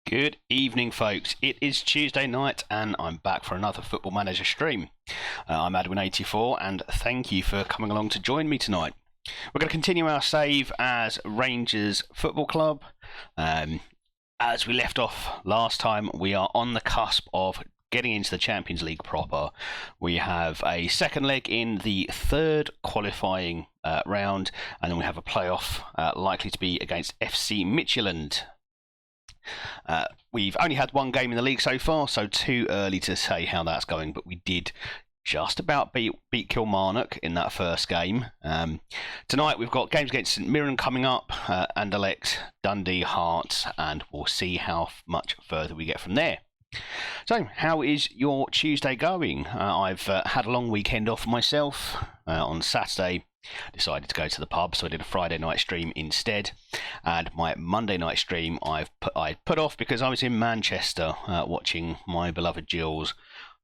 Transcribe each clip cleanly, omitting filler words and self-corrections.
Good evening, folks. It is Tuesday night, and I'm back for another Football Manager stream. I'm Adwin84, and thank you for coming along to join me tonight. We're going to continue our save as Rangers Football Club. As we left off last time, we are on the cusp of getting into the Champions League proper. We have a second leg in the third qualifying round, and then we have a playoff likely to be against FC Midtjylland. We've only had one game in the league so far, so too early to say how that's going, but we did just about beat Kilmarnock in that first game. Tonight we've got games against St Mirren coming up, Anderlecht, Dundee, Hearts, and we'll see how much further we get from there. So, how is your Tuesday going? I've had a long weekend off myself. On Saturday, decided to go to the pub, so I did a Friday night stream instead. And my Monday night stream I put off because I was in Manchester watching my beloved Gills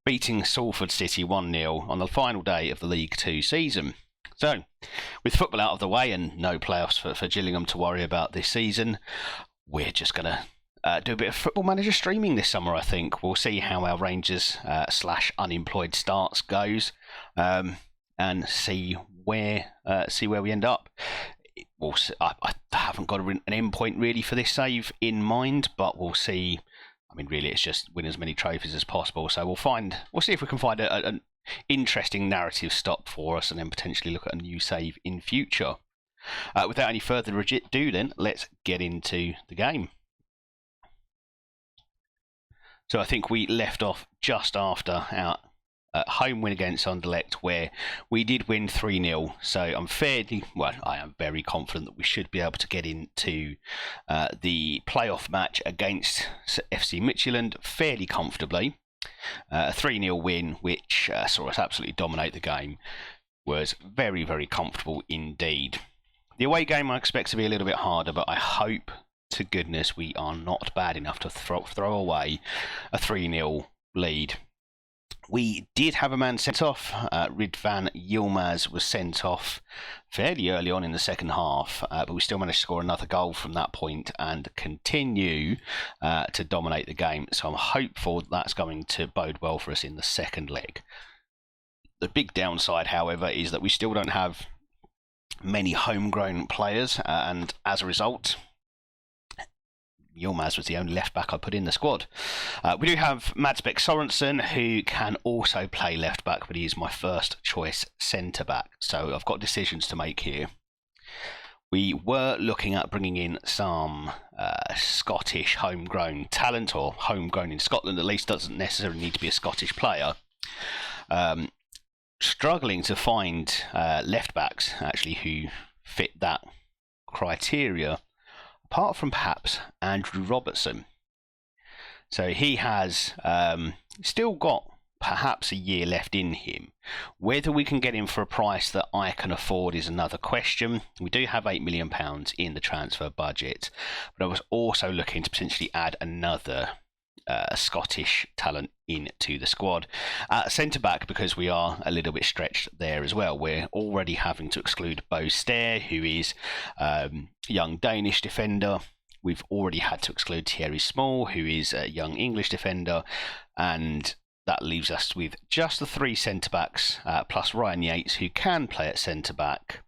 beating Salford City 1-0 on the final day of the League Two season. So, with football out of the way and no playoffs for Gillingham to worry about this season, we're just going to do a bit of Football Manager streaming this summer, I think. We'll see how our Rangers / unemployed starts goes, and see where we end up. I haven't got an end point really for this save in mind, but we'll see. I mean, really, it's just win as many trophies as possible. So we'll see if we can find an interesting narrative stop for us, and then potentially look at a new save in future. Without any further ado, then let's get into the game. So I think we left off just after our home win against Anderlecht, where we did win 3-0. So I am very confident that we should be able to get into the playoff match against FC Midtjylland fairly comfortably. A 3-0 win, which saw us absolutely dominate the game, was very, very comfortable indeed. The away game I expect to be a little bit harder, but I hope to goodness we are not bad enough to throw away a 3-0 lead. We did have a man sent off. Ridvan Yilmaz was sent off fairly early on in the second half, but we still managed to score another goal from that point and continue to dominate the game. So I'm hopeful that's going to bode well for us in the second leg. The big downside, however, is that we still don't have many homegrown players, and as a result, Yilmaz was the only left back I put in the squad. We do have Mads Bech Sorensen, who can also play left back, but he is my first choice centre back. So I've got decisions to make here. We were looking at bringing in some Scottish homegrown talent, or homegrown in Scotland at least, doesn't necessarily need to be a Scottish player. Struggling to find left backs actually who fit that criteria, apart from perhaps Andrew Robertson. So he has still got perhaps a year left in him. Whether we can get him for a price that I can afford is another question. We do have £8 million in the transfer budget, but I was also looking to potentially add another Scottish talent into the squad. Centre-back, because we are a little bit stretched there as well. We're already having to exclude Bo Stair, who is a young Danish defender. We've already had to exclude Thierry Small, who is a young English defender, and that leaves us with just the three centre-backs, plus Ryan Yates, who can play at centre-back.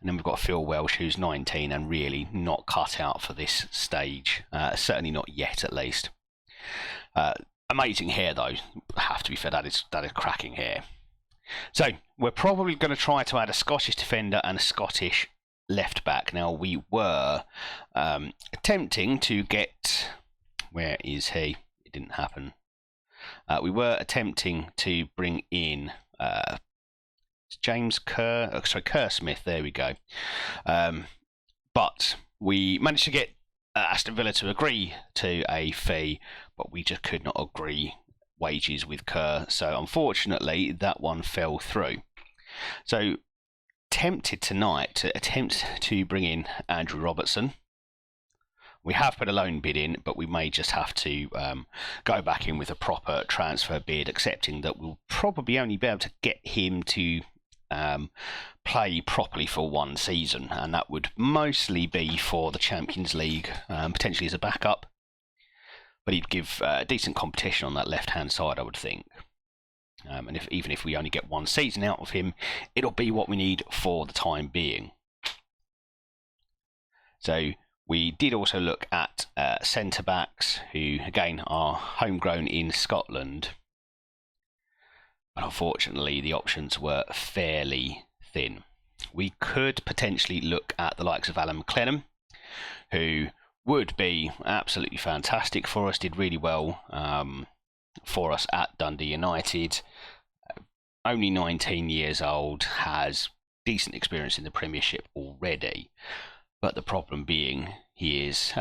And then we've got Phil Welsh, who's 19 and really not cut out for this stage, certainly not yet at least. Amazing hair though, have to be fair, that is cracking hair. So we're probably going to try to add a Scottish defender and a Scottish left back. Now we were attempting to get, where is he? It didn't happen. We were attempting to bring in James Kerr Smith, there we go. But we managed to get Aston Villa to agree to a fee, but we just could not agree wages with Kerr, so unfortunately that one fell through. So tempted tonight to attempt to bring in Andrew Robertson. We have put a loan bid in, but we may just have to go back in with a proper transfer bid, accepting that we'll probably only be able to get him to play properly for one season, and that would mostly be for the Champions League, potentially as a backup. but he'd give decent competition on that left-hand side, I would think. And even if we only get one season out of him, it'll be what we need for the time being. So we did also look at centre-backs, who, again, are homegrown in Scotland. But unfortunately, the options were fairly thin. We could potentially look at the likes of Alan McLennan, who would be absolutely fantastic for us, did really well for us at Dundee United. Only 19 years old, has decent experience in the Premiership already. But the problem being, he is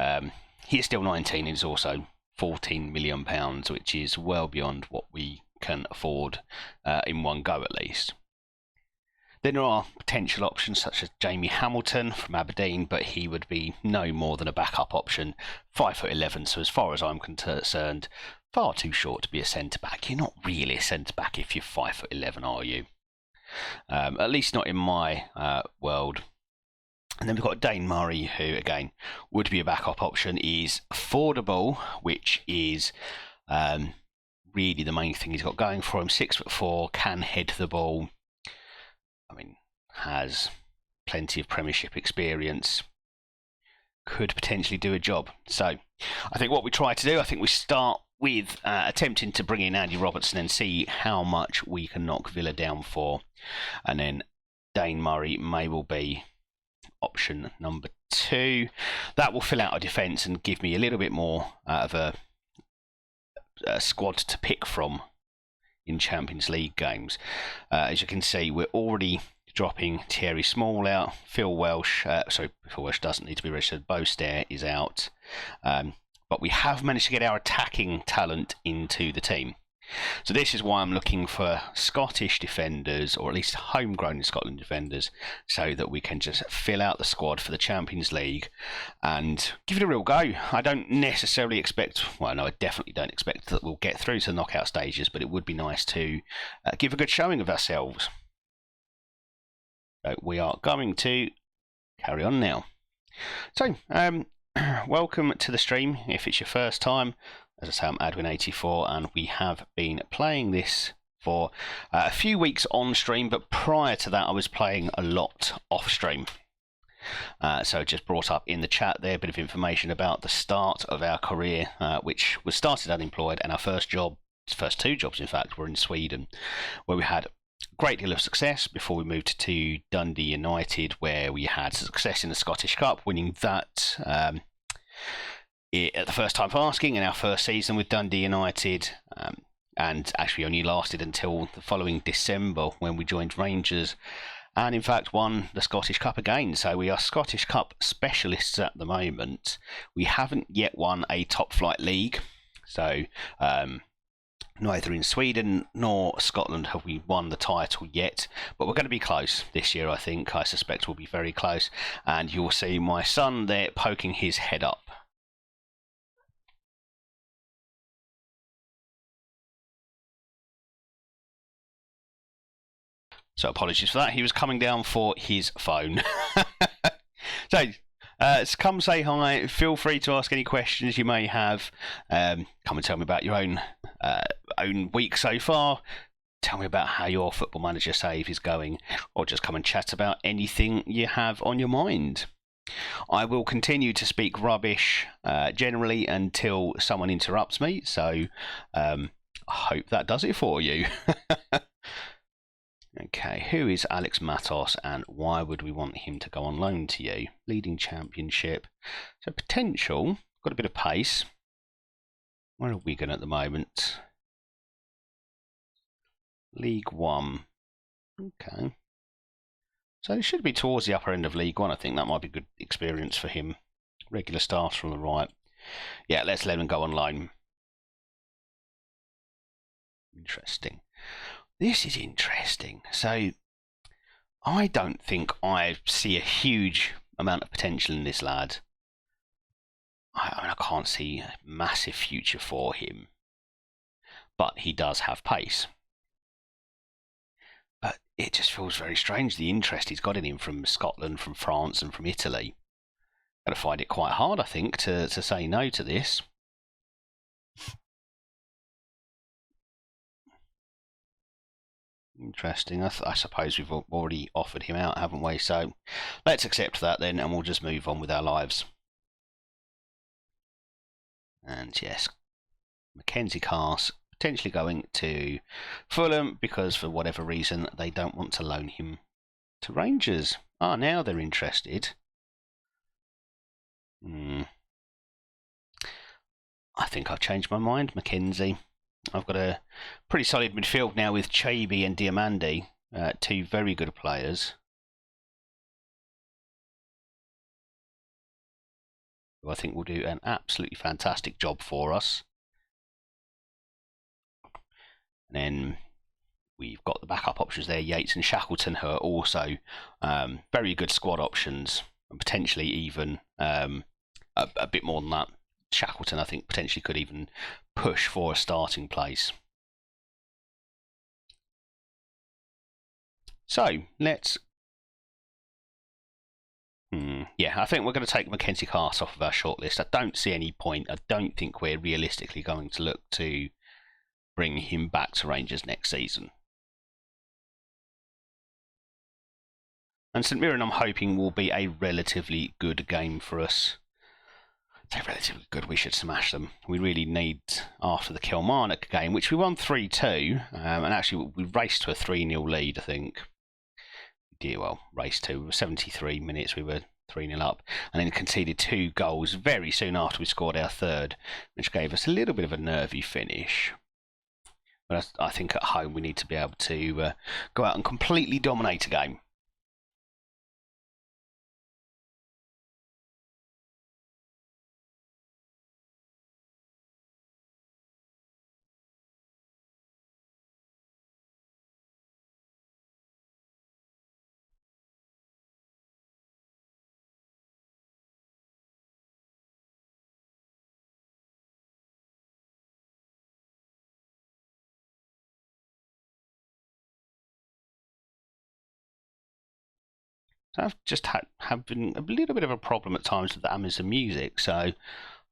still 19 and is also £14 million, which is well beyond what we can afford in one go at least. Then there are potential options such as Jamie Hamilton from Aberdeen, but he would be no more than a backup option, 5'11", so as far as I'm concerned, far too short to be a centre-back. You're not really a centre-back if you're 5'11", are you? At least not in my world. And then we've got Dane Murray, who, again, would be a backup option, is affordable, which is really the main thing he's got going for him. 6'4", can head the ball. I mean, has plenty of Premiership experience. Could potentially do a job. So I think what we try to do, I think we start with attempting to bring in Andy Robertson and see how much we can knock Villa down for. And then Dane Murray may well be option number 2. That will fill out our defence and give me a little bit more of a squad to pick from in Champions League games. As you can see, we're already dropping Thierry Small out. Phil Welsh doesn't need to be registered. Bo Stair is out. But we have managed to get our attacking talent into the team. So this is why I'm looking for Scottish defenders, or at least homegrown Scotland defenders, so that we can just fill out the squad for the Champions League and give it a real go. I don't necessarily expect, well, no, I definitely don't expect that we'll get through to the knockout stages, but it would be nice to give a good showing of ourselves. So we are going to carry on now. So, welcome to the stream if it's your first time. As I say, I'm Adwin84, and we have been playing this for a few weeks on stream, but prior to that I was playing a lot off stream. So just brought up in the chat there a bit of information about the start of our career, which was started unemployed, and our first 2 jobs in fact were in Sweden, where we had a great deal of success before we moved to Dundee United, where we had success in the Scottish Cup, winning that at the first time for asking in our first season with Dundee United, and actually only lasted until the following December when we joined Rangers, and in fact won the Scottish Cup again. So we are Scottish Cup specialists at the moment. We haven't yet won a top flight league, so neither in Sweden nor Scotland have we won the title yet, but we're going to be close this year. I suspect we'll be very close, and you'll see my son there poking his head up. So apologies for that. He was coming down for his phone. So come say hi. Feel free to ask any questions you may have. Come and tell me about your own week so far. Tell me about how your Football Manager save is going, or just come and chat about anything you have on your mind. I will continue to speak rubbish generally until someone interrupts me. So I hope that does it for you. Okay, who is Alex Matos and why would we want him to go on loan to you? Leading Championship. So potential, got a bit of pace. Where are Wigan at the moment? League One. Okay. So it should be towards the upper end of League One. I think that might be good experience for him. Regular starts from the right. Yeah, let's let him go on loan. Interesting. This is interesting. So I don't think I see a huge amount of potential in this lad. I can't see a massive future for him. But he does have pace. But it just feels very strange, the interest he's got in him from Scotland, from France and from Italy. Got to find it quite hard, I think, to say no to this. Interesting. I suppose we've already offered him out, haven't we? So let's accept that then, and we'll just move on with our lives. And yes, Mackenzie Cars potentially going to Fulham because for whatever reason they don't want to loan him to Rangers. Ah, now they're interested. I think I've changed my mind, Mackenzie. I've got a pretty solid midfield now with Chaby and Diamandi, two very good players. Who I think will do an absolutely fantastic job for us. And then we've got the backup options there, Yates and Shackleton, who are also very good squad options, and potentially even a bit more than that. Shackleton, I think, potentially could even push for a starting place. So let's. Yeah, I think we're going to take Mackenzie Cars off of our shortlist. I don't see any point. I don't think we're realistically going to look to bring him back to Rangers next season. And St Mirren, I'm hoping, will be a relatively good game for us. They're relatively good. We should smash them. We really need, after the Kilmarnock game, which we won 3-2, and actually we raced to a 3-0 lead, I think. Well, race to 73 minutes, we were 3-0 up, and then conceded 2 goals very soon after we scored our third, which gave us a little bit of a nervy finish. But I think at home we need to be able to go out and completely dominate a game. So I've just having a little bit of a problem at times with the Amazon Music, so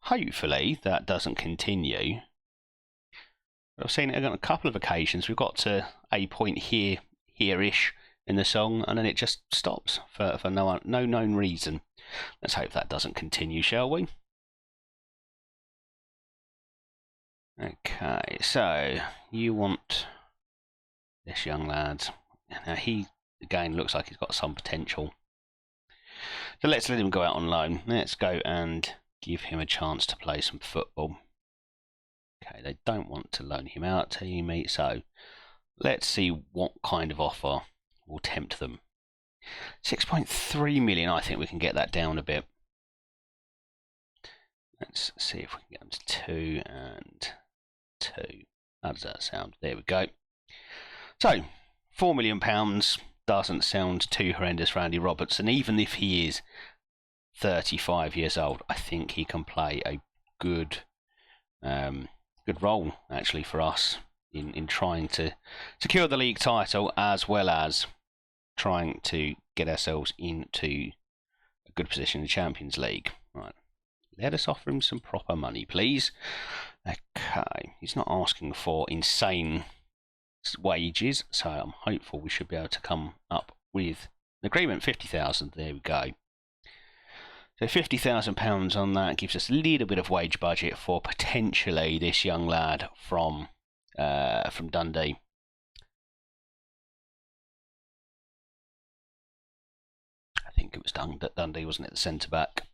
hopefully that doesn't continue. I've seen it on a couple of occasions. We've got to a point here-ish in the song, and then it just stops for no known reason. Let's hope that doesn't continue, shall we? Okay, so you want this young lad. Now he, again, looks like he's got some potential. So let's let him go out on loan. Let's go and give him a chance to play some football. Okay, they don't want to loan him out to me, so let's see what kind of offer will tempt them. 6.3 million, I think we can get that down a bit. Let's see if we can get them to 2 and 2. How does that sound? There we go. So, £4 million doesn't sound too horrendous for Andy Robertson, even if he is 35 years old. I think he can play a good role, actually, for us in trying to secure the league title, as well as trying to get ourselves into a good position in the Champions League. Right, let us offer him some proper money, please. Okay, he's not asking for insane wages, so I'm hopeful we should be able to come up with an agreement. 50,000, there we go. So £50,000 on that gives us a little bit of wage budget for potentially this young lad from Dundee. I think it was Dundee, wasn't it, the centre back?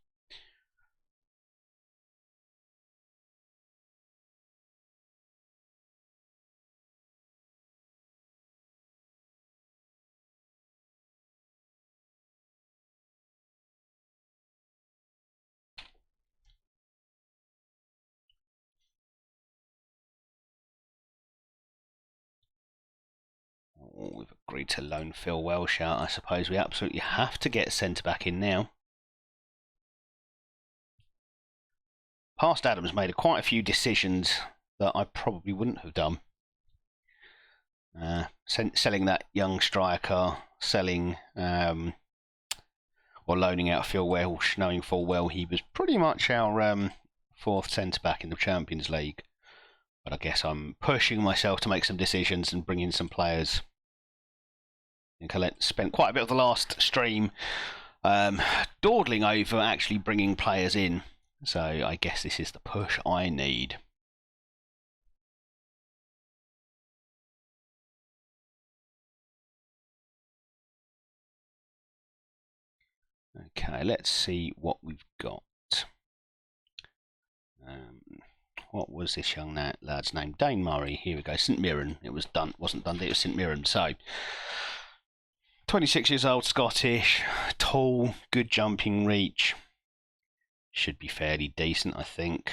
Oh, we've agreed to loan Phil Welsh out. I suppose we absolutely have to get centre back in now. Past Adams made quite a few decisions that I probably wouldn't have done. Selling that young striker, selling or loaning out Phil Welsh, knowing full well he was pretty much our fourth centre back in the Champions League. But I guess I'm pushing myself to make some decisions and bring in some players And Colette spent quite a bit of the last stream dawdling over actually bringing players in. So I guess this is the push I need. Okay, let's see what we've got. What was this young lad's name? Dane Murray. Here we go. St Mirren. It was done. Wasn't Dundee. It was St Mirren. So, 26 years old, Scottish, tall, good jumping reach. Should be fairly decent, I think.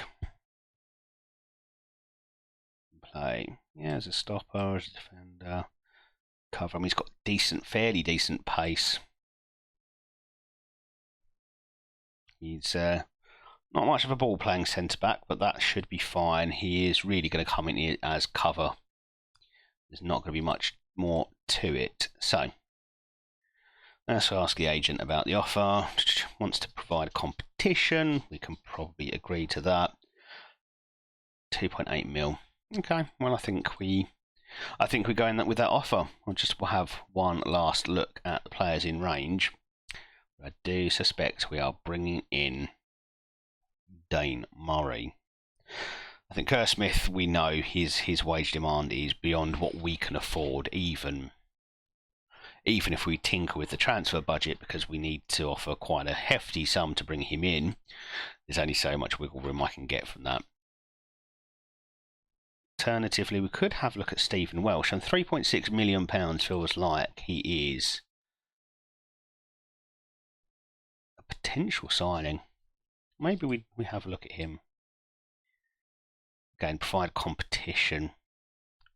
Play. Yeah, as a stopper, as a defender. Cover. I mean, he's got decent, fairly decent pace. He's not much of a ball-playing centre-back, but that should be fine. He is really going to come in here as cover. There's not going to be much more to it. So, let's ask the agent about the offer. Wants to provide competition. We can probably agree to that. 2.8 mil. Okay, well, I think we go in with that offer. We'll have one last look at the players in range. I do suspect we are bringing in Dane Murray. I think Kerr Smith, we know his wage demand is beyond what we can afford, even if we tinker with the transfer budget, because we need to offer quite a hefty sum to bring him in. There's only so much wiggle room I can get from that. Alternatively, we could have a look at Stephen Welsh, and £3.6 million feels like he is a potential signing. Maybe we have a look at him. Again, provide competition.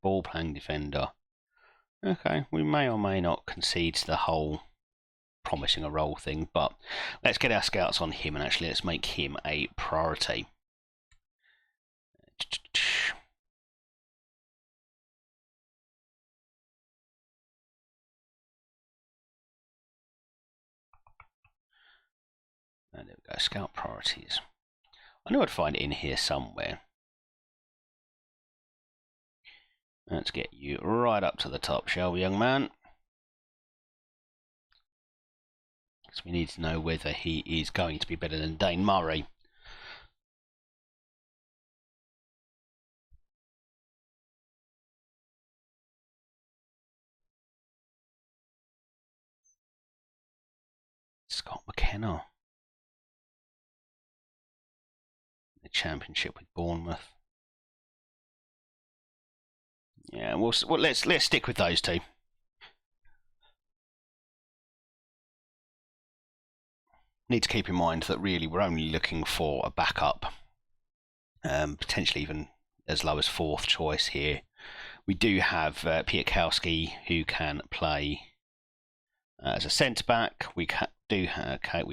Ball-playing defender. Okay, we may or may not concede to the whole promising a role thing, but let's get our scouts on him and actually let's make him a priority. And there we go, scout priorities. I knew I'd find it in here somewhere. Let's get you right up to the top, shall we, young man? Because we need to know whether he is going to be better than Dane Murray. Scott McKenna. The championship with Bournemouth. Yeah, well, let's stick with those two. Need to keep in mind that really we're only looking for a backup, potentially even as low as fourth choice here. We do have Piatkowski who can play as a centre back. We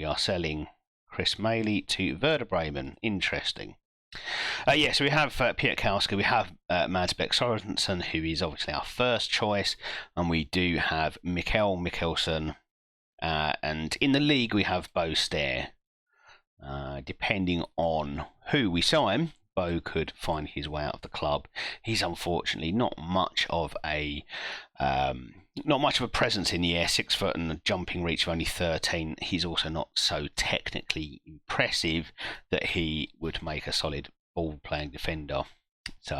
are selling Chris Maley to Werder Bremen. Interesting. So we have Piatkowski, we have Mads Bech Sorensen, who is obviously our first choice, and we do have Mikkel Mikkelsen, and in the league we have Bo Stair. Depending on who we sign, Bo could find his way out of the club. He's unfortunately not much of a presence in the air. 6 foot and a jumping reach of only 13. He's also not so technically impressive that he would make a solid ball-playing defender. So,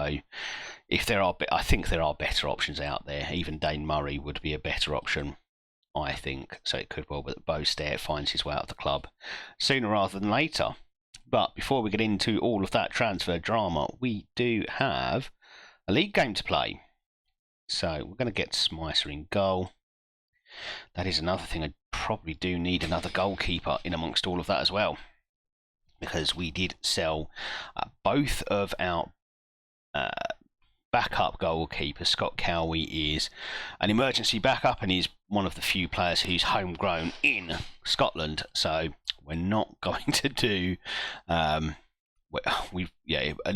I think there are better options out there. Even Dane Murray would be a better option, I think. So it could well be that Bo Stair finds his way out of the club sooner rather than later. But before we get into all of that transfer drama, we do have a league game to play. So we're going to get Smicer in goal. That is another thing. I probably do need another goalkeeper in amongst all of that as well, because we did sell both of our backup goalkeepers. Scott Cowie is an emergency backup, and he's one of the few players who's homegrown in Scotland. So we're not going to do an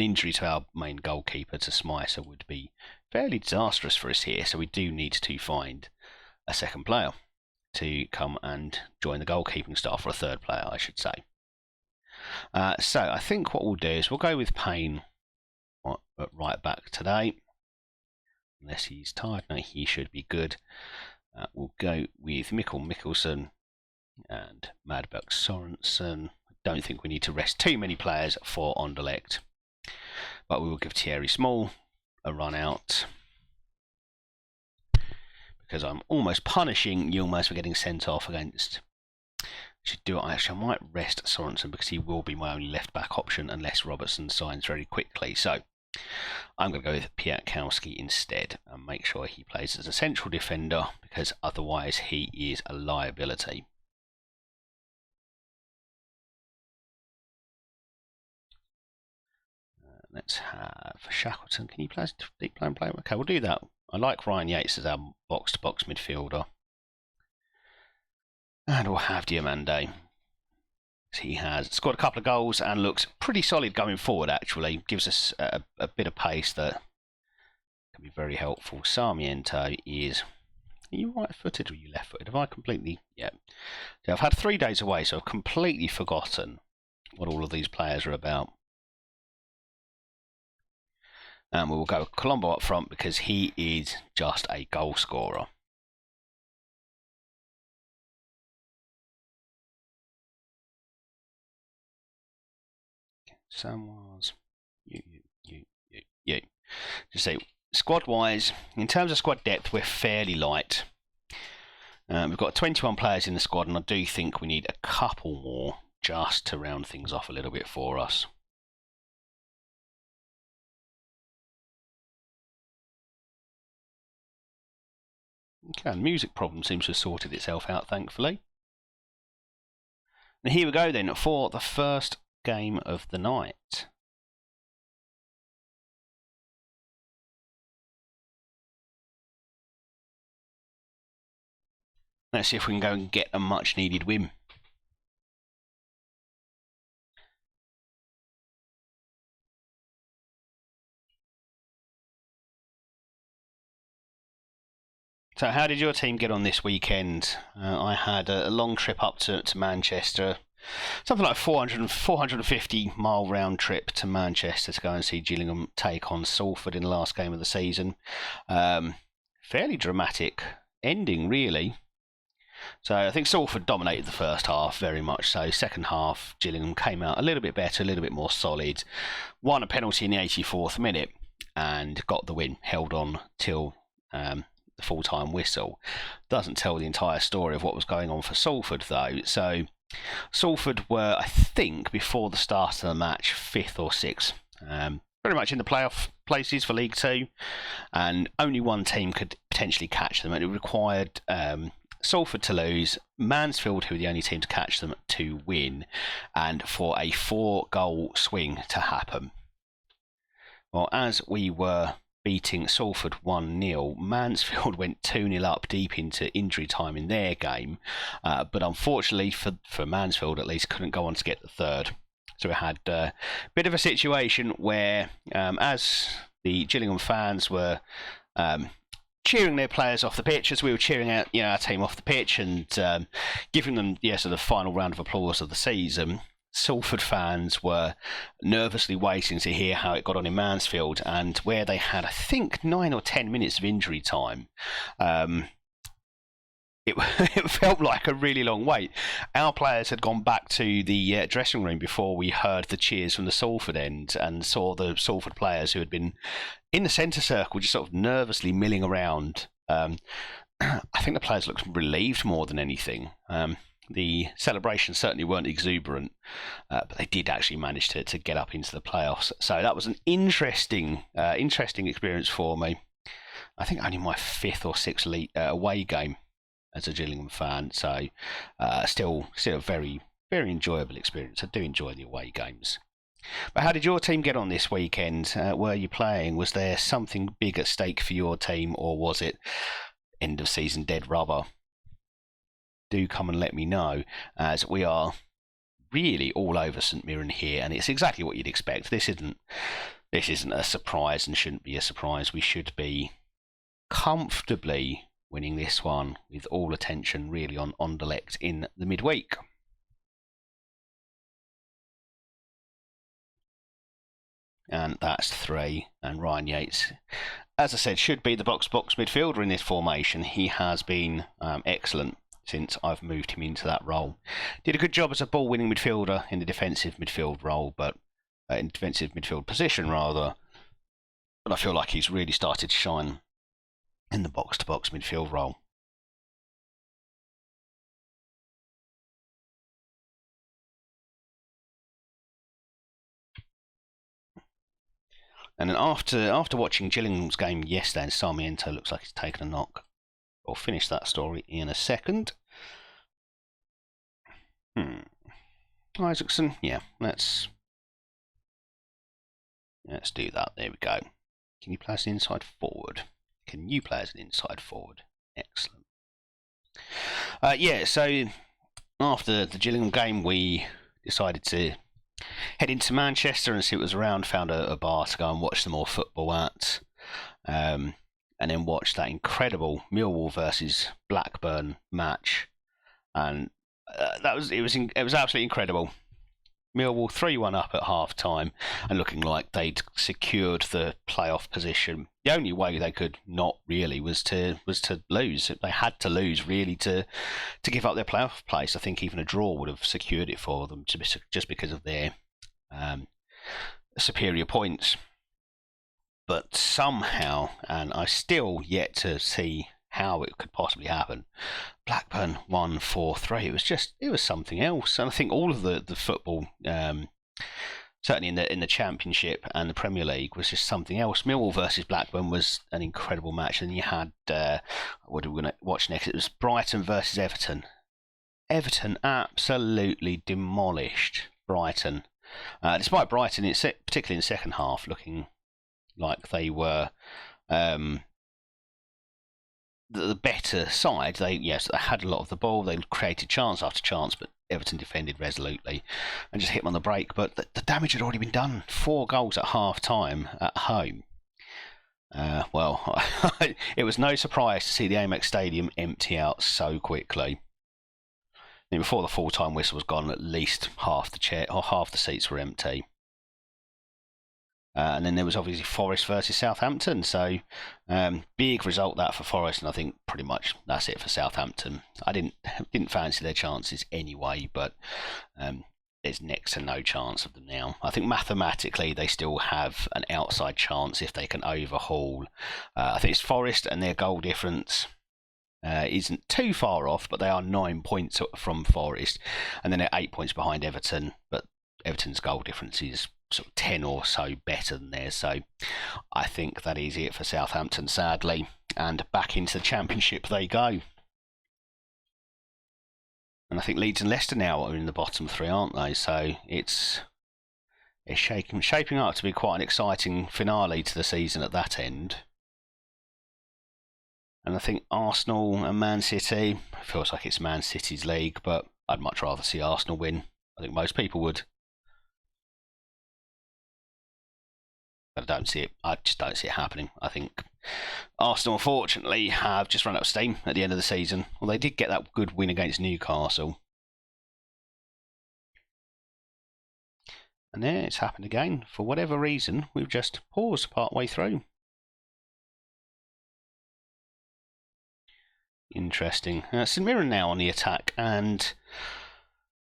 injury to our main goalkeeper, to Smicer, would be fairly disastrous for us here. So we do need to find a second player to come and join the goalkeeping staff, or a third player, I should say. So I think what we'll do is we'll go with Payne at right back today. Unless he's tired. No, he should be good. We'll go with Mikkel Mikkelsen and Madberg Sorensen. I don't think we need to rest too many players for Anderlecht, but we will give Thierry Small a run out because I'm almost punishing Yilmaz for getting sent off against. Should do it. Actually, I might rest Sorensen because he will be my only left back option unless Robertson signs very quickly. So I'm going to go with Piatkowski instead and make sure he plays as a central defender because otherwise he is a liability. Let's have Shackleton. Can you play as deep line player? Okay, we'll do that. I like Ryan Yates as our box-to-box midfielder. And we'll have Diamande. He has scored a couple of goals and looks pretty solid going forward, actually. Gives us a bit of pace that can be very helpful. Sarmiento is... Are you right-footed or are you left-footed? Have I completely... Yeah. So I've had 3 days away, so I've completely forgotten what all of these players are about. And we will go Colombo up front because he is just a goal scorer. Samwars, you. Just say, squad-wise, in terms of squad depth, we're fairly light. We've got 21 players in the squad, and I do think we need a couple more just to round things off a little bit for us. Okay, the music problem seems to have sorted itself out, thankfully. And here we go then for the first game of the night. Let's see if we can go and get a much needed win. So how did your team get on this weekend? I had a long trip up to Manchester, something like 450 mile round trip to Manchester to go and see Gillingham take on Salford in the last game of the season. Fairly dramatic ending, really. So I think Salford dominated the first half very much so. Second half, Gillingham came out a little bit better, a little bit more solid. Won a penalty in the 84th minute and got the win, held on till... the full-time whistle. Doesn't tell the entire story of what was going on for Salford, though. So Salford were, I think, before the start of the match, 5th or 6th. Very much in the playoff places for League Two, and only one team could potentially catch them, and it required Salford to lose, Mansfield, who were the only team to catch them, to win, and for a 4-goal swing to happen. Well, as we were beating Salford 1-0, Mansfield went 2-0 up deep into injury time in their game, but unfortunately for Mansfield at least, couldn't go on to get the third. So we had a bit of a situation where, as the Gillingham fans were cheering their players off the pitch, as we were cheering out our team off the pitch and giving them sort of final round of applause of the season, Salford fans were nervously waiting to hear how it got on in Mansfield, and where they had, I think, 9 or 10 minutes of injury time. It felt like a really long wait. Our players had gone back to the dressing room before we heard the cheers from the Salford end and saw the Salford players who had been in the centre circle just sort of nervously milling around. I think the players looked relieved more than anything. The celebrations certainly weren't exuberant, but they did actually manage to get up into the playoffs. So that was an interesting experience for me. I think only my 5th or 6th away game as a Gillingham fan. So still a very, very enjoyable experience. I do enjoy the away games. But how did your team get on this weekend? Were you playing? Was there something big at stake for your team, or was it end of season dead rubber? Do come and let me know, as we are really all over St Mirren here, and it's exactly what you'd expect. This isn't a surprise and shouldn't be a surprise. We should be comfortably winning this one with all attention really on Anderlecht in the midweek. And that's 3, and Ryan Yates as I said, should be the box-box midfielder in this formation. He has been excellent since I've moved him into that role. Did a good job as a ball-winning midfielder in the defensive midfield role, but in defensive midfield position rather. But I feel like he's really started to shine in the box-to-box midfield role. And then after watching Gillingham's game yesterday, and Sarmiento looks like he's taken a knock. We'll finish that story in a second. Isaacson, yeah, let's do that. There we go. Can you play as an inside forward? Can you play as an inside forward? Excellent. Yeah, so after the Gillingham game, we decided to head into Manchester and see what was around. Found a bar to go and watch some more football at, and then watched that incredible Millwall versus Blackburn match, and it was absolutely incredible. Millwall 3-1 up at half time and looking like they'd secured the playoff position. The only way they could not really was to lose. They had to lose really to give up their playoff place. I think even a draw would have secured it for them just because of their superior points. But somehow, and I still yet to see how it could possibly happen, Blackburn won 4-3. It was something else. And I think all of the football, certainly in the Championship and the Premier League, was just something else. Millwall versus Blackburn was an incredible match. And you had, what are we going to watch next? It was Brighton versus Everton. Everton absolutely demolished Brighton. Despite Brighton, particularly in the second half, looking like they were the better side. They had a lot of the ball. They created chance after chance, but Everton defended resolutely and just hit them on the break. But the damage had already been done. 4 goals at half time at home. Well, it was no surprise to see the Amex Stadium empty out so quickly. And before the full-time whistle was gone, at least half the seats were empty. And then there was obviously Forest versus Southampton. So big result that for Forest, and I think pretty much that's it for Southampton. I didn't fancy their chances anyway, but there's next to no chance of them now. I think mathematically they still have an outside chance if they can overhaul. I think it's Forest, and their goal difference isn't too far off, but they are 9 points from Forest, and then they're 8 points behind Everton. But Everton's goal difference is sort of 10 or so better than theirs, so I think that is it for Southampton, sadly, and back into the Championship they go. And I think Leeds and Leicester now are in the bottom 3, aren't they? So it's shaping up to be quite an exciting finale to the season at that end. And I think Arsenal and Man City, feels like it's Man City's league, but I'd much rather see Arsenal win. I think most people would. But I just don't see it happening. I think Arsenal, unfortunately, have just run out of steam at the end of the season. Well, they did get that good win against Newcastle. And there, it's happened again. For whatever reason, we've just paused part way through. Interesting. St Mirren now on the attack, and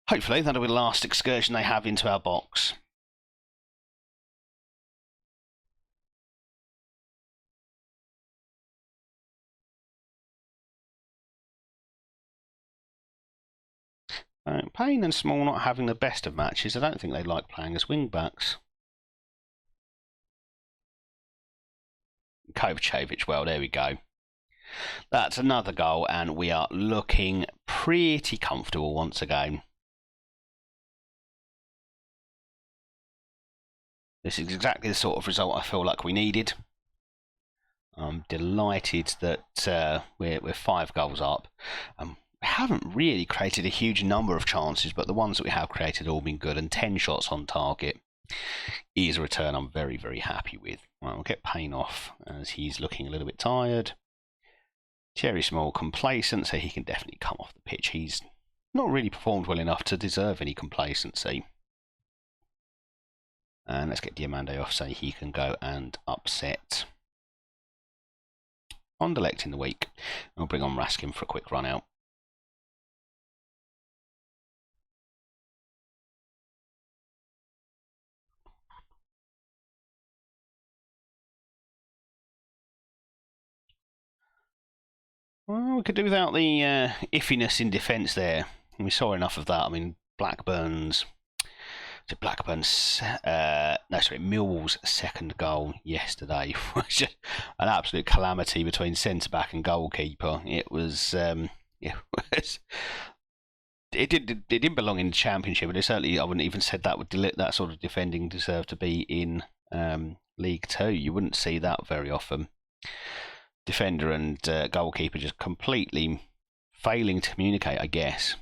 hopefully that'll be the last excursion they have into our box. Payne and Small not having the best of matches. I don't think they like playing as wing-backs. Kovacevic, well, there we go. That's another goal, and we are looking pretty comfortable once again. This is exactly the sort of result I feel like we needed. I'm delighted that we're 5 goals up. We haven't really created a huge number of chances, but the ones that we have created have all been good, and 10 shots on target is a return I'm very, very happy with. Well, we'll get Payne off as he's looking a little bit tired. Thierry Small complacent, so he can definitely come off the pitch. He's not really performed well enough to deserve any complacency. And let's get Diamande off so he can go and upset Anderlecht in the week. I'll bring on Raskin for a quick run out. Well, we could do without the iffiness in defence there. We saw enough of that. I mean, Millwall's second goal yesterday was just an absolute calamity between centre back and goalkeeper. It was, it didn't belong in the Championship, but certainly I wouldn't even said that sort of defending deserved to be in League Two. You wouldn't see that very often. Defender and goalkeeper just completely failing to communicate, I guess.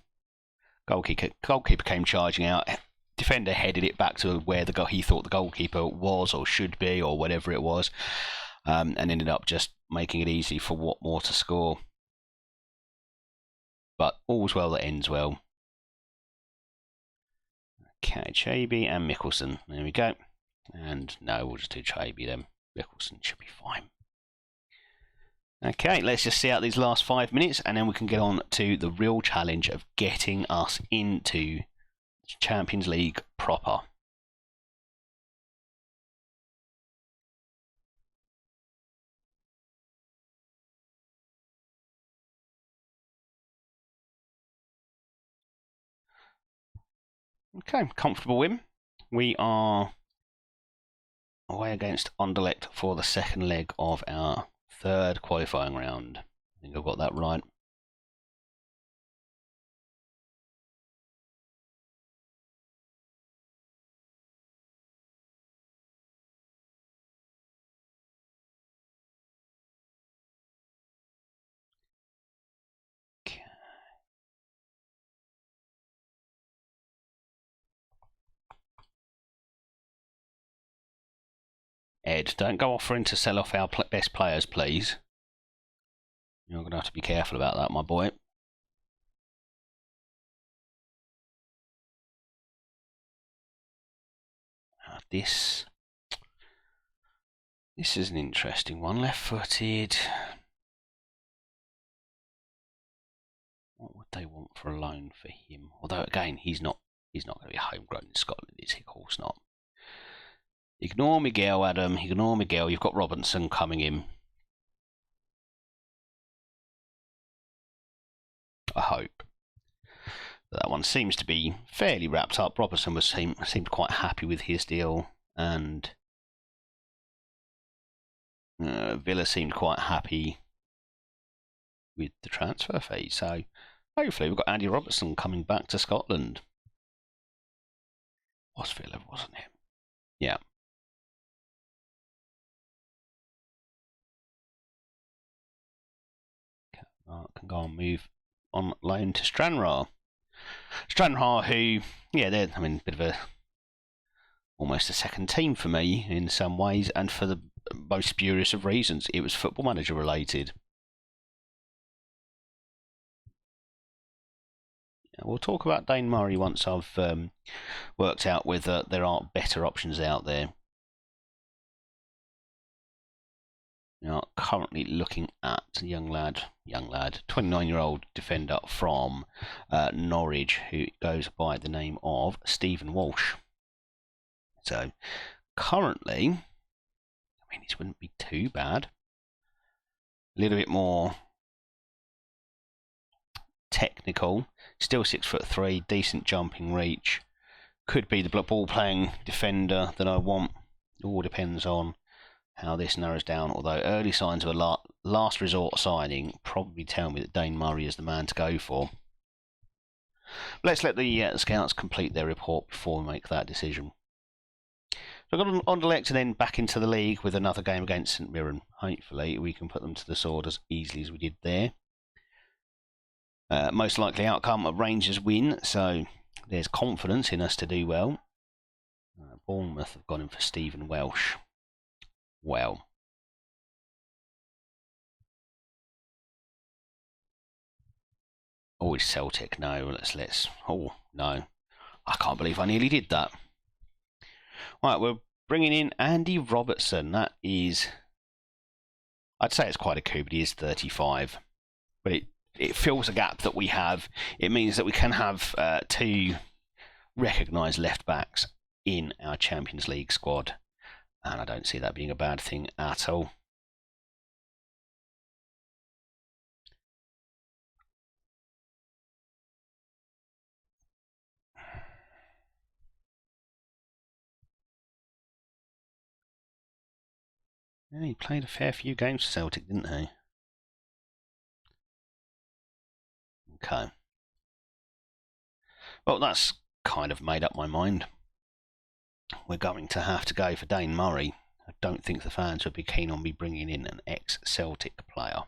Goalkeeper came charging out. Defender headed it back to where he thought the goalkeeper was or should be or whatever it was, and ended up just making it easy for Watmore to score. But all's well that ends well. Okay, Chaby and Mickelson. There we go. And no, we'll just do Chaby then. Mickelson should be fine. Okay, let's just see out these last 5 minutes, and then we can get on to the real challenge of getting us into Champions League proper. Okay, comfortable win. We are away against Anderlecht for the second leg of our third qualifying round. I think I've got that right. Ed, don't go offering to sell off our best players, please. You're going to have to be careful about that, my boy. This is an interesting one. Left-footed. What would they want for a loan for him? Although again, he's not going to be homegrown in Scotland, is he? Of course not. Ignore Miguel, Adam. Ignore Miguel. You've got Robinson coming in. I hope. That one seems to be fairly wrapped up. Robinson seemed quite happy with his deal, and Villa seemed quite happy with the transfer fee. So hopefully we've got Andy Robertson coming back to Scotland. Was Villa, wasn't it? Yeah. Can go and move on loan to Stranraer. Stranraer, who, yeah, they're, I mean, a bit of almost a second team for me in some ways, and for the most spurious of reasons. It was Football Manager related. We'll talk about Dane Murray once I've worked out whether there are better options out there. Now, currently looking at a young lad, 29-year-old defender from Norwich, who goes by the name of Stephen Walsh. So, currently, I mean, this wouldn't be too bad. A little bit more technical, still 6'3", decent jumping reach. Could be the ball-playing defender that I want. It all depends on how this narrows down, although early signs of a last resort signing probably tell me that Dane Murray is the man to go for. Let's let the scouts complete their report before we make that decision. So I've got Anderlecht and then back into the league with another game against St Mirren. Hopefully we can put them to the sword as easily as we did there. Most likely outcome, a Rangers win, so there's confidence in us to do well. Bournemouth have gone in for Stephen Welsh. Well, oh, it's Celtic. No, let's. Oh no, I can't believe I nearly did that. Right, we're bringing in Andy Robertson. That is, I'd say it's quite a coup, but he is 35. But it fills a gap that we have. It means that we can have two recognised left backs in our Champions League squad, and I don't see that being a bad thing at all. Yeah, he played a fair few games for Celtic, didn't he? Okay. Well, that's kind of made up my mind. We're going to have to go for Dane Murray. I don't think the fans would be keen on me bringing in an ex-Celtic player.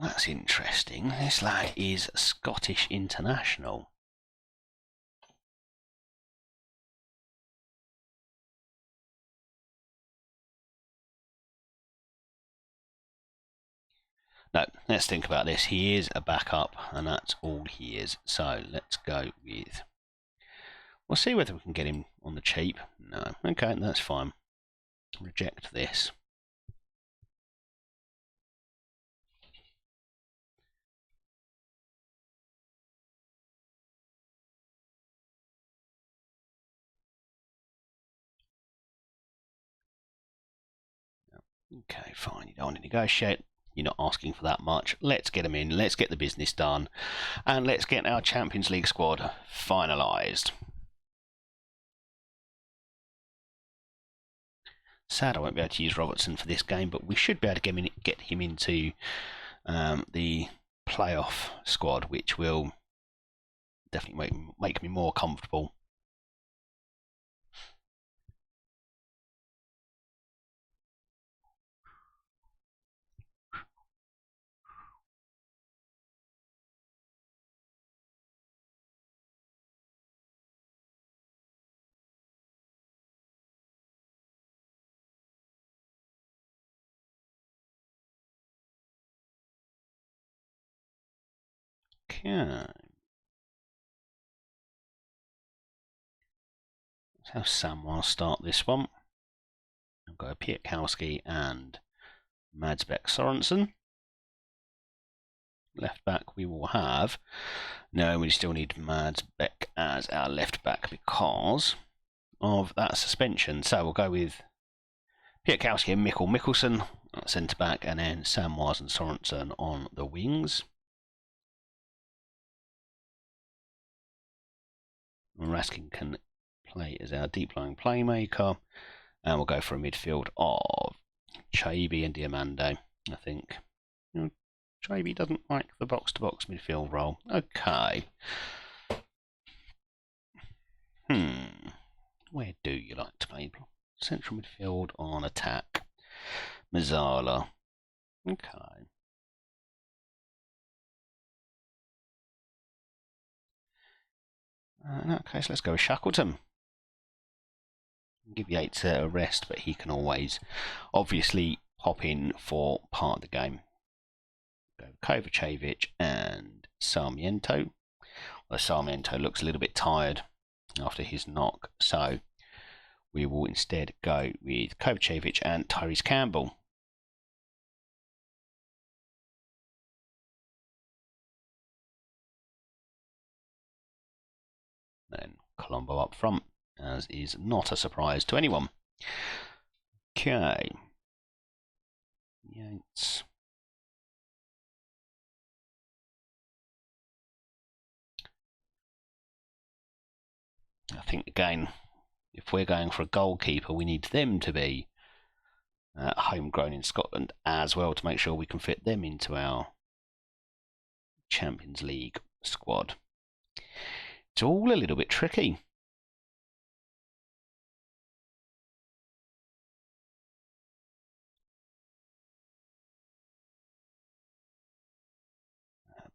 That's interesting. This lad is Scottish international. No, let's think about this. He is a backup, and that's all he is. So let's go with... We'll see whether we can get him on the cheap. No. Okay, that's fine. Reject this. Okay, fine. You don't want to negotiate. You're not asking for that much. Let's get him in. Let's get the business done. And let's get our Champions League squad finalised. Sad I won't be able to use Robertson for this game, but we should be able to get him into the playoff squad, which will definitely make me more comfortable. Okay. Let's have Samuel start this one. I've got Pietkowski and Madsbek Sorensen. Left back we will have... No, we still need Madsbek as our left back because of that suspension. So we'll go with Pietkowski and Mikkelsen at centre back, and then Samwise and Sorensen on the wings. Raskin can play as our deep lying playmaker, and we'll go for a midfield of Chaibi and Diamando, I think. Chaibi doesn't like the box-to-box midfield role. Okay. Where do you like to play? Central midfield on attack. Mazzala. Okay. In that case, let's go with Shackleton. Give Yates a rest, but he can always obviously hop in for part of the game. Go Kovacevic and Sarmiento. Well, Sarmiento looks a little bit tired after his knock, so we will instead go with Kovacevic and Tyrese Campbell. Then Colombo up front, as is not a surprise to anyone. Okay. Yates. I think, again, if we're going for a goalkeeper, we need them to be homegrown in Scotland as well to make sure we can fit them into our Champions League squad. It's all a little bit tricky.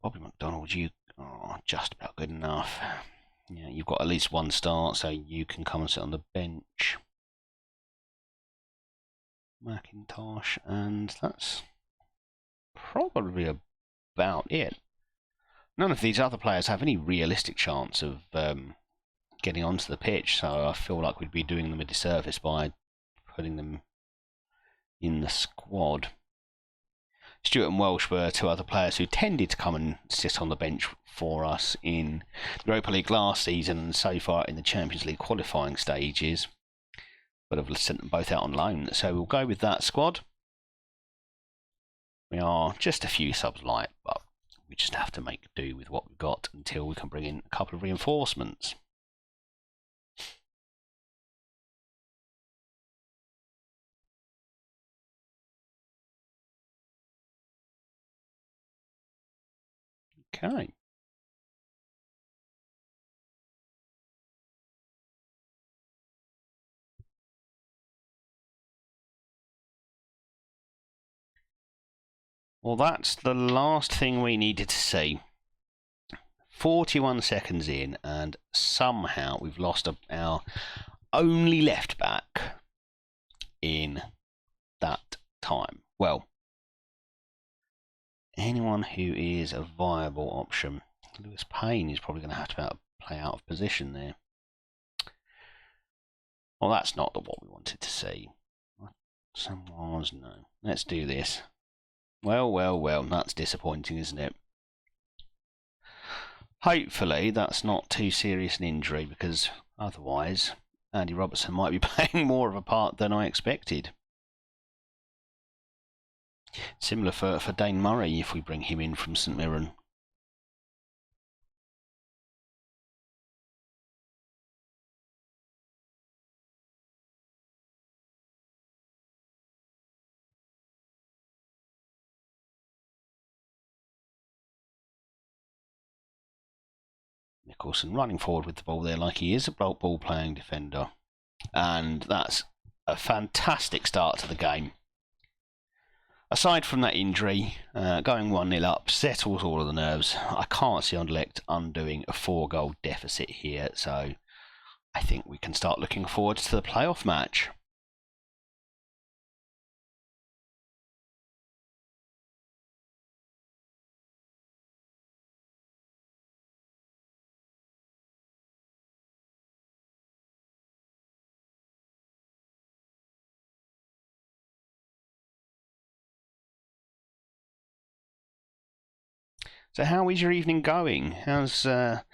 Bobby McDonald, you are just about good enough. Yeah, you've got at least one start, so you can come and sit on the bench. McIntosh, and that's probably about it. none of these other players have any realistic chance of getting onto the pitch, so I feel like we'd be doing them a disservice by putting them in the squad. Stewart and Welsh were two other players who tended to come and sit on the bench for us in the Europa League last season and so far in the Champions League qualifying stages, but I've sent them both out on loan, so we'll go with that squad. We are just a few subs light, but we just have to make do with what we've got until we can bring in a couple of reinforcements. Okay. Well, that's the last thing we needed to see. 41 seconds in, and somehow we've lost our only left back in that time. Well, anyone who is a viable option. Lewis Payne is probably going to have to play out of position there. Well, that's not what we wanted to see. Someone's no. Let's do this. Well, that's disappointing, isn't it? Hopefully that's not too serious an injury, because otherwise Andy Robertson might be playing more of a part than I expected. Similar for Dane Murray if we bring him in from St Mirren. Nicholson running forward with the ball there like he is a ball-playing defender. And that's a fantastic start to the game. Aside from that injury, going 1-0 up settles all of the nerves. I can't see Anderlecht undoing a 4-goal deficit here, so I think we can start looking forward to the playoff match. So how is your evening going? How's the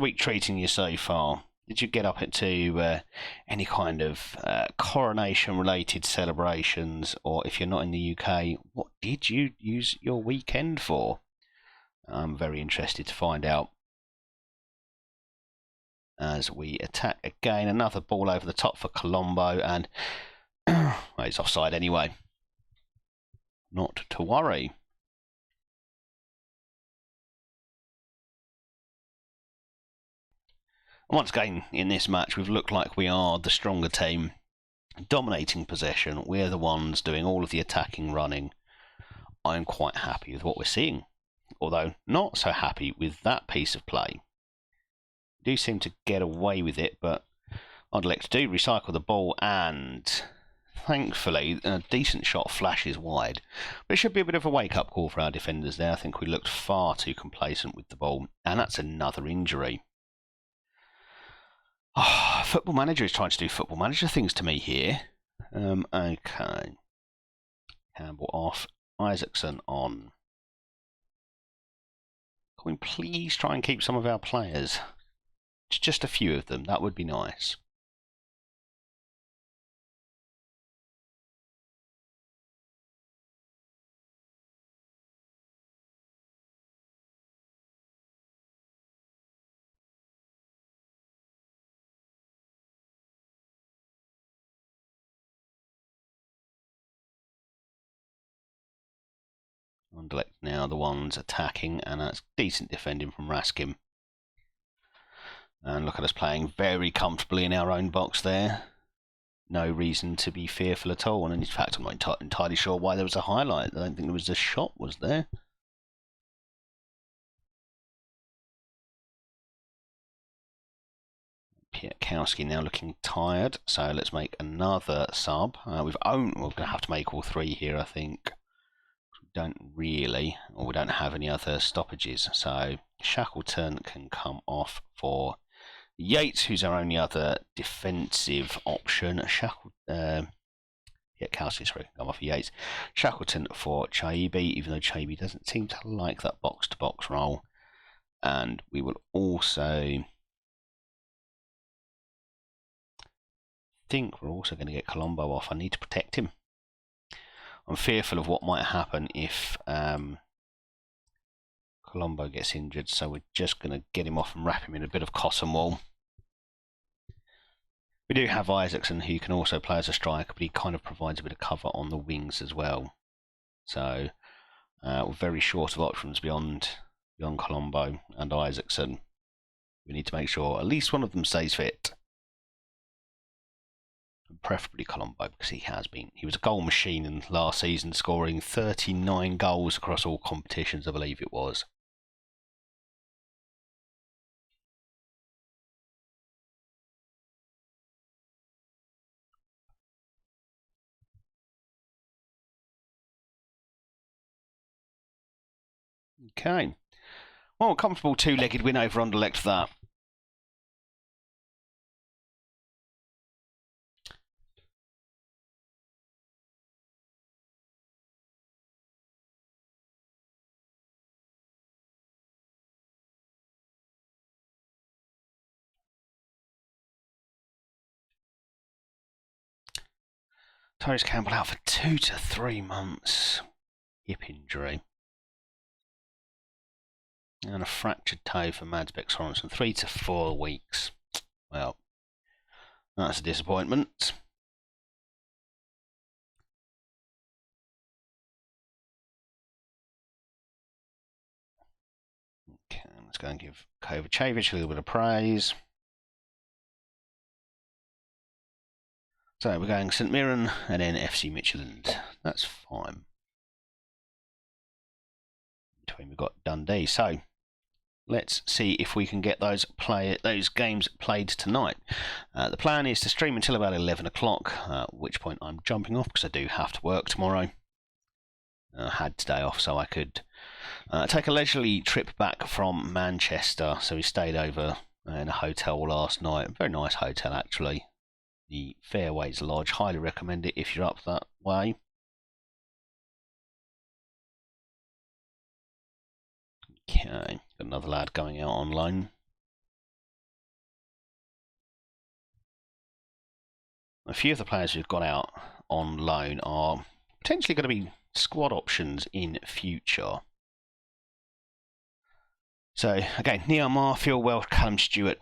week treating you so far? Did you get up to any kind of coronation-related celebrations, or if you're not in the UK, what did you use your weekend for? I'm very interested to find out. As we attack again, another ball over the top for Colombo, and well, it's offside anyway. Not to worry. Once again in this match, we've looked like we are the stronger team, dominating possession. We're the ones doing all of the attacking running. I'm quite happy with what we're seeing, although not so happy with that piece of play. We do seem to get away with it, but Anderlecht do recycle the ball, and thankfully a decent shot flashes wide. But it should be a bit of a wake-up call for our defenders there. I think we looked far too complacent with the ball, and that's another injury. Oh, Football Manager is trying to do Football Manager things to me here. Okay. Campbell off. Isaacson on. Can we please try and keep some of our players? Just a few of them. That would be nice. Anderlecht now the ones attacking, and that's decent defending from Raskin. And look at us playing very comfortably in our own box there. No reason to be fearful at all. And in fact, I'm not entirely sure why there was a highlight. I don't think there was a shot, was there? Pietkowski now looking tired, so let's make another sub. We're going to have to make all three here, I think. don't really, or we don't have any other stoppages. So Shackleton can come off for Yates, who's our only other defensive option. Kelsey, sorry, come off for Yates. Shackleton for Chaibi, even though Chaibi doesn't seem to like that box-to-box role. And we will also think we're also going to get Colombo off. I need to protect him. I'm fearful of what might happen if Colombo gets injured, so we're just going to get him off and wrap him in a bit of cotton wool. We do have Isaacson, who can also play as a striker, but he kind of provides a bit of cover on the wings as well. So we're very short of options beyond Colombo and Isaacson. We need to make sure at least one of them stays fit. Preferably Colombo, because he was a goal machine in last season, scoring 39 goals across all competitions, I believe it was. Okay. Well, a comfortable two-legged win over Anderlecht for that. Tyrese Campbell out for 2 to 3 months. Hip injury. And a fractured toe for Mads Bech Sorensen. 3 to 4 weeks. Well, that's a disappointment. Okay, let's go and give Kovacevic a little bit of praise. So we're going St Mirren and then FC Midtjylland. That's fine. Between we've got Dundee. So let's see if we can get those games played tonight. The plan is to stream until about 11 o'clock, at which point I'm jumping off because I do have to work tomorrow. I had today off so I could take a leisurely trip back from Manchester. So we stayed over in a hotel last night. A very nice hotel, actually. The Fairways Lodge. Highly recommend it if you're up that way. Okay, got another lad going out on loan. A few of the players who've got out on loan are potentially going to be squad options in future. So again, Neil Marfield, Callum Stewart,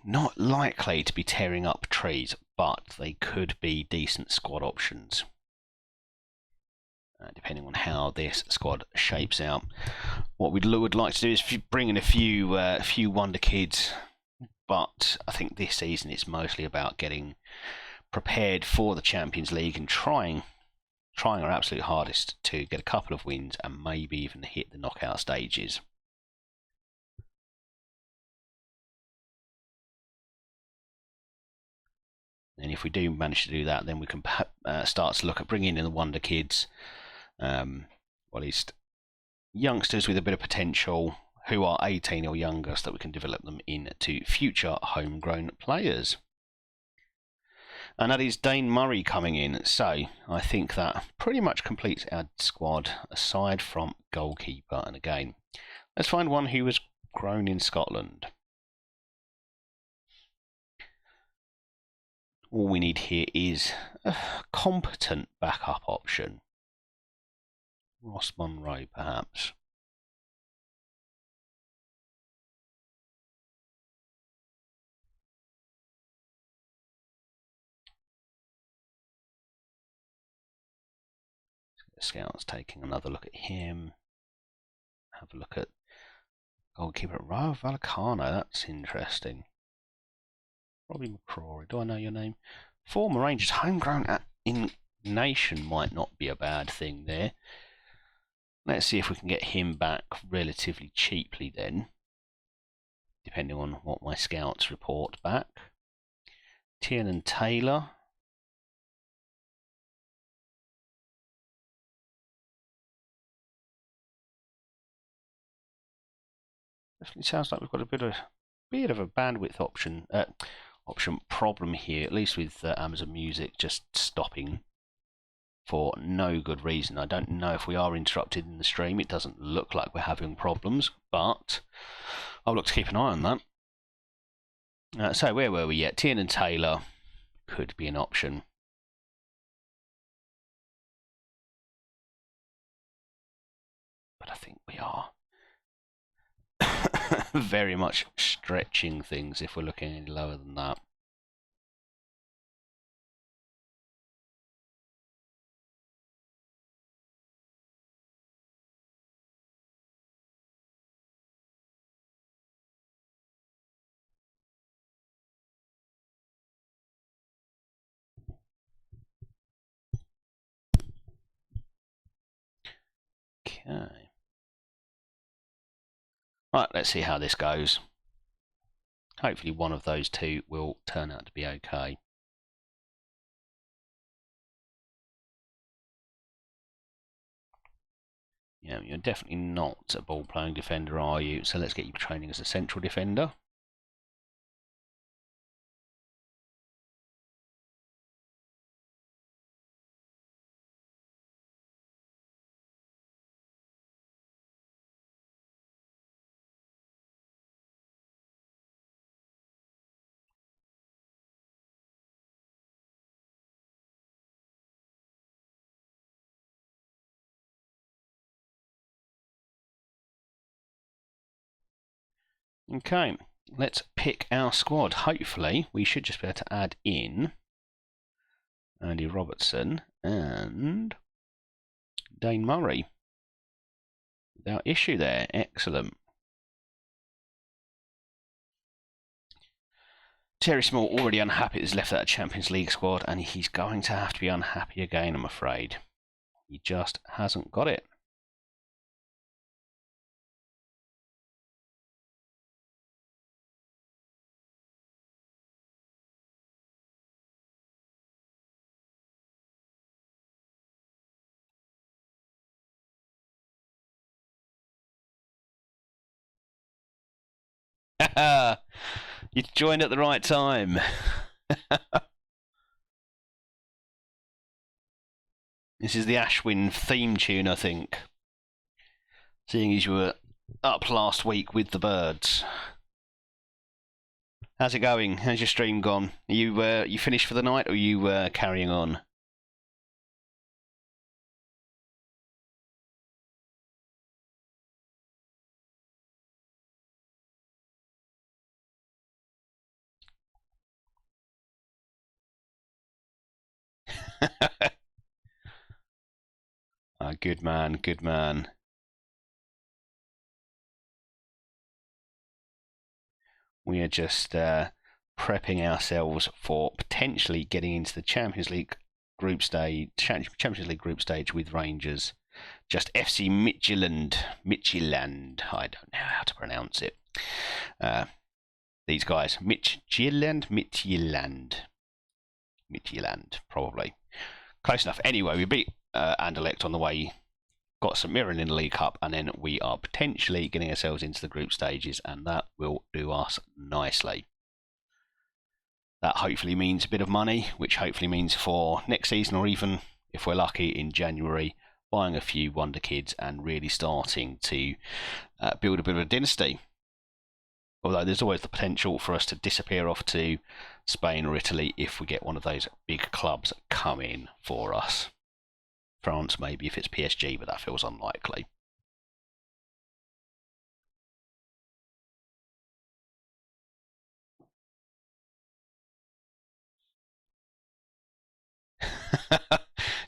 not likely to be tearing up trees, but they could be decent squad options, depending on how this squad shapes out. What we would like to do is bring in a few wonder kids, but I think this season it's mostly about getting prepared for the Champions League and trying our absolute hardest to get a couple of wins and maybe even hit the knockout stages. And if we do manage to do that, then we can start to look at bringing in the wonder kids, or at least youngsters with a bit of potential who are 18 or younger, so that we can develop them into future homegrown players. And that is Dane Murray coming in. So I think that pretty much completes our squad, aside from goalkeeper. And again, let's find one who was grown in Scotland. All we need here is a competent backup option. Ross Monroe, perhaps. Scouts taking another look at him. Have a look at goalkeeper Rayo Vallecano. That's interesting. Robbie McCrory. Do I know your name? Former Rangers, homegrown in nation might not be a bad thing there. Let's see if we can get him back relatively cheaply then, depending on what my scouts report back. Tiernan Taylor. Definitely sounds like we've got a bit of a bandwidth option problem here, at least with Amazon Music just stopping for no good reason. I don't know if we are interrupted in the stream. It doesn't look like we're having problems, but I'll look to keep an eye on that. So where were we yet? Tien and Taylor could be an option. But I think we are very much stretching things if we're looking any lower than that. Okay. Right, let's see how this goes. Hopefully one of those two will turn out to be okay. Yeah, you're definitely not a ball-playing defender, are you? So let's get you training as a central defender. Okay, let's pick our squad. Hopefully, we should just be able to add in Andy Robertson and Dane Murray. Without issue there. Excellent. Terry Small already unhappy he's left that Champions League squad, and he's going to have to be unhappy again, I'm afraid. He just hasn't got it. You joined at the right time. This is the Ashwin theme tune, I think. Seeing as you were up last week with the birds. How's it going? How's your stream gone? Are you finished for the night, or are you carrying on? Good man, good man. We are just prepping ourselves for potentially getting into the Champions League group stage with Rangers. Just FC Midtjylland. I don't know how to pronounce it. These guys, Midtjylland, probably close enough. Anyway, we beat Anderlecht on the way. Got St Mirren in the League Cup, and then we are potentially getting ourselves into the group stages, and that will do us nicely. That hopefully means a bit of money, which hopefully means for next season, or even if we're lucky in January, buying a few wonder kids and really starting to build a bit of a dynasty. Although there's always the potential for us to disappear off to Spain or Italy if we get one of those big clubs come in for us. France maybe if it's PSG, but that feels unlikely.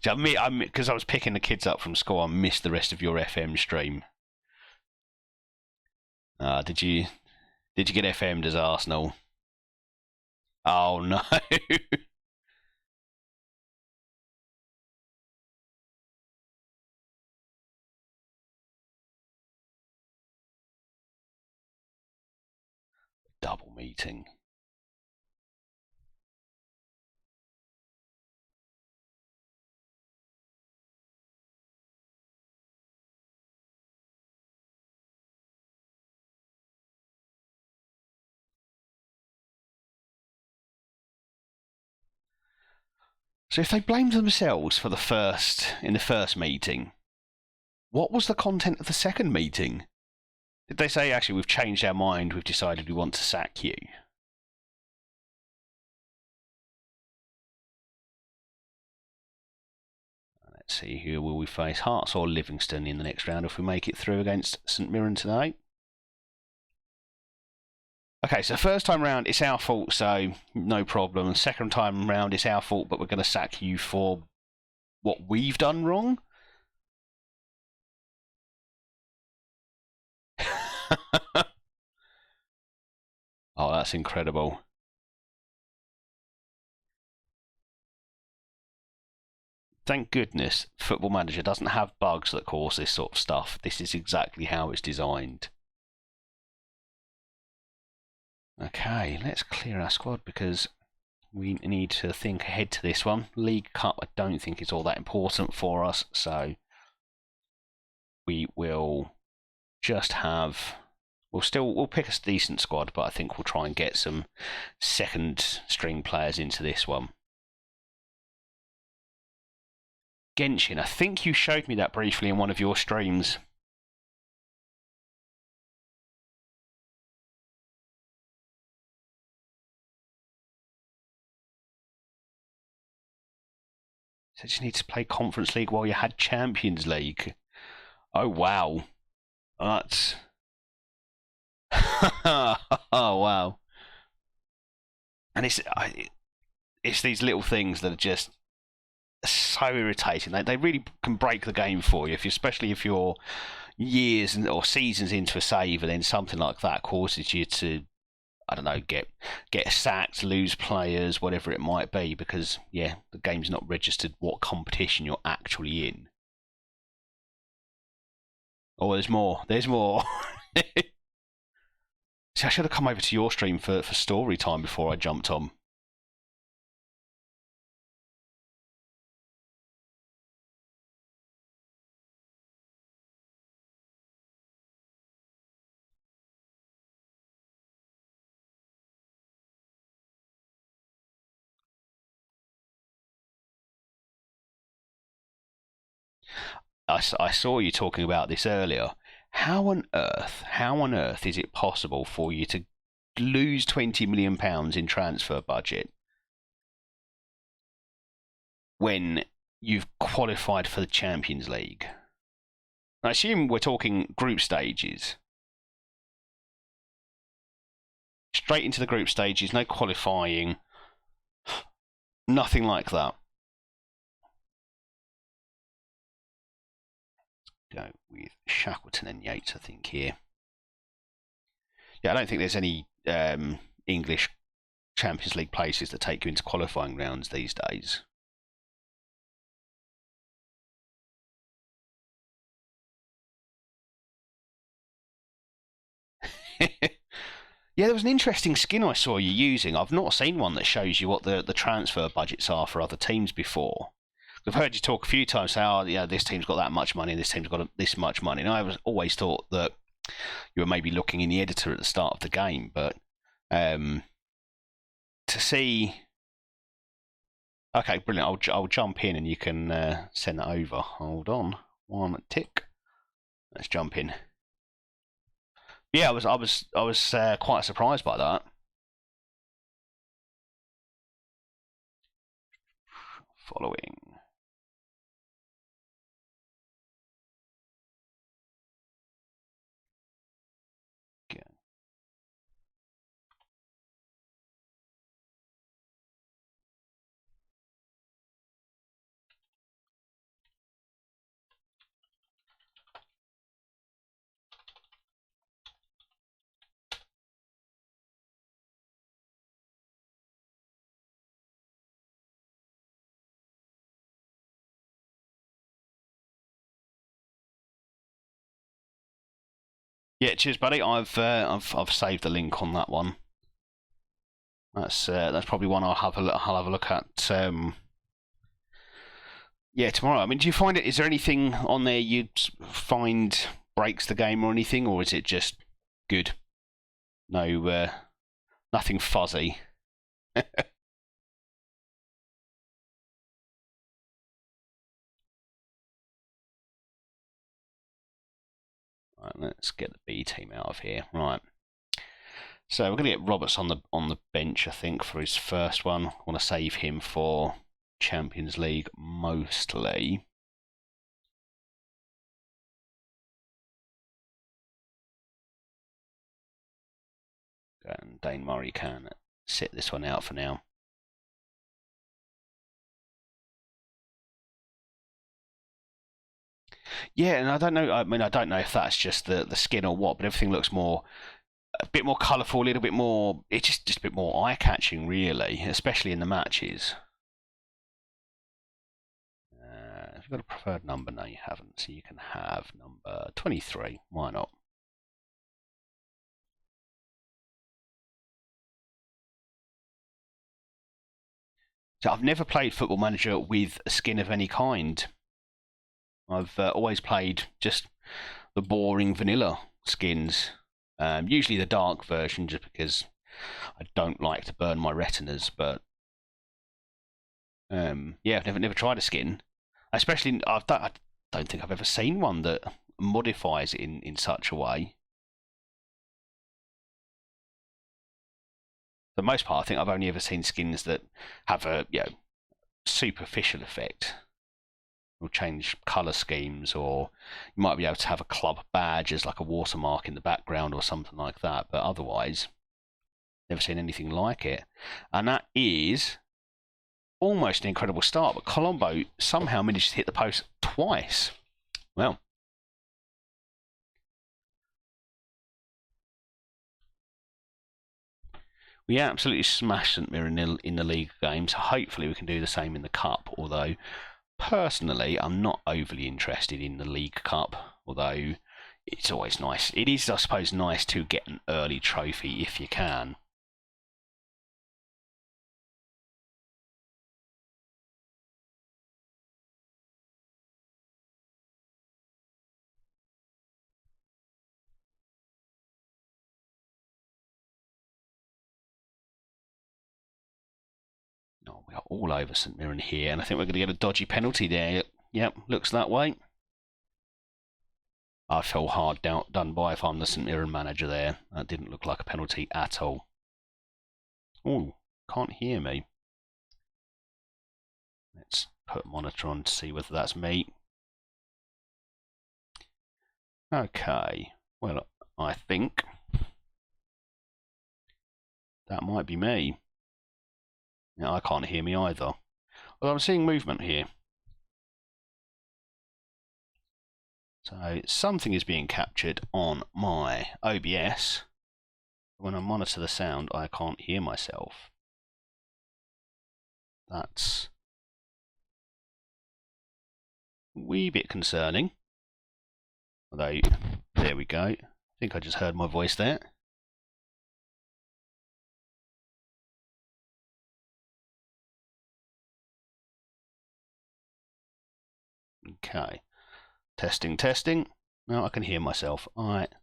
Because I was picking the kids up from school, I missed the rest of your FM stream. Did you get FM'd as Arsenal? Oh no. Double meeting. So if they blamed themselves for in the first meeting, what was the content of the second meeting? Did they say, actually, we've changed our mind, we've decided we want to sack you? Let's see, who will we face? Hearts or Livingston in the next round if we make it through against St Mirren tonight? Okay, so first time round, it's our fault, so no problem. Second time round, it's our fault, but we're going to sack you for what we've done wrong? Oh, that's incredible. Thank goodness Football Manager doesn't have bugs that cause this sort of stuff. This is exactly how it's designed. Okay, let's clear our squad because we need to think ahead to this one. League Cup, I don't think is all that important for us, so we will just have... We'll pick a decent squad, but I think we'll try and get some second string players into this one. Genshin, I think you showed me that briefly in one of your streams. Said you need to play Conference League while you had Champions League. Oh, wow. That's... oh, wow. And it's these little things that are just so irritating. They really can break the game for you, especially if you're years or seasons into a save and then something like that causes you to, I don't know, get sacked, lose players, whatever it might be, because, yeah, the game's not registered what competition you're actually in. Oh, there's more. There's more. See, I should have come over to your stream for story time before I jumped on. I saw you talking about this earlier. How on earth is it possible for you to lose £20 million in transfer budget when you've qualified for the Champions League? I assume we're talking group stages. Straight into the group stages, no qualifying, nothing like that. Go with Shackleton and Yates, I think, here. Yeah, I don't think there's any English Champions League places that take you into qualifying rounds these days. Yeah, there was an interesting skin I saw you using. I've not seen one that shows you what the transfer budgets are for other teams before. I've heard you talk a few times, say, oh, yeah, this team's got that much money, and this team's got this much money. And I always thought that you were maybe looking in the editor at the start of the game, but to see... Okay, brilliant. I'll jump in and you can send that over. Hold on. One tick. Let's jump in. Yeah, I was quite surprised by that. Following. Okay. Yeah, cheers, buddy. I've saved the link on that one. That's probably one I'll have a look at. Yeah, tomorrow. I mean, do you find it? Is there anything on there you find breaks the game or anything, or is it just good? No, nothing fuzzy. Right, let's get the B team out of here. Right. So we're going to get Roberts on the bench, I think, for his first one. I want to save him for Champions League mostly. And Dane Murray can sit this one out for now. Yeah, and I don't know. I mean, I don't know if that's just the skin or what, but everything looks a bit more colourful, a little bit more. It's just a bit more eye-catching, really, especially in the matches. Have you got a preferred number? No, you haven't. So you can have number 23. Why not? So I've never played Football Manager with a skin of any kind. I've always played just the boring vanilla skins. Usually the dark version, just because I don't like to burn my retinas. But yeah, I've never tried a skin. Especially, I don't think I've ever seen one that modifies it in such a way. For the most part, I think I've only ever seen skins that have a superficial effect. Will change colour schemes, or you might be able to have a club badge as like a watermark in the background or something like that. But otherwise, never seen anything like it. And that is almost an incredible start. But Colombo somehow managed to hit the post twice. Well. We absolutely smashed St Mirren in the league games. Hopefully we can do the same in the cup, although personally I'm not overly interested in the League Cup, although it's always nice. It is, I suppose, nice to get an early trophy if you can. Oh, we are all over St Mirren here, and I think we're going to get a dodgy penalty there. Yep, looks that way. I feel hard done by if I'm the St Mirren manager there. That didn't look like a penalty at all. Oh, can't hear me. Let's put a monitor on to see whether that's me. Okay, well, I think that might be me. Yeah, I can't hear me either. Although I'm seeing movement here. So something is being captured on my OBS. When I monitor the sound, I can't hear myself. That's a wee bit concerning. Although, there we go. I think I just heard my voice there. Okay. Testing, testing. No, I can hear myself. Alright.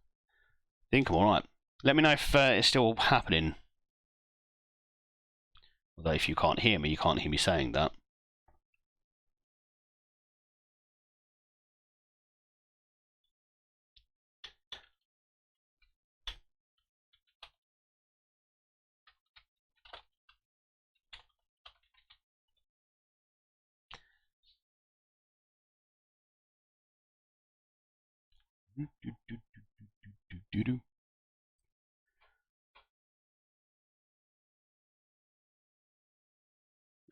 Think I'm alright. Let me know if it's still happening. Although if you can't hear me, you can't hear me saying that.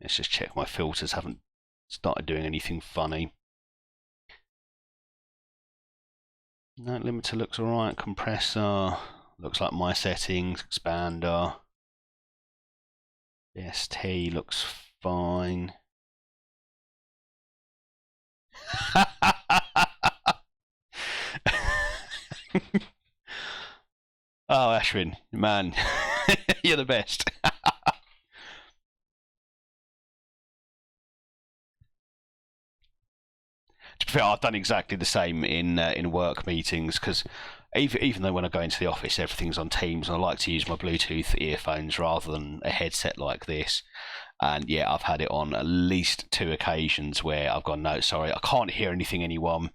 Let's just check my filters haven't started doing anything funny. No, limiter looks alright. Compressor looks like my settings. Expander. ST looks fine. Oh, Ashwin, man, you're the best. To be fair, I've done exactly the same in work meetings, because even though when I go into the office everything's on Teams, and I like to use my Bluetooth earphones rather than a headset like this. And yeah, I've had it on at least 2 occasions where I've gone, no, sorry, I can't hear anything, anyone.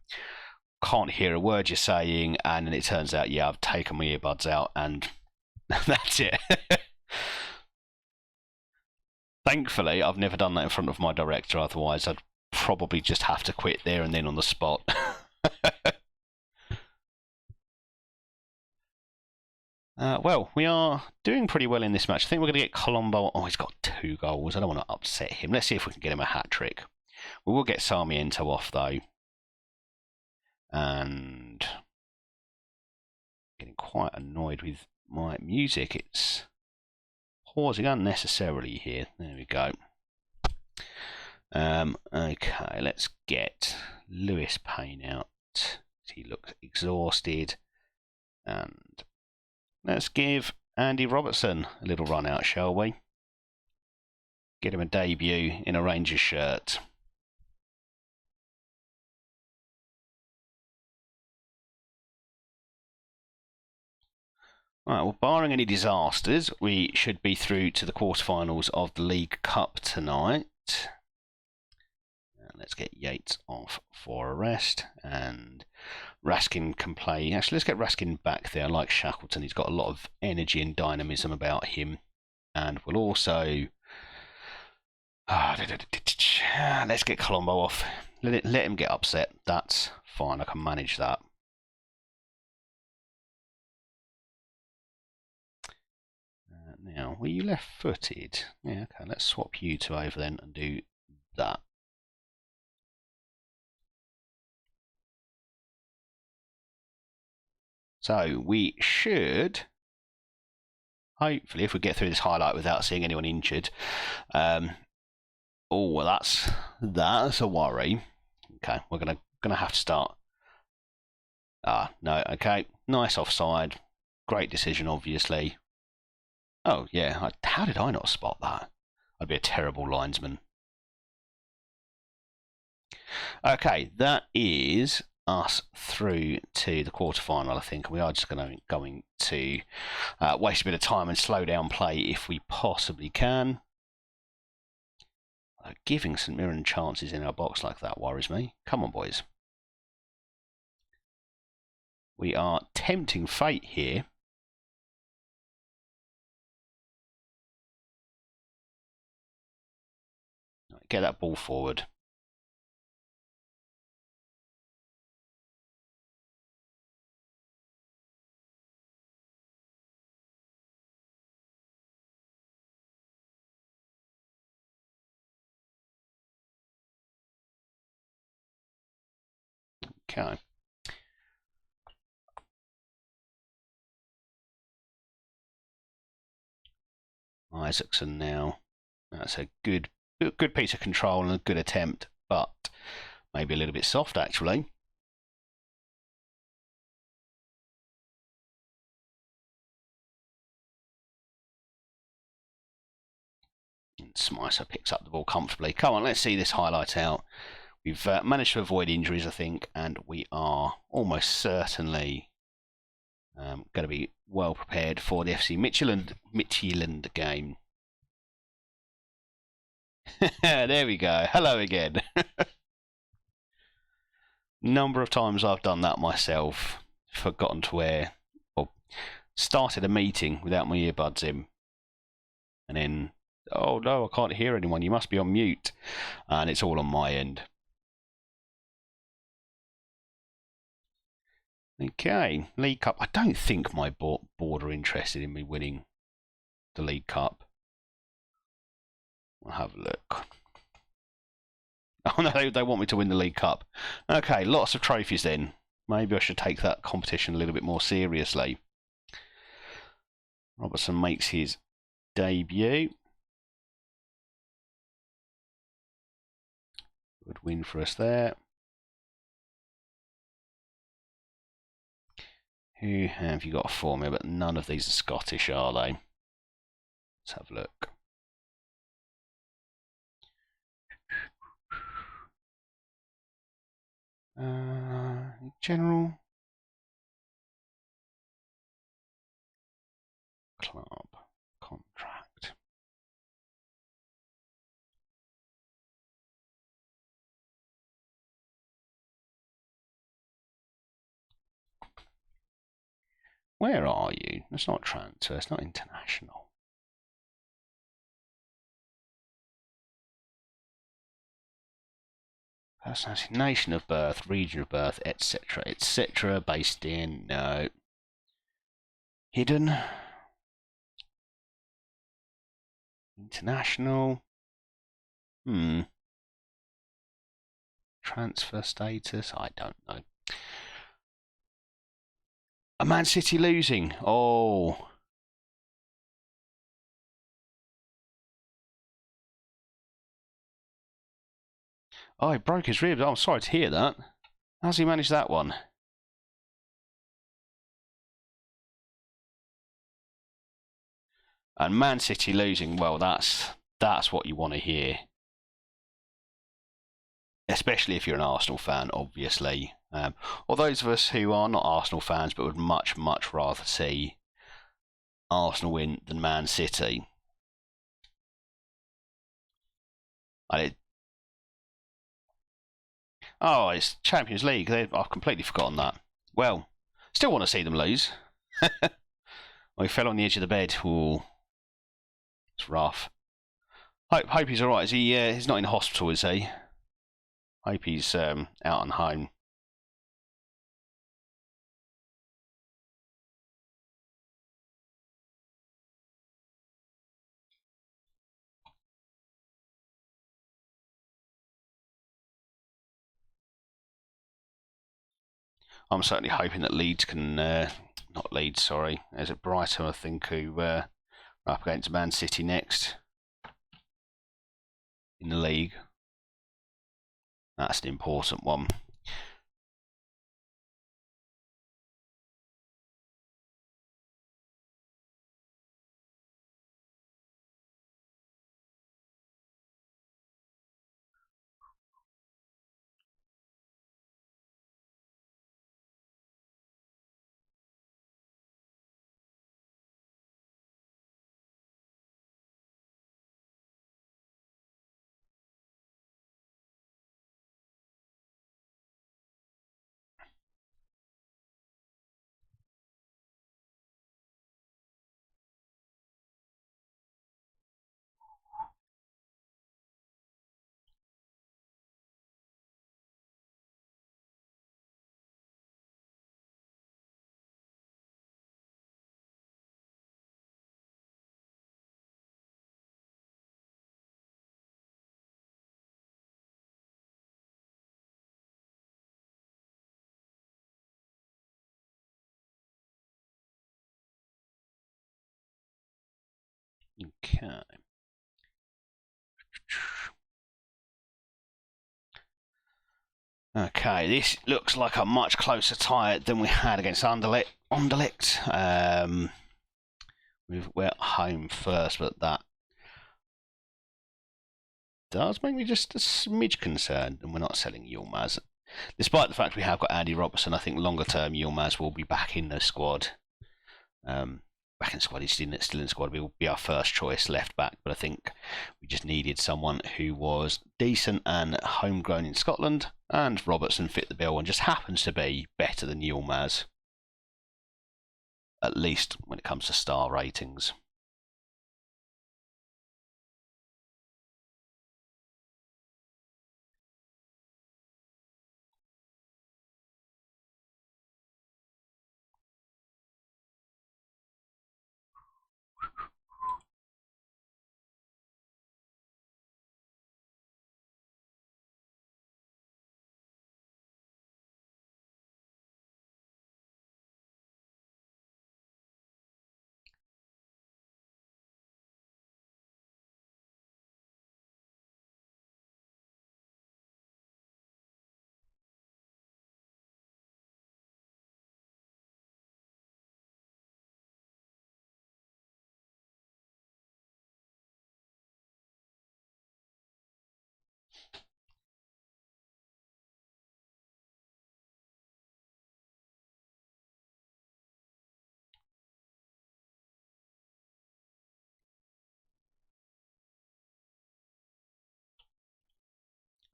can't hear a word you're saying, and then it turns out, yeah, I've taken my earbuds out, and that's it. Thankfully, I've never done that in front of my director, otherwise I'd probably just have to quit there and then on the spot. Well, we are doing pretty well in this match. I think we're going to get Colombo. Oh, he's got 2 goals. I don't want to upset him. Let's see if we can get him a hat-trick. We will get Sarmiento off, though. And getting quite annoyed with my music. It's pausing unnecessarily here. There we go. Okay, let's get Lewis Payne out. He looks exhausted. And let's give Andy Robertson a little run out, shall we? Get him a debut in a Rangers shirt. Right, well, barring any disasters, we should be through to the quarterfinals of the League Cup tonight. Let's get Yates off for a rest, and Raskin can play. Actually, let's get Raskin back there. I like Shackleton. He's got a lot of energy and dynamism about him. And we'll also... let's get Colombo off. Let him get upset. That's fine. I can manage that. Now, were you left-footed? Yeah, okay. Let's swap you two over then and do that. So we should, hopefully, if we get through this highlight without seeing anyone injured. Oh, well, that's a worry. Okay, we're gonna have to start. Ah, no, okay. Nice offside. Great decision, obviously. Oh, yeah. How did I not spot that? I'd be a terrible linesman. Okay, that is us through to the quarterfinal, I think. We are just going to waste a bit of time and slow down play if we possibly can. Giving St Mirren chances in our box like that worries me. Come on, boys. We are tempting fate here. Get that ball forward. Okay. Isaacson now. That's a good piece of control and a good attempt, but maybe a little bit soft actually. And Smicer picks up the ball comfortably. Come on, let's see this highlight out. We've managed to avoid injuries, I think, and we are almost certainly going to be well prepared for the FC Midtjylland game. There we go. Hello again. Number of times I've done that myself. Forgotten to wear, or started a meeting without my earbuds in, and then, oh no, I can't hear anyone. You must be on mute, and it's all on my end. Okay, League Cup. I don't think my board are interested in me winning the League Cup. I'll have a look. Oh no, they want me to win the League Cup. Okay, lots of trophies then. Maybe I should take that competition a little bit more seriously. Robertson makes his debut. Good win for us there. Who have you got for me? But none of these are Scottish, are they? Let's have a look. General club contract. Where are you? It's not transfer, it's not international. Personality, nation of birth, region of birth, etc., etc. Based in, no. Hidden. International. Transfer status, I don't know. A Man City losing. Oh. Oh, he broke his ribs. Oh, I'm sorry to hear that. How's he managed that one? And Man City losing, well, that's what you want to hear. Especially if you're an Arsenal fan, obviously. Or those of us who are not Arsenal fans but would much, much rather see Arsenal win than Man City. Oh, it's Champions League. I've completely forgotten that. Well, still want to see them lose. Oh, he fell on the edge of the bed. Ooh, it's rough. Hope he's all right. Is he? He's not in hospital, is he? Hope he's out and home. I'm certainly hoping that Leeds can, not Leeds, sorry, is it Brighton, I think, who are up against Man City next in the league. That's an important one. Okay. Okay, this looks like a much closer tie than we had against Anderlecht. We're at home first, but that does make me just a smidge concerned, and we're not selling Yilmaz. Despite the fact we have got Andy Robertson, I think longer term Yilmaz will be back in the squad. Back in the squad, he's still in the squad. Will be our first choice left back, but I think we just needed someone who was decent and homegrown in Scotland, and Robertson fit the bill and just happens to be better than Yilmaz, at least when it comes to star ratings.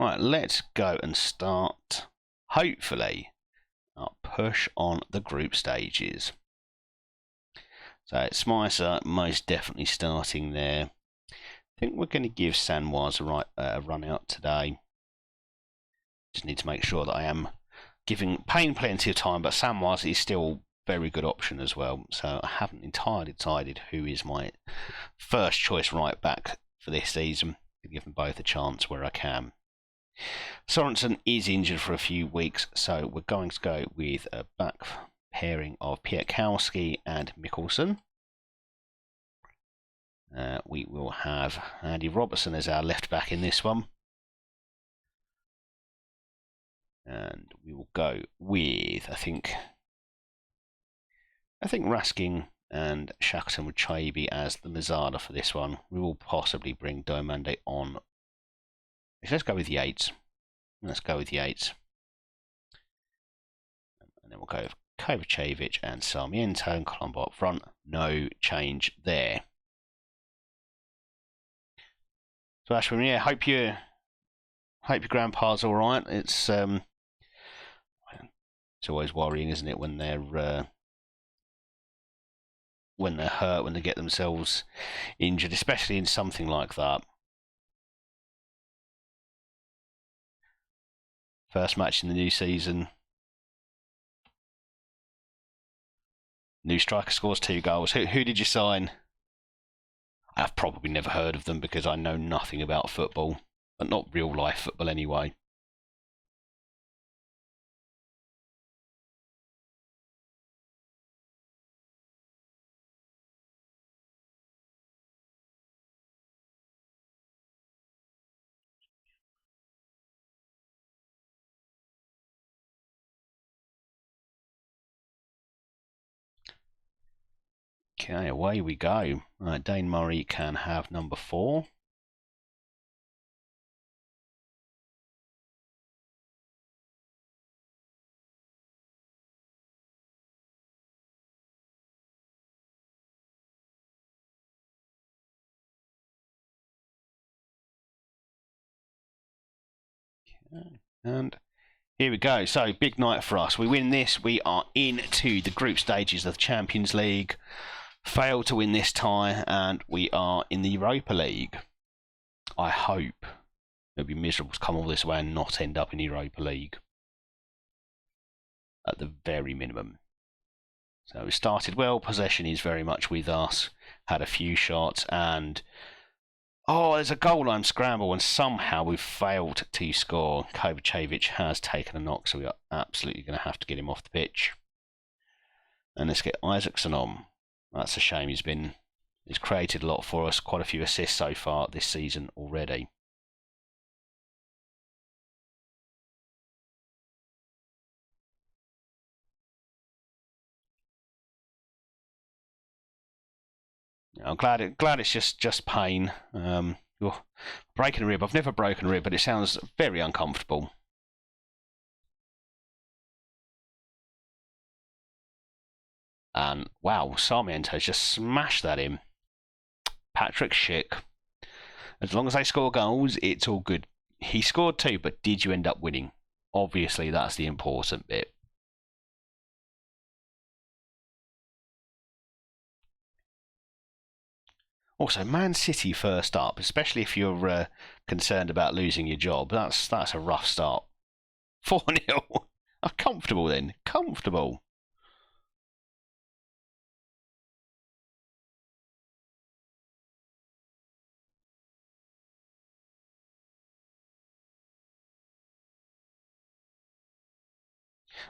Right, let's go and start, hopefully, our push on the group stages. So Spicer most definitely starting there. I think we're going to give Sanwars a run out today. Just need to make sure that I am giving Payne plenty of time, but Sanwars is still a very good option as well. So I haven't entirely decided who is my first choice right back for this season. I'll give them both a chance where I can. Sorensen is injured for a few weeks, so we're going to go with a back pairing of Piatkowski and Mikkelsen. We will have Andy Robertson as our left back in this one. And we will go with, I think Raskin and Shackleton with Chaby as the Mazzara for this one. We will possibly bring Diomande on. Let's go with Yates. And then we'll go with Kovacevic and Sarmiento and Colombo up front. No change there. So Ashwin, yeah, hope your grandpa's all right. It's always worrying, isn't it, when they're hurt, when they get themselves injured, especially in something like that. First match in the new season. New striker scores 2 goals. Who did you sign? I've probably never heard of them because I know nothing about football, but not real life football anyway. Okay, away we go. Right, Dane Murray can have number 4. Okay, and here we go. So, big night for us. We win this, we are into the group stages of the Champions League. Fail to win this tie, and we are in the Europa League. I hope it'll be miserable to come all this way and not end up in Europa League. At the very minimum. So we started well. Possession is very much with us. Had a few shots, and oh, there's a goal line scramble, and somehow we've failed to score. Kovacevic has taken a knock, so we are absolutely going to have to get him off the pitch. And let's get Isaacson on. That's a shame. He's created a lot for us. Quite a few assists so far this season already. I'm glad it's just pain. Breaking a rib. I've never broken a rib, but it sounds very uncomfortable. And wow, Sarmiento's just smashed that in. Patrick Schick. As long as they score goals, it's all good. He scored 2, but did you end up winning? Obviously, that's the important bit. Also, Man City first up, especially if you're concerned about losing your job. That's a rough start. 4-0. Comfortable then. Comfortable.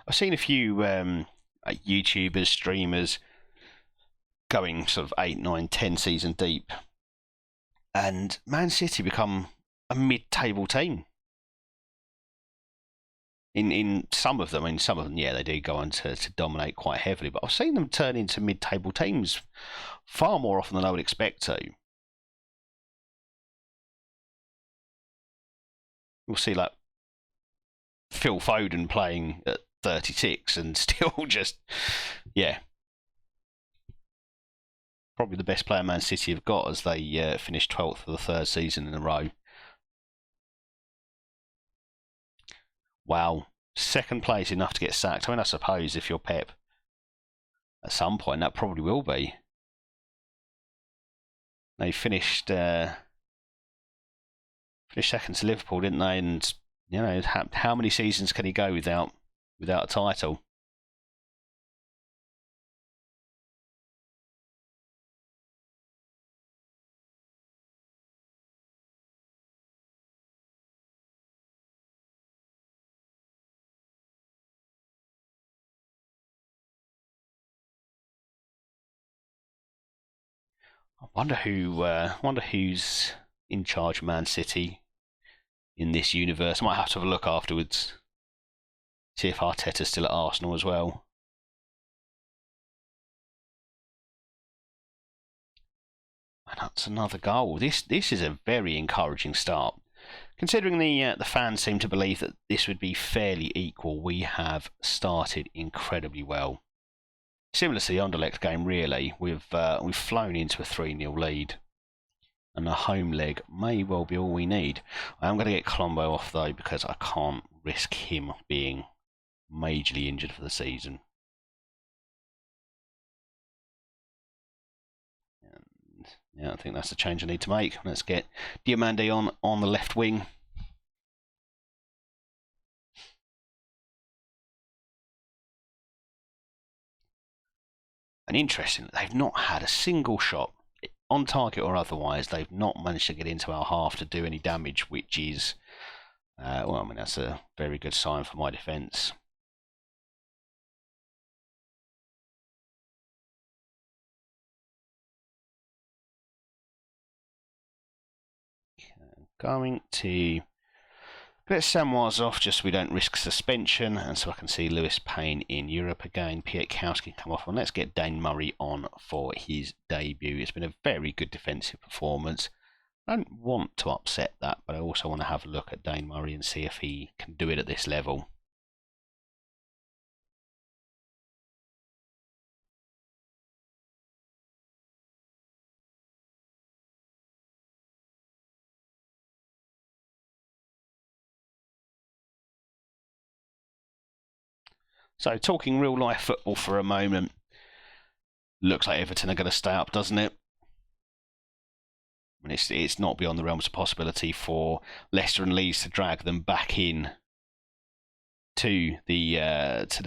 I've seen a few YouTubers, streamers going sort of 8, 9, 10 season deep, and Man City become a mid-table team. In some of them, yeah, they do go on to dominate quite heavily, but I've seen them turn into mid-table teams far more often than I would expect to. We'll see like Phil Foden playing at 36 and still just, yeah, probably the best player Man City have got as they finished 12th for the 3rd season in a row. Wow, 2nd place enough to get sacked. I mean, I suppose if you're Pep, at some point that probably will be. They finished second to Liverpool, didn't they? And you know, how many seasons can he go without a title? I wonder who's in charge of Man City in this universe. I might have to have a look afterwards. See if Arteta's still at Arsenal as well. And that's another goal. This is a very encouraging start. Considering the fans seem to believe that this would be fairly equal, we have started incredibly well. Similar to the Anderlecht game, really, we've flown into a 3-0 lead, and a home leg may well be all we need. I am going to get Colombo off though because I can't risk him being majorly injured for the season. And yeah, I think that's the change I need to make. Let's get Diomande on the left wing. And interesting, they've not had a single shot on target or otherwise. They've not managed to get into our half to do any damage, which is, well, I mean, that's a very good sign for my defence. Going to get Samois off just so we don't risk suspension, and so I can see Lewis Payne in Europe again. Piatkowski can come off, and let's get Dane Murray on for his debut. It's been a very good defensive performance. I don't want to upset that, but I also want to have a look at Dane Murray and see if he can do it at this level. So, talking real life football for a moment, looks like Everton are going to stay up, doesn't it? I mean, it's not beyond the realms of possibility for Leicester and Leeds to drag them back in to the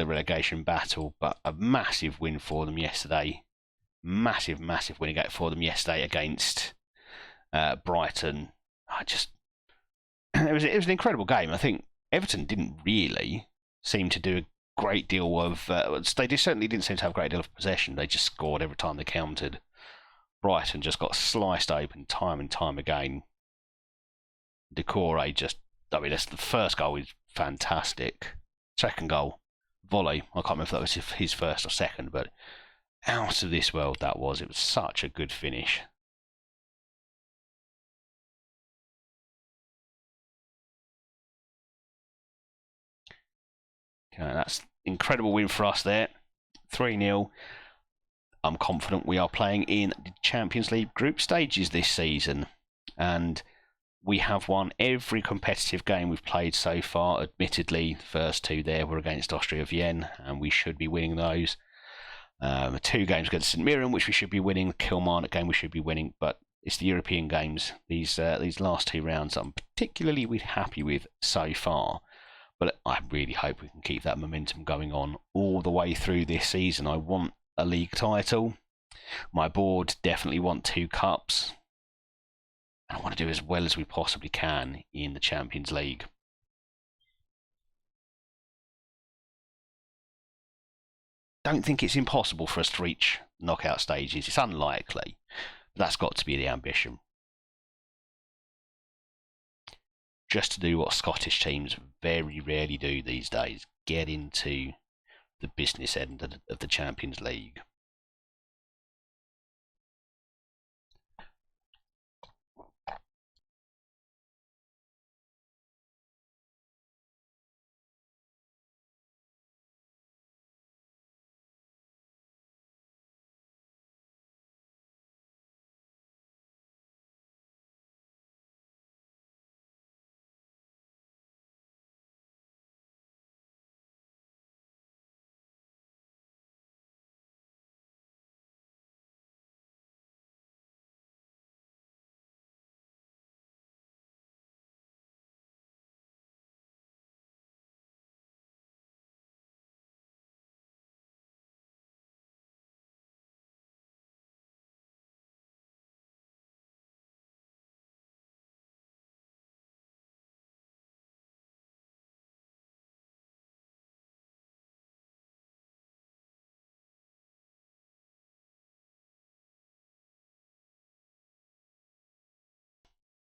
relegation battle, but a massive win for them yesterday. Massive win for them yesterday against Brighton. It was an incredible game. I think Everton didn't really seem to do a great deal of. They certainly didn't seem to have a great deal of possession. They just scored every time they countered. Brighton just got sliced open time and time again. Decore I mean, the first goal is fantastic. Second goal, volley. I can't remember if that was his first or second, but out of this world that was. It was such a good finish. Okay, that's incredible win for us there. 3-0. I'm confident we are playing in the Champions League group stages this season, and we have won every competitive game we've played so far. Admittedly, the first two there were against Austria Vienna, and we should be winning those. 2 games against St Mirren, which we should be winning. The Kilmarnock game we should be winning, but it's the European games. These last 2 rounds I'm particularly happy with so far. But I really hope we can keep that momentum going on all the way through this season. I want a league title. My board definitely want 2 cups. I want to do as well as we possibly can in the Champions League. Don't think it's impossible for us to reach knockout stages. It's unlikely, but that's got to be the ambition. Just to do what Scottish teams very rarely do these days, get into the business end of the Champions League.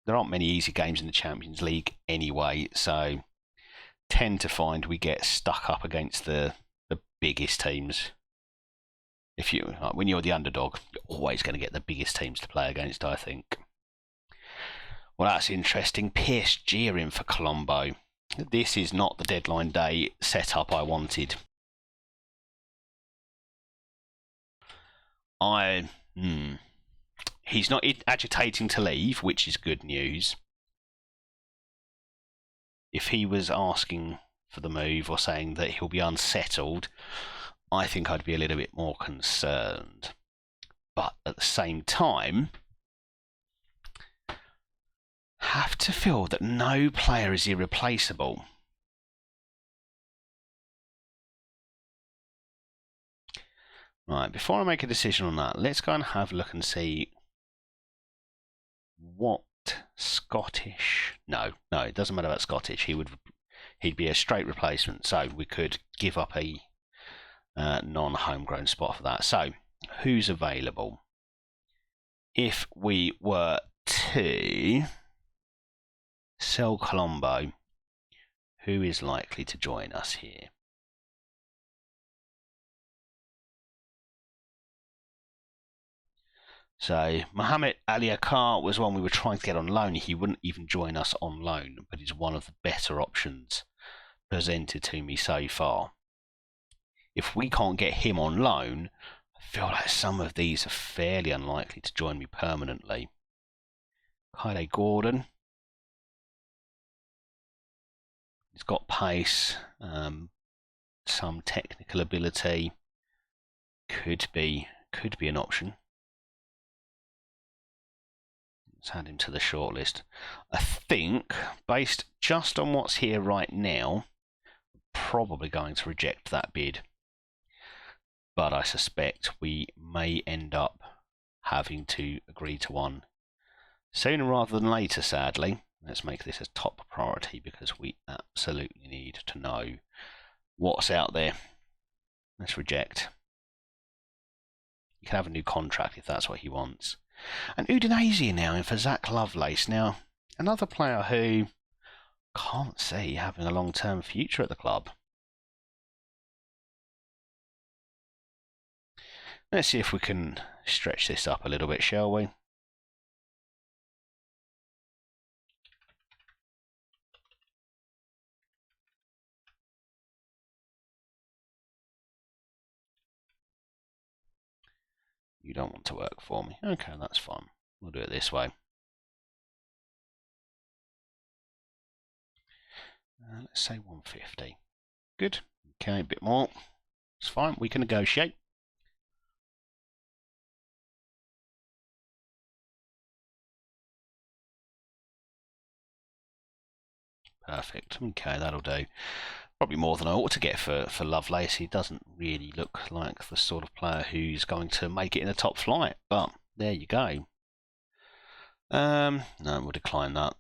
there aren't many easy games in the Champions League anyway, so tend to find we get stuck up against the biggest teams. When you're the underdog, you're always going to get the biggest teams to play against, I think. Well, that's interesting. PSG are in for Colombo. This is not the deadline day setup I wanted. He's not agitating to leave, which is good news. If he was asking for the move or saying that he'll be unsettled, I think I'd be a little bit more concerned. But at the same time, have to feel that no player is irreplaceable. Right, before I make a decision on that, let's go and have a look and see what Scottish... No, it doesn't matter about Scottish. He'd be a straight replacement, so we could give up a non-homegrown spot for that. So, who's available? If we were to sell Colombo, who is likely to join us here? So Mohamed Aliakar was one we were trying to get on loan. He wouldn't even join us on loan, but he's one of the better options presented to me so far. If we can't get him on loan, I feel like some of these are fairly unlikely to join me permanently. Kyle Gordon. He's got pace, some technical ability. Could be an option. Let's add him to the shortlist. I think, based just on what's here right now, I'm probably going to reject that bid. But I suspect we may end up having to agree to one sooner rather than later, sadly. Let's make this a top priority because we absolutely need to know what's out there. Let's reject. You can have a new contract if that's what he wants. And Udinese now in for Zach Lovelace. Now, another player who can't see having a long-term future at the club. Let's see if we can stretch this up a little bit, shall we? You don't want to work for me. Okay, that's fine. We'll do it this way. Let's say 150. Good. Okay, a bit more. It's fine. We can negotiate. Perfect. Okay, that'll do. Probably more than I ought to get for Lovelace. He doesn't really look like the sort of player who's going to make it in the top flight, but there you go. No, we'll decline that.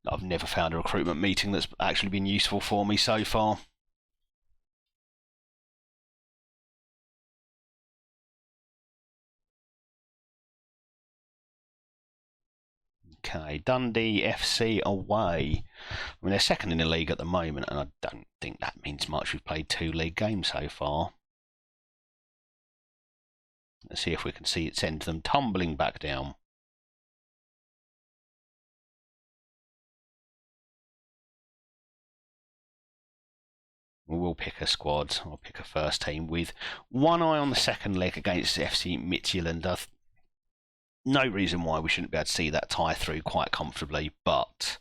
I've never found a recruitment meeting that's actually been useful for me so far. Okay, Dundee FC away. I mean, they're second in the league at the moment, and I don't think that means much. We've played 2 league games so far. Let's see if we can see it send them tumbling back down. We will pick a squad, or pick a first team, with one eye on the second leg against FC Midtjylland. No reason why we shouldn't be able to see that tie through quite comfortably, but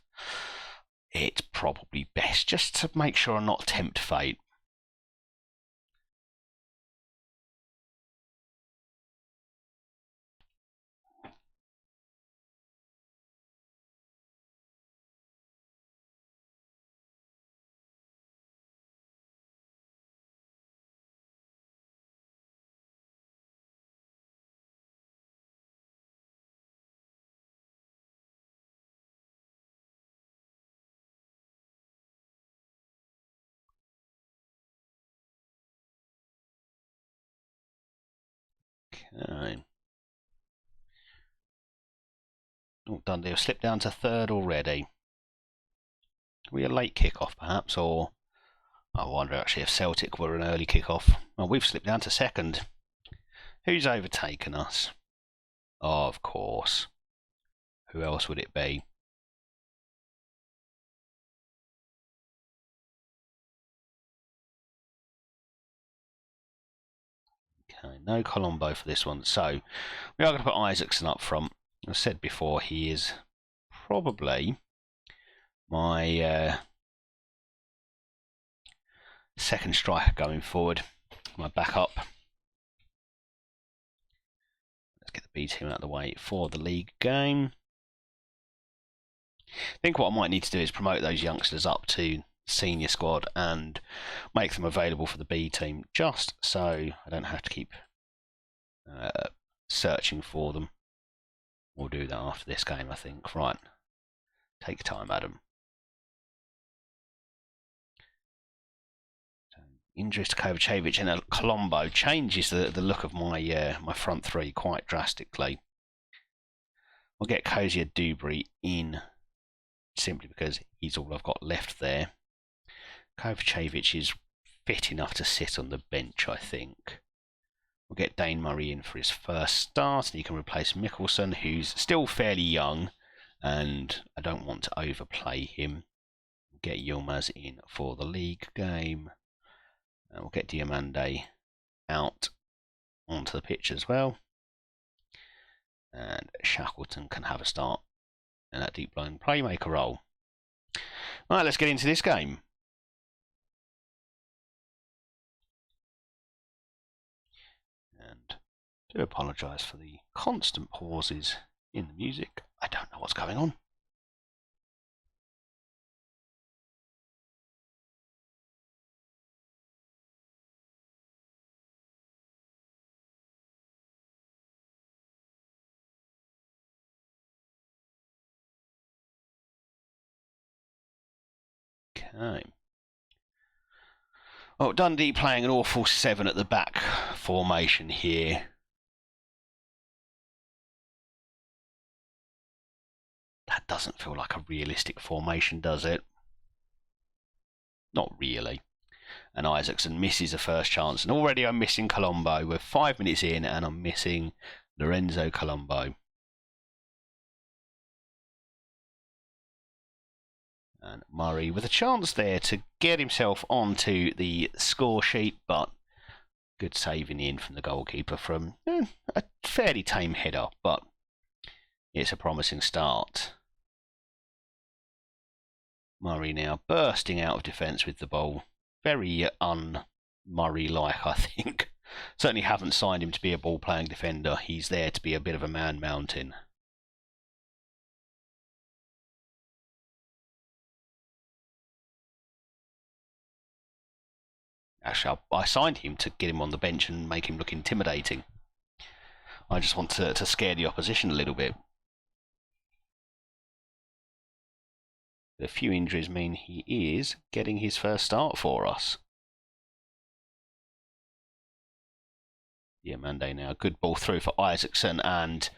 it's probably best just to make sure I'm not tempt fate. Okay. Oh, Dundee have slipped down to third already. Are we a late kick-off, perhaps? Or I wonder actually if Celtic were an early kick-off. Well, we've slipped down to second. Who's overtaken us? Oh, of course. Who else would it be? Okay, no Colombo for this one. So we are going to put Isaacson up front. As I said before, he is probably my second striker going forward. My backup. Let's get the B team out of the way for the league game. I think what I might need to do is promote those youngsters up to senior squad and make them available for the B team, just so I don't have to keep searching for them. We'll do that after this game, I think. Right, take your time, Adam. So, injuries to Kovacevic and Colombo changes the look of my my front three quite drastically. We'll get Kozia Dubry in simply because he's all I've got left there. Kovacevic is fit enough to sit on the bench, I think. We'll get Dane Murray in for his first start, and he can replace Mickelson, who's still fairly young, and I don't want to overplay him. We'll get Yilmaz in for the league game. And we'll get Diamande out onto the pitch as well. And Shackleton can have a start in that deep line playmaker role. Right, let's get into this game. And do apologise for the constant pauses in the music. I don't know what's going on. Okay. Oh, Dundee playing an awful 7 at the back formation here. That doesn't feel like a realistic formation, does it? Not really. And Isaacson misses a first chance. And already I'm missing Colombo. We're 5 minutes in and I'm missing Lorenzo Colombo. And Murray with a chance there to get himself onto the score sheet, but good save in the end from the goalkeeper from a fairly tame header, but it's a promising start. Murray now bursting out of defence with the ball. Very un-Murray-like, I think. Certainly haven't signed him to be a ball-playing defender. He's there to be a bit of a man-mountain. Actually, I signed him to get him on the bench and make him look intimidating. I just want to scare the opposition a little bit. A few injuries mean he is getting his first start for us. Diamande now, good ball through for Isaacson, and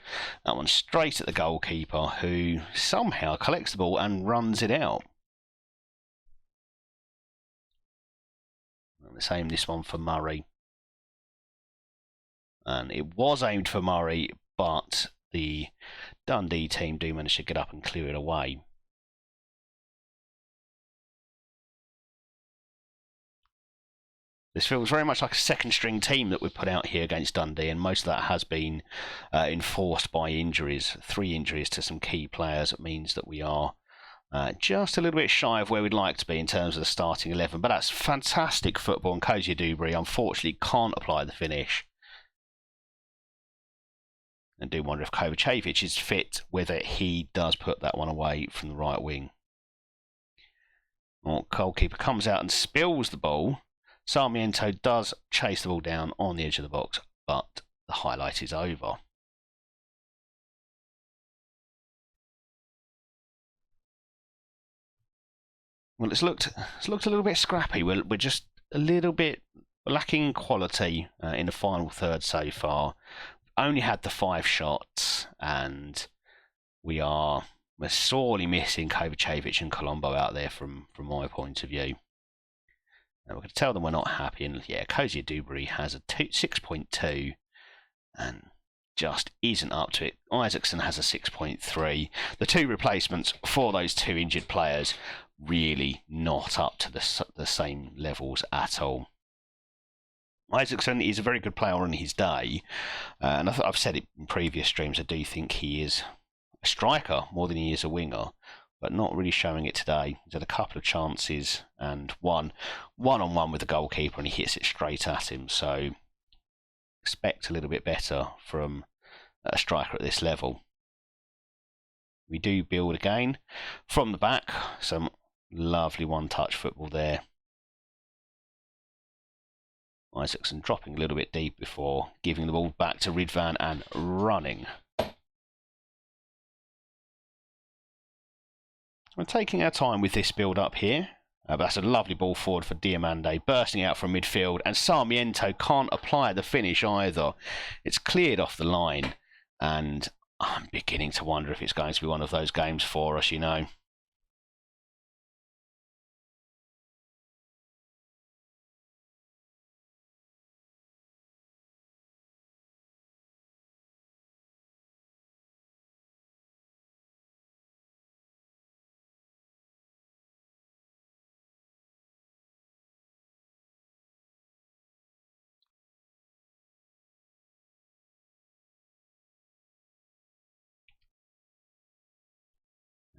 that one straight at the goalkeeper, who somehow collects the ball and runs it out. And the same this one for Murray. And it was aimed for Murray, but the Dundee team do manage to get up and clear it away. This feels very much like a second string team that we put out here against Dundee, and most of that has been enforced by injuries. 3 injuries to some key players. It means that we are just a little bit shy of where we'd like to be in terms of the starting 11, but that's fantastic football, and Kozia Dubry unfortunately can't apply the finish. And do wonder if Kovacevic is fit, whether he does put that one away from the right wing. Well, goalkeeper comes out and spills the ball. Sarmiento does chase the ball down on the edge of the box, but the highlight is over. Well, it's looked a little bit scrappy. We're just a little bit lacking quality in the final third so far. Only had the 5 shots, and we're sorely missing Kovacevic and Colombo out there from my point of view. And we're going to tell them we're not happy. And yeah, Kozia Dubry has a 6.2 and just isn't up to it. Isaacson has a 6.3. The two replacements for those two injured players really not up to the same levels at all. Isaacson is a very good player on his day, and I've said it in previous streams, I do think he is a striker more than he is a winger, but not really showing it today. He's had a couple of chances and one-on-one with the goalkeeper, and he hits it straight at him, so expect a little bit better from a striker at this level. We do build again from the back, some lovely one-touch football there. Isaacson dropping a little bit deep before giving the ball back to Ridvan and running. We're taking our time with this build-up here. That's a lovely ball forward for Diamande, bursting out from midfield, and Sarmiento can't apply the finish either. It's cleared off the line, and I'm beginning to wonder if it's going to be one of those games for us, you know.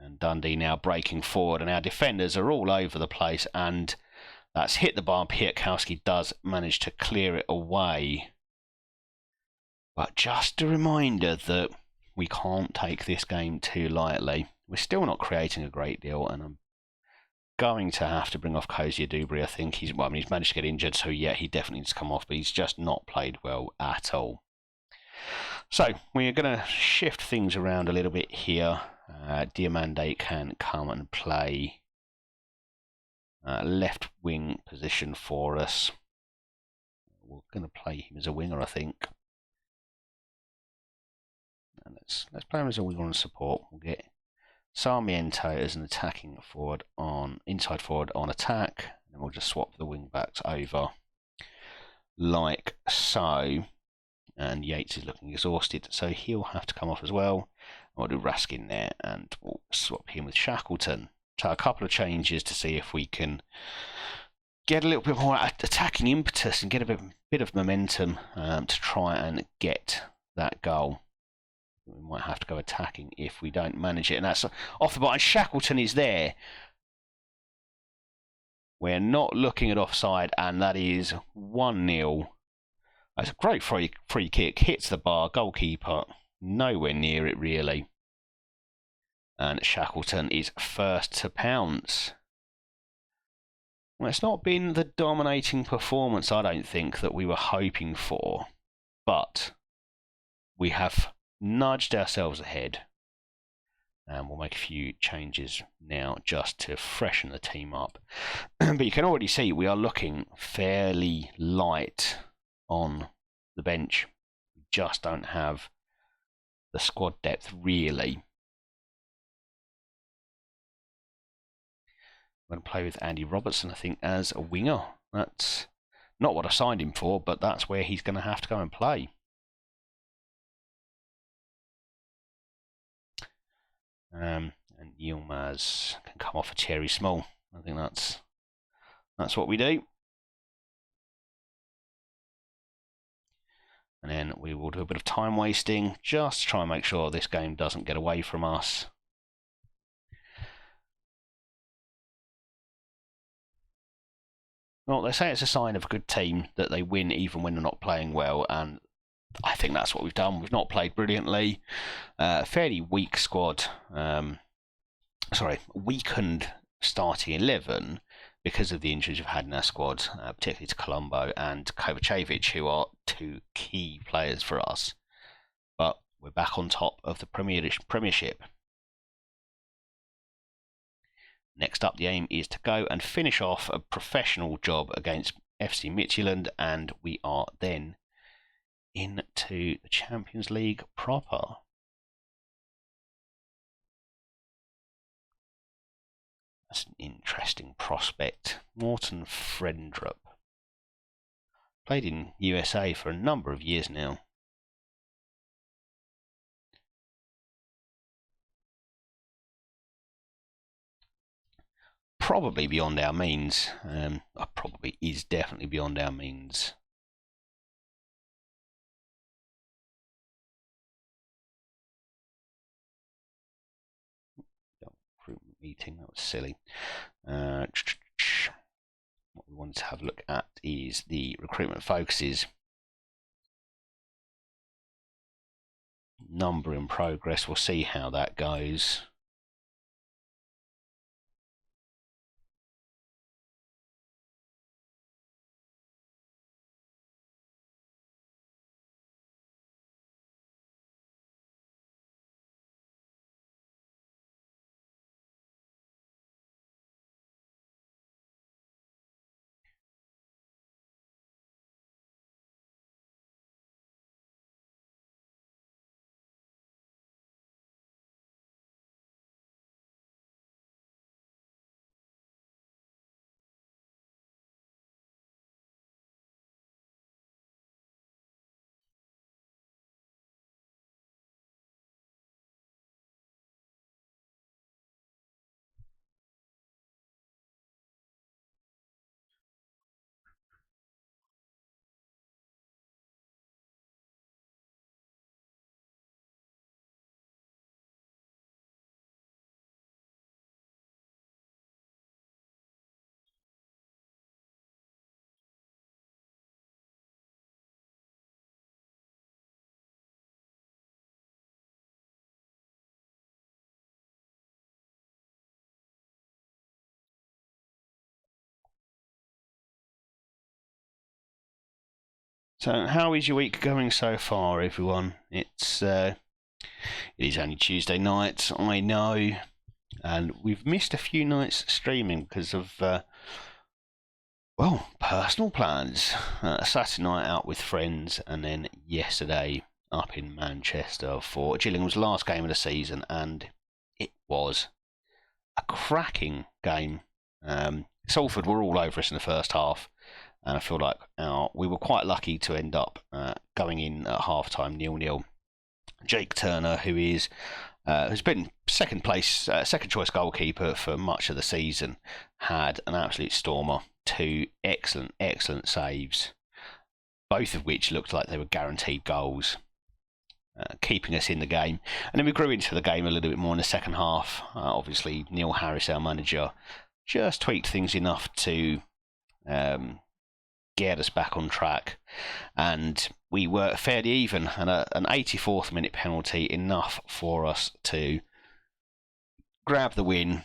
And Dundee now breaking forward, and our defenders are all over the place, and that's hit the bar. Piatkowski does manage to clear it away. But just a reminder that we can't take this game too lightly. We're still not creating a great deal, and I'm going to have to bring off Kozia Dubry. I think he's managed to get injured, so yeah, he definitely needs to come off, but he's just not played well at all. So we're going to shift things around a little bit here. Diamande can come and play left wing position for us. We're going to play him as a winger, I think. And let's play him as a winger on support. We'll get Sarmiento as an attacking forward inside forward on attack, and we'll just swap the wing backs over like so. And Yates is looking exhausted, so he'll have to come off as well. We'll do Raskin there, and we'll swap him with Shackleton. So a couple of changes to see if we can get a little bit more attacking impetus and get a bit of momentum to try and get that goal. We might have to go attacking if we don't manage it, and that's off the ball. And Shackleton is there. We're not looking at offside, and that is 1-0. That's a great free kick, hits the bar, goalkeeper nowhere near it really. And Shackleton is first to pounce. Well, it's not been the dominating performance, I don't think, that we were hoping for, but we have nudged ourselves ahead. And we'll make a few changes now just to freshen the team up. But you can already see we are looking fairly light on the bench. We just don't have the squad depth really. I'm going to play with Andy Robertson, I think, as a winger. That's not what I signed him for, but that's where he's going to have to go and play. And Yilmaz can come off for Thierry Small. I think that's what we do. And then we will do a bit of time wasting, just to try and make sure this game doesn't get away from us. Well, they say it's a sign of a good team that they win even when they're not playing well, and I think that's what we've done. We've not played brilliantly. Fairly weak squad. Weakened starting 11 because of the injuries we've had in our squad, particularly to Colombo and Kovacevic, who are two key players for us. But we're back on top of the Premiership. Next up, the aim is to go and finish off a professional job against FC Midtjylland, and we are then into the Champions League proper. That's an interesting prospect. Morton Frendrup. Played in USA for a number of years now. Probably beyond our means. Probably is definitely beyond our means. Recruitment meeting, that was silly. What we wanted to have a look at is the recruitment focuses. Number in progress. We'll see how that goes. So, how is your week going so far, everyone? It is only Tuesday night, I know, and we've missed a few nights streaming because of personal plans. Saturday night out with friends, and then yesterday up in Manchester for Gillingham's last game of the season, and it was a cracking game. Salford were all over us in the first half. And I feel like we were quite lucky to end up going in at half-time 0-0. Jake Turner, who is has been second choice goalkeeper for much of the season, had an absolute stormer. 2 excellent saves, both of which looked like they were guaranteed goals, keeping us in the game. And then we grew into the game a little bit more in the second half. Obviously, Neil Harris, our manager, just tweaked things enough to get us back on track, and we were fairly even, and an 84th minute penalty enough for us to grab the win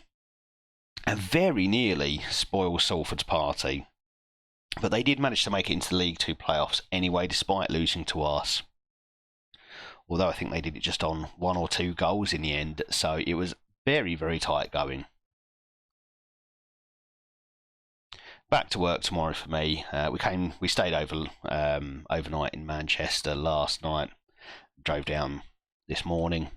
and very nearly spoil Salford's party. But they did manage to make it into the League Two playoffs anyway, despite losing to us. Although I think they did it just on 1 or 2 goals in the end, so it was very, very tight going. Back to work tomorrow for me. We stayed overnight in Manchester last night. Drove down this morning.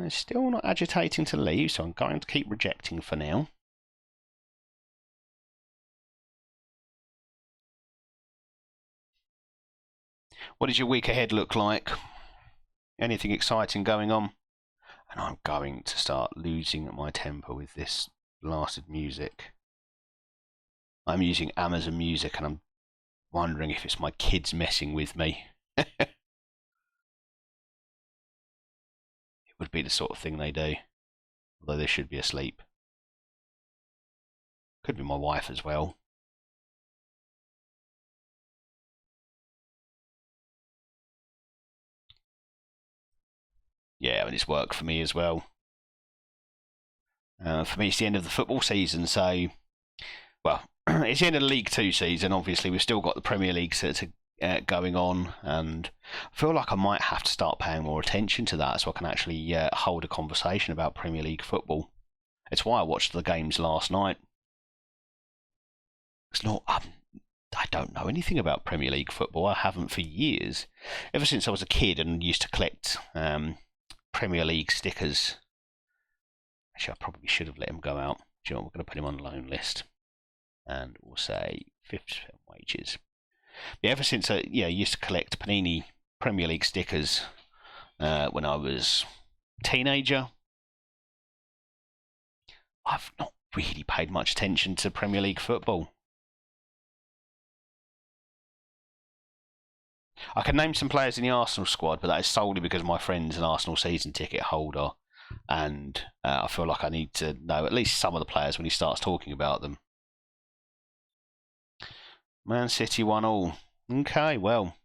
Still not agitating to leave, so I'm going to keep rejecting for now. What does your week ahead look like? Anything exciting going on? And I'm going to start losing my temper with this blasted music. I'm using Amazon Music and I'm wondering if it's my kids messing with me. It would be the sort of thing they do, although they should be asleep. Could be my wife as well. Yeah, and it's work for me as well. For me, it's the end of the football season, so, well, it's the end of the League Two season. Obviously, we've still got the Premier League going on, and I feel like I might have to start paying more attention to that so I can actually hold a conversation about Premier League football. It's why I watched the games last night. It's not. I don't know anything about Premier League football. I haven't for years, ever since I was a kid and used to collect Premier League stickers. Actually, I probably should have let him go out. Do you know what? We're going to put him on the loan list. And we'll say 50% wages. But ever since I used to collect Panini Premier League stickers when I was a teenager, I've not really paid much attention to Premier League football. I can name some players in the Arsenal squad, but that is solely because my friend's an Arsenal season ticket holder, and I feel like I need to know at least some of the players when he starts talking about them. Man City 1-1. Okay, well.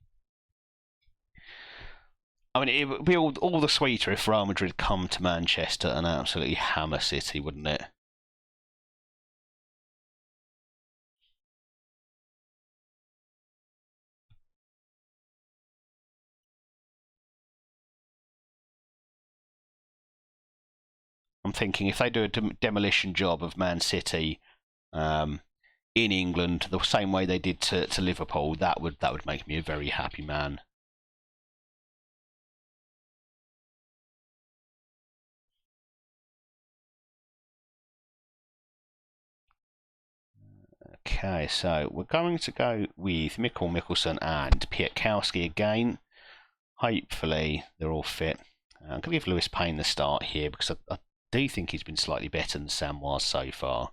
I mean, it would be all the sweeter if Real Madrid come to Manchester and absolutely hammer City, wouldn't it? I'm thinking if they do a demolition job of Man City in England, the same way they did to Liverpool, that would make me a very happy man. Okay, so we're going to go with Mikkel Mikkelsen and Pietkowski again. Hopefully they're all fit. I'm going to give Lewis Payne the start here because I do think he's been slightly better than Samoa so far.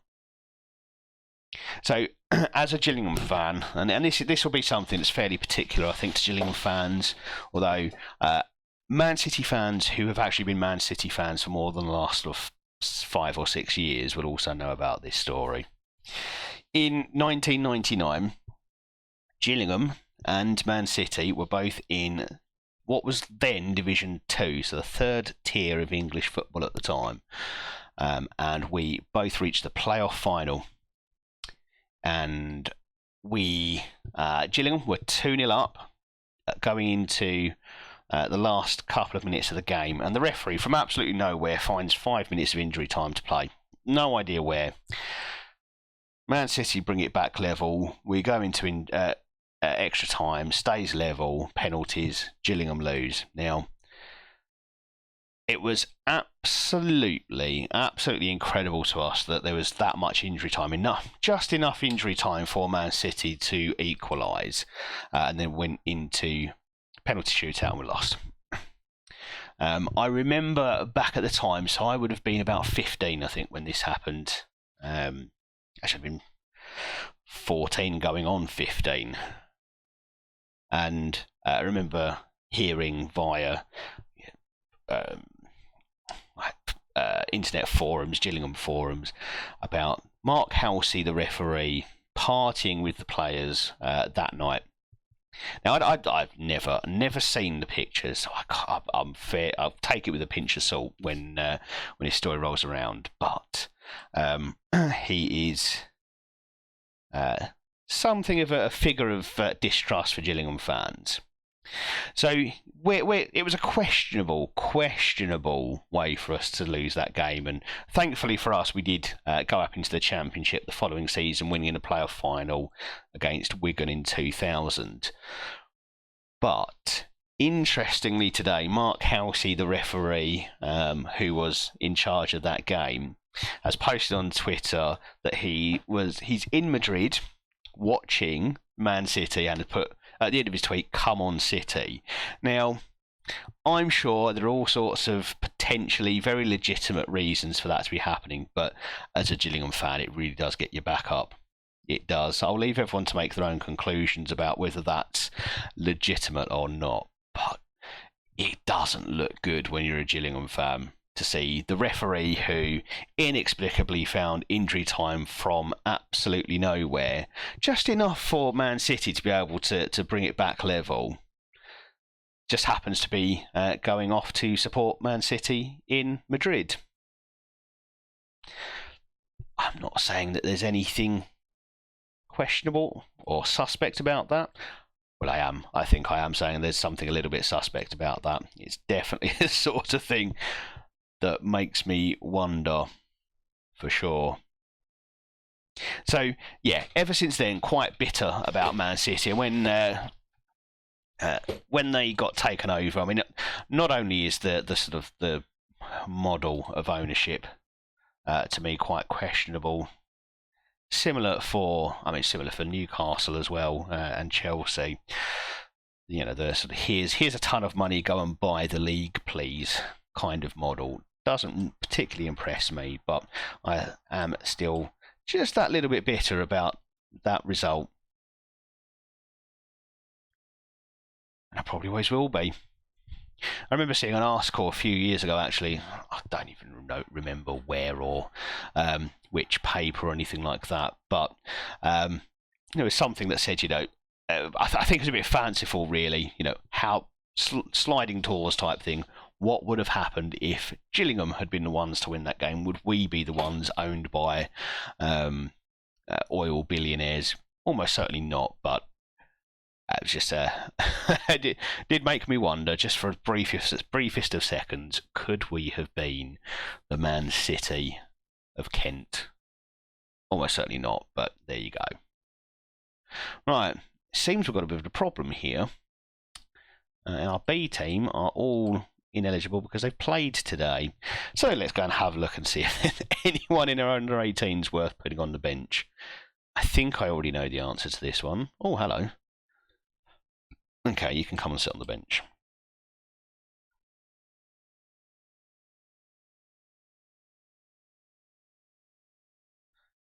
So, as a Gillingham fan, and this will be something that's fairly particular, I think, to Gillingham fans, although Man City fans who have actually been Man City fans for more than the last 5 or 6 years will also know about this story. In 1999, Gillingham and Man City were both in what was then Division 2, so the third tier of English football at the time, and we both reached the playoff final. And we, Gillingham were 2-0 up going into the last couple of minutes of the game, and the referee from absolutely nowhere finds 5 minutes of injury time to play. No idea where. Man City bring it back level. We go into extra time, stays level, penalties, Gillingham lose. Now, it was absolutely incredible to us that there was that much injury time, just enough injury time for Man City to equalise, and then went into penalty shootout and we lost. I remember back at the time, so I would have been about 15, I think, when this happened. Actually, I've been 14 going on 15. And I remember hearing via internet forums, Gillingham forums, about Mark Halsey, the referee, partying with the players that night. Now, I've never seen the pictures, so I'm fair. I'll take it with a pinch of salt when his story rolls around. But he is something of a figure of distrust for Gillingham fans. So it was a questionable way for us to lose that game, and thankfully for us, we did go up into the Championship the following season, winning the playoff final against Wigan in 2000. But interestingly today, Mark Halsey, the referee who was in charge of that game, has posted on Twitter that he's in Madrid watching Man City and has put at the end of his tweet, "Come on, City." Now, I'm sure there are all sorts of potentially very legitimate reasons for that to be happening, but as a Gillingham fan, it really does get your back up. It does. I'll leave everyone to make their own conclusions about whether that's legitimate or not, but it doesn't look good when you're a Gillingham fan to see the referee who inexplicably found injury time from absolutely nowhere, just enough for Man City to be able to bring it back level, just happens to be going off to support Man City in Madrid. I'm not saying that there's anything questionable or suspect about that. Well, I am. I think I am saying there's something a little bit suspect about that. It's definitely the sort of thing that makes me wonder for sure. So, yeah, ever since then, quite bitter about Man City. And when they got taken over, I mean, not only is the sort of the model of ownership to me quite questionable. Similar for Newcastle as well, and Chelsea. You know, the sort of here's a ton of money, go and buy the league, please, kind of model doesn't particularly impress me. But I am still just that little bit bitter about that result, and I probably always will be. I remember seeing an article a few years ago, actually. I don't even remember where or which paper or anything like that, but it was something that said, I think it was a bit fanciful, really, how sliding doors type thing. What would have happened if Gillingham had been the ones to win that game? Would we be the ones owned by oil billionaires? Almost certainly not, but it was just it did make me wonder, just for a briefest of seconds, could we have been the Man City of Kent? Almost certainly not, but there you go. Right, seems we've got a bit of a problem here. Our B team are all ineligible because they've played today. So let's go and have a look and see if anyone in our under 18s worth putting on the bench. I think I already know the answer to this one. Oh, hello. Okay, you can come and sit on the bench.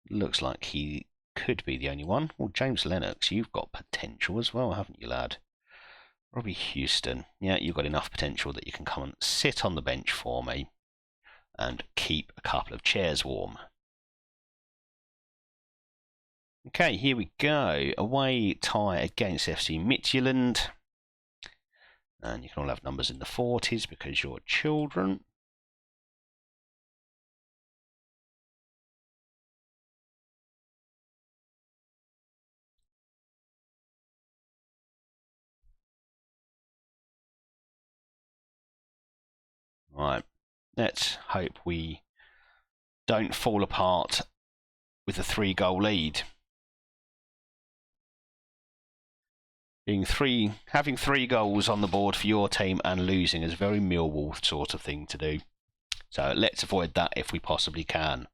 Looks like he could be the only one. Well, James Lennox, you've got potential as well, haven't you, lad? Robbie Houston, yeah, you've got enough potential that you can come and sit on the bench for me and keep a couple of chairs warm. Okay, here we go. Away tie against FC Midtjylland. And you can all have numbers in the 40s because you're children. Right, let's hope we don't fall apart with a 3-goal lead. Having 3 goals on the board for your team and losing is a very Millwall sort of thing to do. So let's avoid that if we possibly can.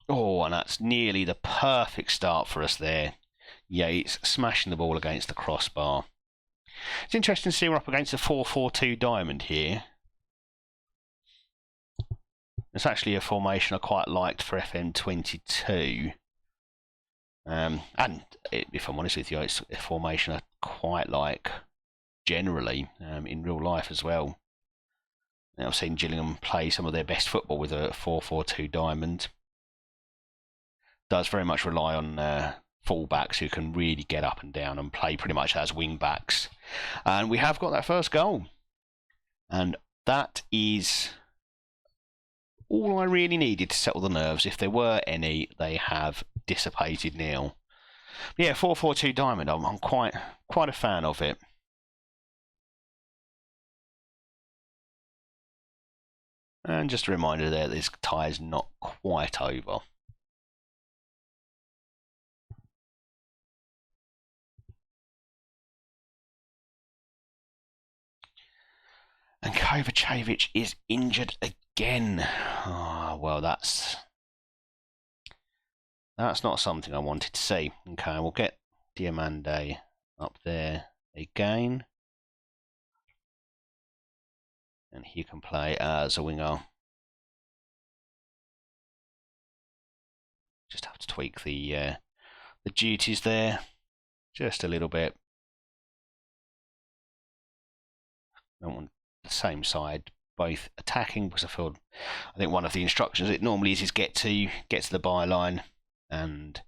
Oh, and that's nearly the perfect start for us there. Yates smashing the ball against the crossbar. It's interesting to see we're up against a 4-4-2 diamond here. It's actually a formation I quite liked for FM22. And if I'm honest with you, it's a formation I quite like generally in real life as well. I've seen Gillingham play some of their best football with a 4-4-2 diamond. Does very much rely on fullbacks who can really get up and down and play pretty much as wing backs. And we have got that first goal. And that is all I really needed to settle the nerves. If there were any, they have dissipated now. But yeah, 4-4-2 diamond, I'm quite a fan of it. And just a reminder there, this tie is not quite over. And Kovacevic is injured again. Oh, well, that's not something I wanted to see. Okay, we'll get Diamande up there again. And he can play as a winger. Just have to tweak the duties there just a little bit. Don't want the same side both attacking, because I think one of the instructions it normally is get to the byline, and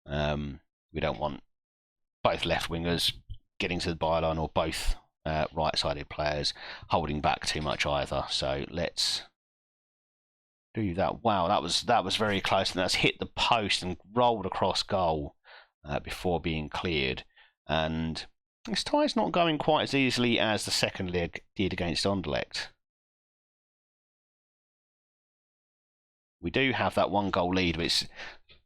we don't want both left wingers getting to the byline or both right-sided players holding back too much either. So let's do that. Wow, that was very close, and that's hit the post and rolled across goal before being cleared. And this tie's not going quite as easily as the second leg did against Anderlecht. We do have that 1-goal lead, but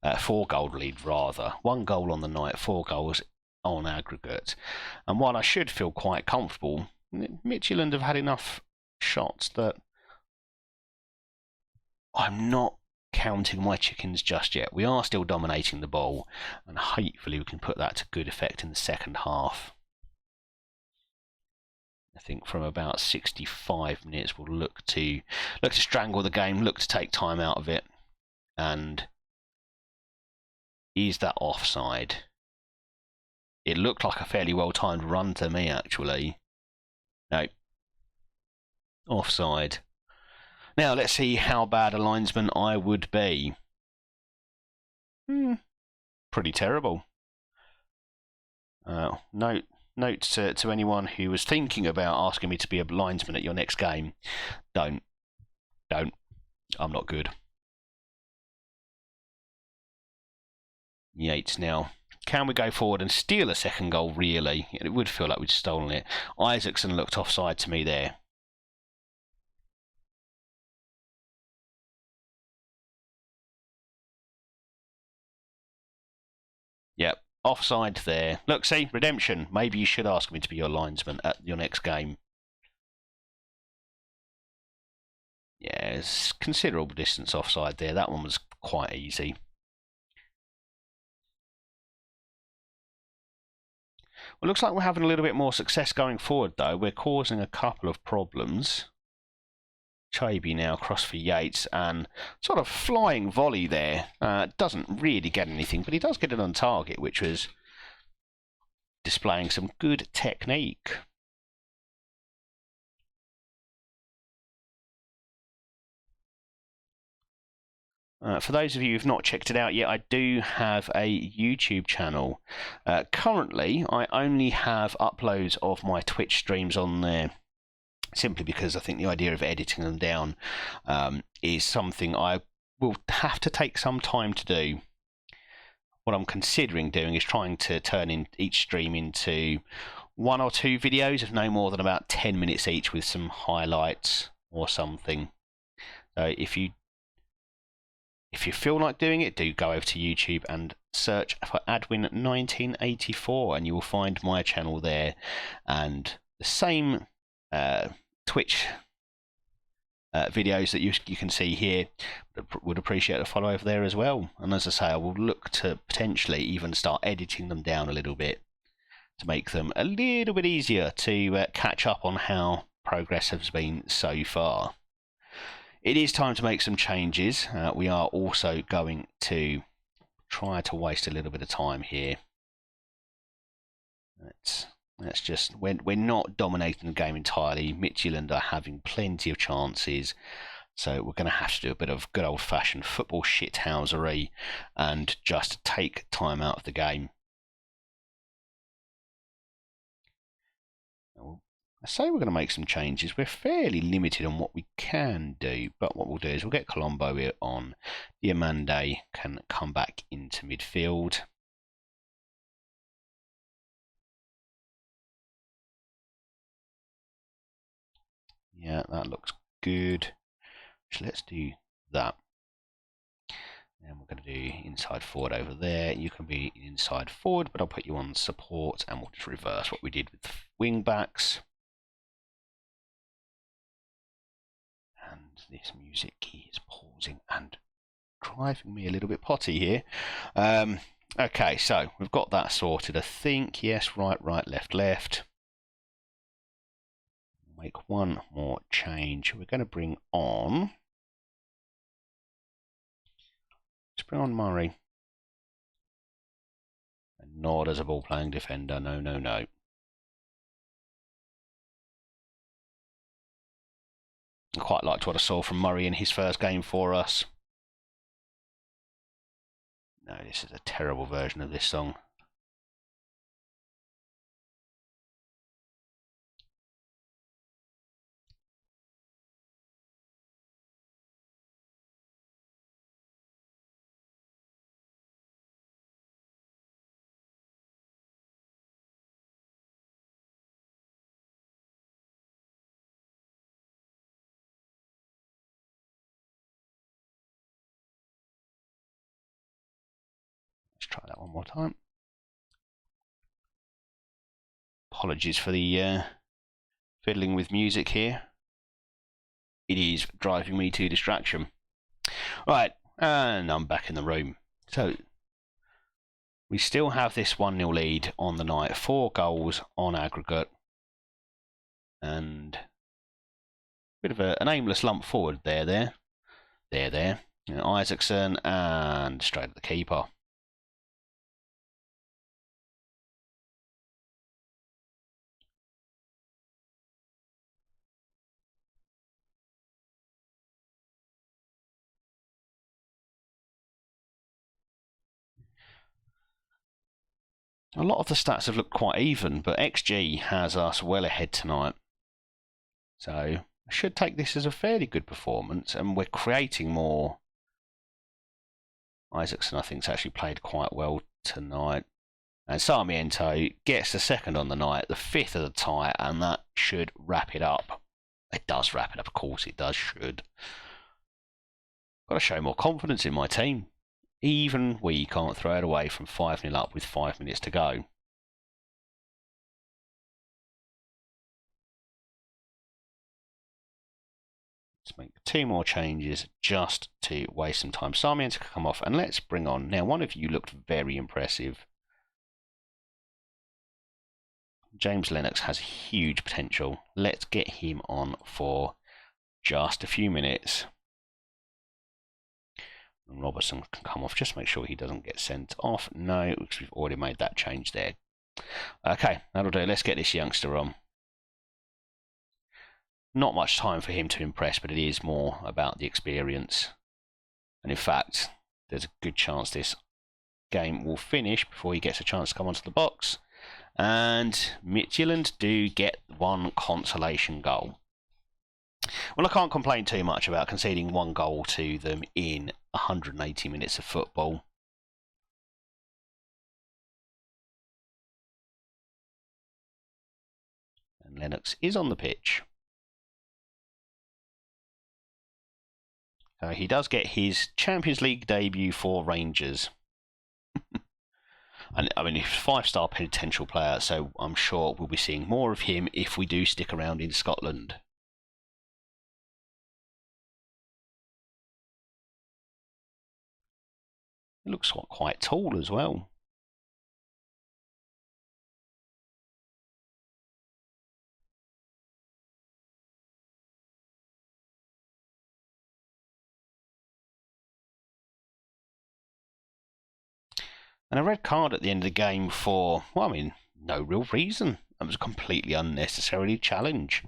4-goal lead rather. 1 goal on the night, 4 goals on aggregate. And while I should feel quite comfortable, Midtjylland have had enough shots that I'm not counting my chickens just yet. We are still dominating the ball, and hopefully we can put that to good effect in the second half. I think from about 65 minutes we'll look to strangle the game, look to take time out of it, and is that offside? It looked like a fairly well-timed run to me, actually. No. Offside. Now, let's see how bad a linesman I would be. Pretty terrible. Note to anyone who was thinking about asking me to be a linesman at your next game. Don't. I'm not good. Yates now. Can we go forward and steal a second goal, really? It would feel like we'd stolen it. Isaacson looked offside to me there. Yep, offside there. Look, see, redemption. Maybe you should ask me to be your linesman at your next game. Yeah, it's considerable distance offside there. That one was quite easy. Well, looks like we're having a little bit more success going forward, though. We're causing a couple of problems. Chaby now across for Yates, and sort of flying volley there. Doesn't really get anything, but he does get it on target, which was displaying some good technique. For those of you who've not checked it out yet, I do have a YouTube channel. Currently, I only have uploads of my Twitch streams on there, simply because I think the idea of editing them down is something I will have to take some time to do. What I'm considering doing is trying to turn in each stream into 1 or 2 videos of no more than about 10 minutes each, with some highlights or something. So if you feel like doing it, do go over to YouTube and search for Adwin1984 and you will find my channel there, and the same Twitch videos that you can see here. Would appreciate a follow over there as well. And as I say, I will look to potentially even start editing them down a little bit to make them a little bit easier to catch up on how progress has been so far. It is time to make some changes. We are also going to try to waste a little bit of time here. Let's just, we're not dominating the game entirely. Midtjylland are having plenty of chances, so we're going to have to do a bit of good old-fashioned football shithousery and just take time out of the game. I say we're going to make some changes. We're fairly limited on what we can do, but what we'll do is we'll get Colombo here on. Diamande can come back into midfield. Yeah, that looks good. So let's do that. And we're going to do inside forward over there. You can be inside forward, but I'll put you on support, and we'll just reverse what we did with wing backs. And this music is pausing and driving me a little bit potty here. Okay, so we've got that sorted. I think, yes, right, left. Make one more change. We're going to bring on... Let's bring on Murray. And not as a ball-playing defender. No. I quite liked what I saw from Murray in his first game for us. No, this is a terrible version of this song. try that one more time. Apologies for the fiddling with music here. It is driving me to distraction. Right, and I'm back in the room. So, we still have this 1-0 lead on the night. 4 goals on aggregate. And a bit of an aimless lump forward there. You know, Isaacson and straight at the keeper. A lot of the stats have looked quite even, but XG has us well ahead tonight. So I should take this as a fairly good performance, and we're creating more. Isaacson, I think, has actually played quite well tonight. And Sarmiento gets the second on the night, the 5th of the tie, and that should wrap it up. It does wrap it up, of course it does, should. Got to show more confidence in my team. Even we can't throw it away from 5-0 up with 5 minutes to go. Let's make 2 more changes just to waste some time. Sarmiento can come off, and let's bring on. Now, one of you looked very impressive. James Lennox has huge potential. Let's get him on for just a few minutes. And Robertson can come off. Just make sure he doesn't get sent off. No, because we've already made that change there. Okay, that'll do. Let's get this youngster on. Not much time for him to impress, but it is more about the experience. And in fact, there's a good chance this game will finish before he gets a chance to come onto the box. And Midtjylland do get 1 consolation goal. Well, I can't complain too much about conceding 1 goal to them in 180 minutes of football. And Lennox is on the pitch. He does get his Champions League debut for Rangers. And I mean, he's a 5-star potential player, so I'm sure we'll be seeing more of him if we do stick around in Scotland. He looks quite tall as well. And a red card at the end of the game for, well, I mean, no real reason. It was a completely unnecessary challenge.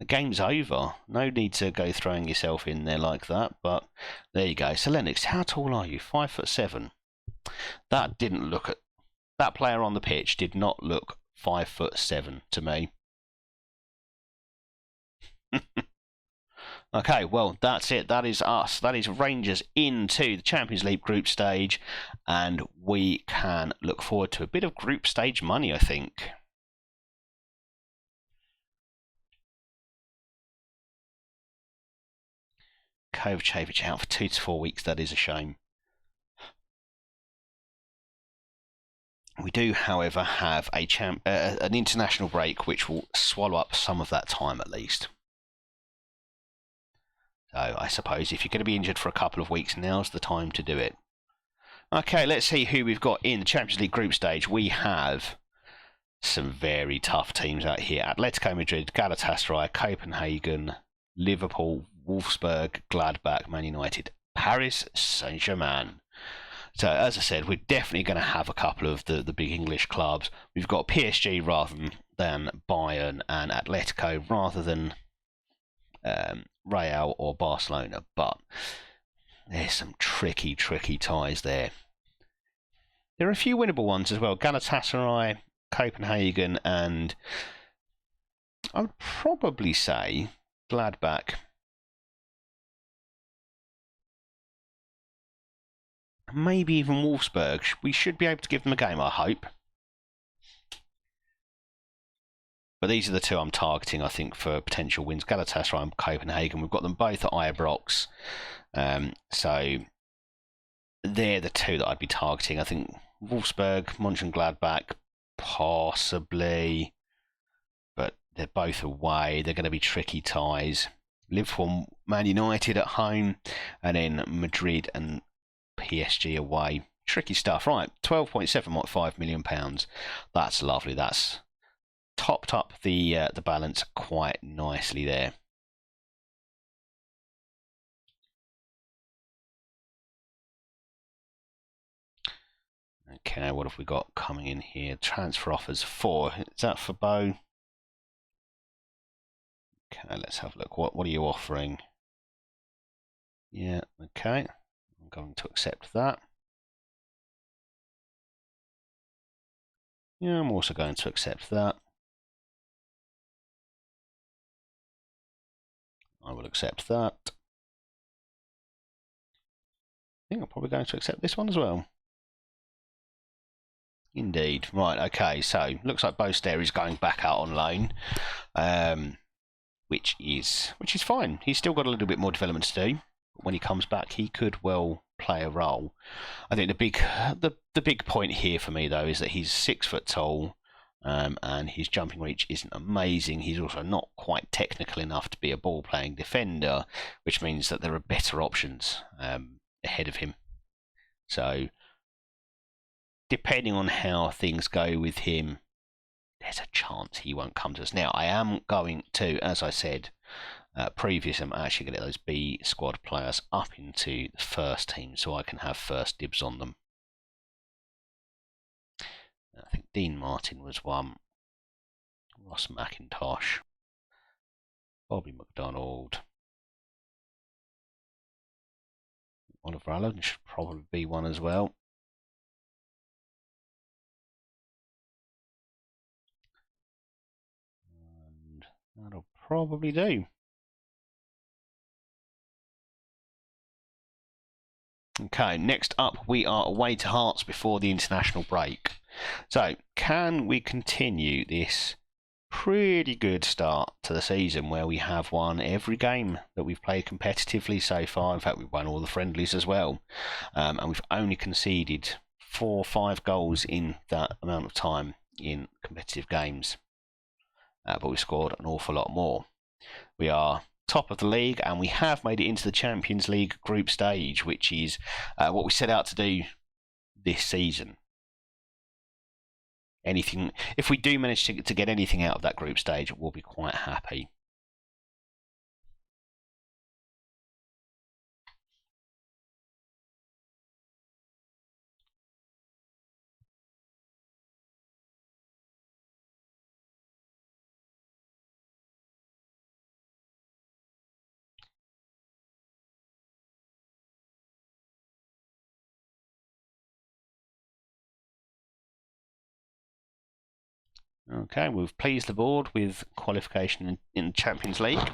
The game's over. No need to go throwing yourself in there like that, but there you go. So Lennox, how tall are you? 5'7". That didn't look at... That player on the pitch did not look 5'7" to me. Okay, well, that's it. That is us. That is Rangers into the Champions League group stage, and we can look forward to a bit of group stage money, I think. Kovacevic out for 2 to 4 weeks. That is a shame. We do, however, have an international break, which will swallow up some of that time at least. So I suppose if you're going to be injured for a couple of weeks, now's the time to do it. Okay, let's see who we've got in the Champions League group stage. We have some very tough teams out here. Atletico Madrid, Galatasaray, Copenhagen, Liverpool, Wolfsburg, Gladbach, Man United, Paris Saint-Germain. So, as I said, we're definitely going to have a couple of the big English clubs. We've got PSG rather than Bayern, and Atletico rather than Real or Barcelona. But there's some tricky ties there. There are a few winnable ones as well. Galatasaray, Copenhagen, and I would probably say Gladbach. Maybe even Wolfsburg. We should be able to give them a game, I hope. But these are the 2 I'm targeting, I think, for potential wins. Galatasaray and Copenhagen. We've got them both at Ibrox. So they're the 2 that I'd be targeting. I think Wolfsburg, Mönchengladbach, possibly, but they're both away. They're going to be tricky ties. Liverpool, Man United at home, and then Madrid and PSG away. Tricky stuff. Right, £12.75 million. That's lovely. That's topped up the balance quite nicely there. Okay, what have we got coming in here? Transfer offers 4. Is that for Bo? Okay, let's have a look. What are you offering? Yeah, okay. I'm going to accept that. Yeah, I'm also going to accept that. I will accept that. I think I'm probably going to accept this one as well. Indeed. Right, okay, so looks like Bo Stair is going back out on loan. Which is fine. He's still got a little bit more development to do. But when he comes back, he could well play a role. I think the big point here for me though is that he's 6 foot tall, and his jumping reach isn't amazing. He's also not quite technical enough to be a ball playing defender, which means that there are better options ahead of him. So depending on how things go with him, there's a chance he won't come to us. Now, I am going to, as I said previously, I'm actually going to get those B squad players up into the first team so I can have first dibs on them. I think Dean Martin was one. Ross McIntosh. Bobby McDonald. Oliver Allen should probably be one as well. And that'll probably do. Okay, next up we are away to Hearts before the international break. So, can we continue this pretty good start to the season where we have won every game that we've played competitively so far? In fact, we've won all the friendlies as well. And we've only conceded 4 or 5 goals in that amount of time in competitive games. But we scored an awful lot more. We are top of the league, and we have made it into the Champions League group stage, which is what we set out to do this season. Anything, if we do manage to get anything out of that group stage, we'll be quite happy. Okay, we've pleased the board with qualification in the Champions League,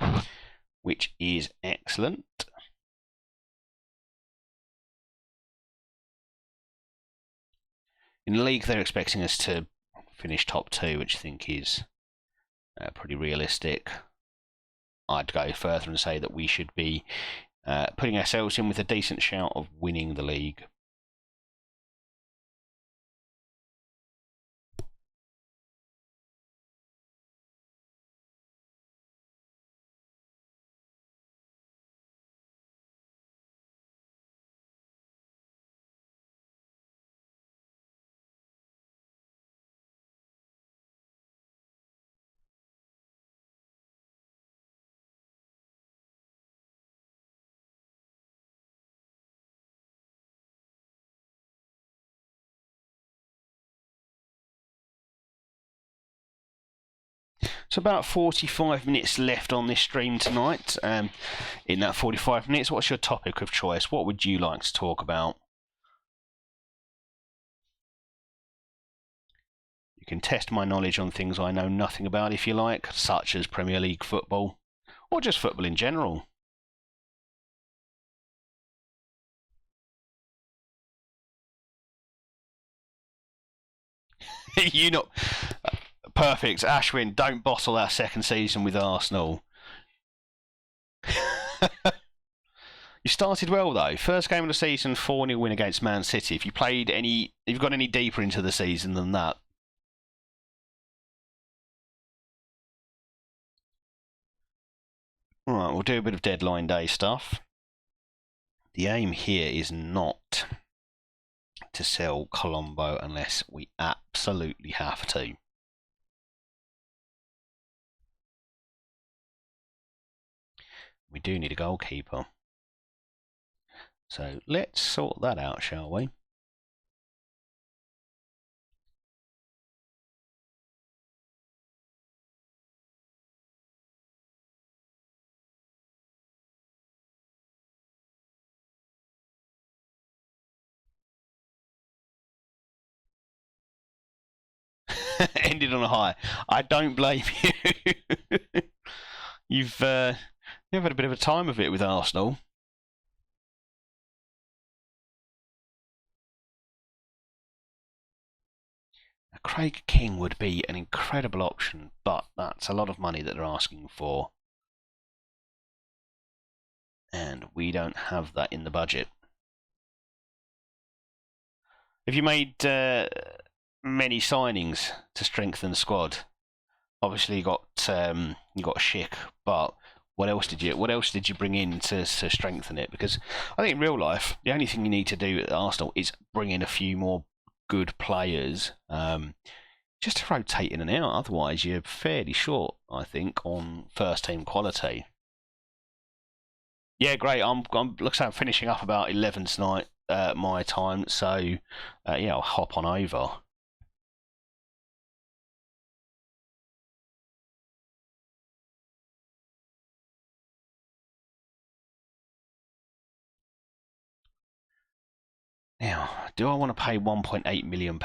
which is excellent. In the league, they're expecting us to finish top 2, which I think is pretty realistic. I'd go further and say that we should be putting ourselves in with a decent shout of winning the league. So about 45 minutes left on this stream tonight. In that 45 minutes, what's your topic of choice? What would you like to talk about? You can test my knowledge on things I know nothing about if you like, such as Premier League football, or just football in general. You know, perfect. Ashwin, don't bottle that second season with Arsenal. You started well though. First game of the season, 4-0 win against Man City. If you've gone any deeper into the season than that. Right, we'll do a bit of deadline day stuff. The aim here is not to sell Colombo unless we absolutely have to. We do need a goalkeeper. So let's sort that out, shall we? Ended on a high. I don't blame you. You've had a bit of a time of it with Arsenal. Craig King would be an incredible option, but that's a lot of money that they're asking for. And we don't have that in the budget. Have you made many signings to strengthen the squad? Obviously, you got Schick, but what else did you bring in to strengthen it? Because I think in real life, the only thing you need to do at Arsenal is bring in a few more good players, just to rotate in and out. Otherwise, you're fairly short, I think, on first team quality. Yeah, great. Looks like I'm finishing up about 11 tonight, my time. So yeah, I'll hop on over. Now, do I want to pay £1.8 million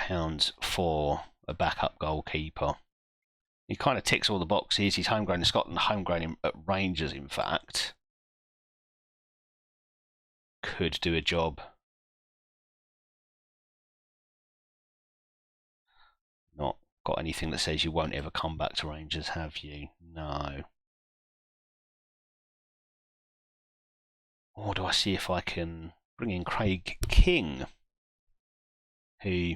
for a backup goalkeeper? He kind of ticks all the boxes. He's homegrown in Scotland, homegrown at Rangers, in fact. Could do a job. Not got anything that says you won't ever come back to Rangers, have you? No. Or do I see if I can bring in Craig King, who,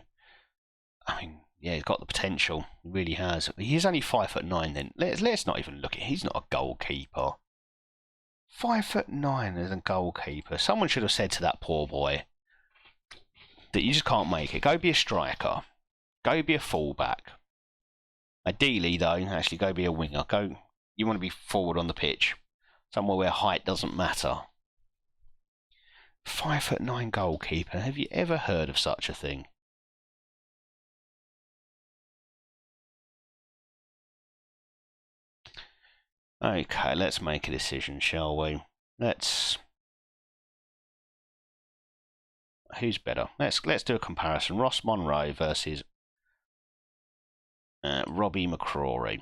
I mean, yeah, he's got the potential. He really has. He's only 5'9". Then let's not even look at. He's not a goalkeeper. 5'9" as a goalkeeper. Someone should have said to that poor boy that you just can't make it. Go be a striker. Go be a fullback. Ideally, though, actually go be a winger. You want to be forward on the pitch, somewhere where height doesn't matter. 5'9" goalkeeper. Have you ever heard of such a thing? Okay, let's make a decision, shall we? Who's better? Let's do a comparison. Ross Monroe versus Robbie McCrory.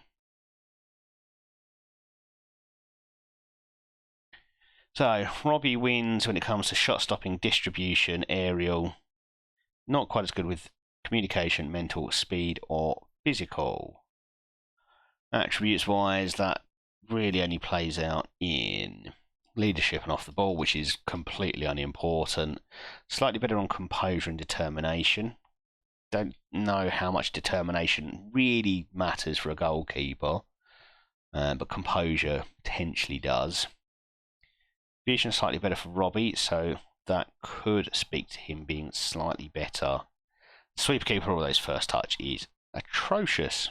So, Robbie wins when it comes to shot stopping, distribution, aerial. Not quite as good with communication, mental, speed, or physical. Attributes wise, that really only plays out in leadership and off the ball, which is completely unimportant. Slightly better on composure and determination. Don't know how much determination really matters for a goalkeeper, but composure potentially does. Vision slightly better for Robbie, so that could speak to him being slightly better. Sweeper keeper, all those first touch is atrocious.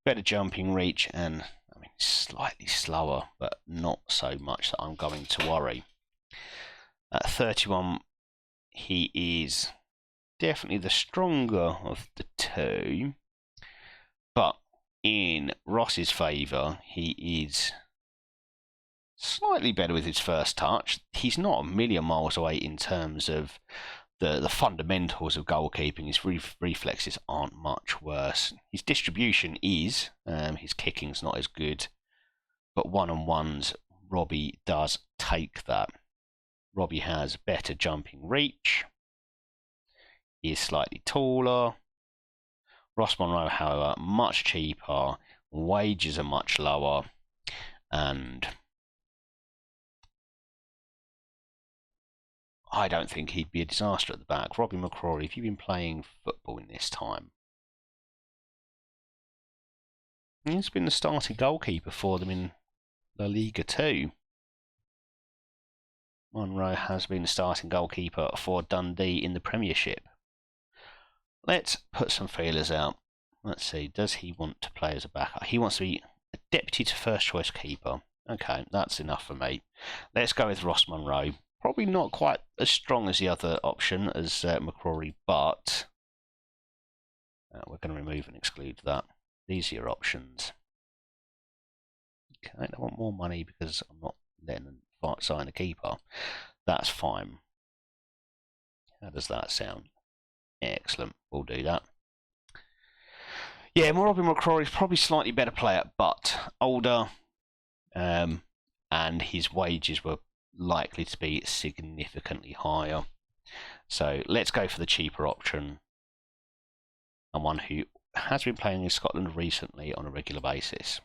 Better jumping reach and, I mean, slightly slower, but not so much that I'm going to worry. At 31, he is definitely the stronger of the two, but in Ross's favour, he is slightly better with his first touch. He's not a million miles away in terms of the fundamentals of goalkeeping. His reflexes aren't much worse. His distribution is. His kicking's not as good. But one-on-ones, Robbie does take that. Robbie has better jumping reach. He is slightly taller. Ross Monroe, however, much cheaper. Wages are much lower. And I don't think he'd be a disaster at the back. Robbie McCrory, if you've been playing football in this time, he's been the starting goalkeeper for them in La Liga too. Monroe has been the starting goalkeeper for Dundee in the Premiership. Let's put some feelers out. Let's see, does he want to play as a backup? He wants to be a deputy to first choice keeper. Okay, that's enough for me. Let's go with Ross Monroe. Probably not quite as strong as the other option as McCrory, but we're going to remove and exclude that. These are your options. Okay, I want more money because I'm not letting them sign a keeper. That's fine. How does that sound? Excellent. We'll do that. Yeah, Robbie McCrory is probably slightly better player, but older, and his wages were likely to be significantly higher. So let's go for the cheaper option, and one who has been playing in Scotland recently on a regular basis.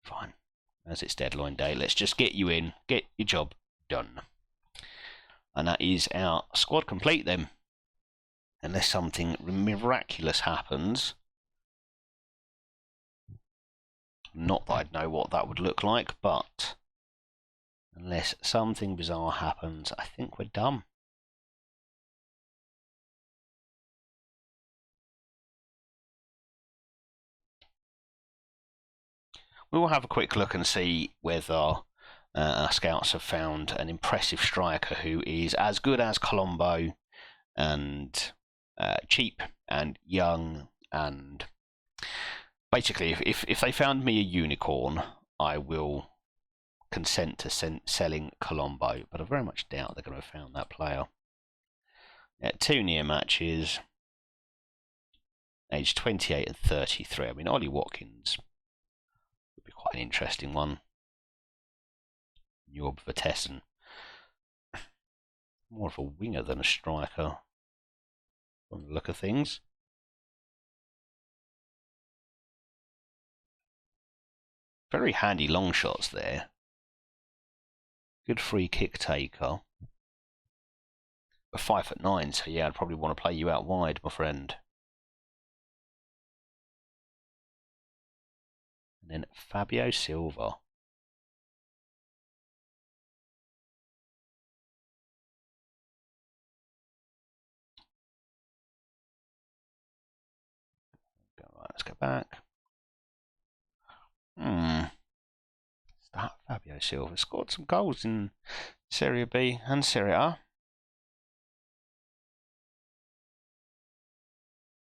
Fine. As it's deadline day, let's just get you in, get your job done. And that is our squad complete then. Unless something miraculous happens. Not that I'd know what that would look like, but unless something bizarre happens, I think we're done. We will have a quick look and see whether our scouts have found an impressive striker who is as good as Colombo and cheap and young, and basically if they found me a unicorn, I will consent to selling Colombo, but I very much doubt they're going to have found that player. 2 near matches, age 28 and 33. I mean, Ollie Watkins would be quite an interesting one. Jorb Vertessen, more of a winger than a striker from the look of things. Very handy long shots there. Good free kick taker. But 5'9", so yeah, I'd probably want to play you out wide, my friend. And then Fabio Silva. Right, let's go back. That Fabio Silva scored some goals in Serie B and Serie A.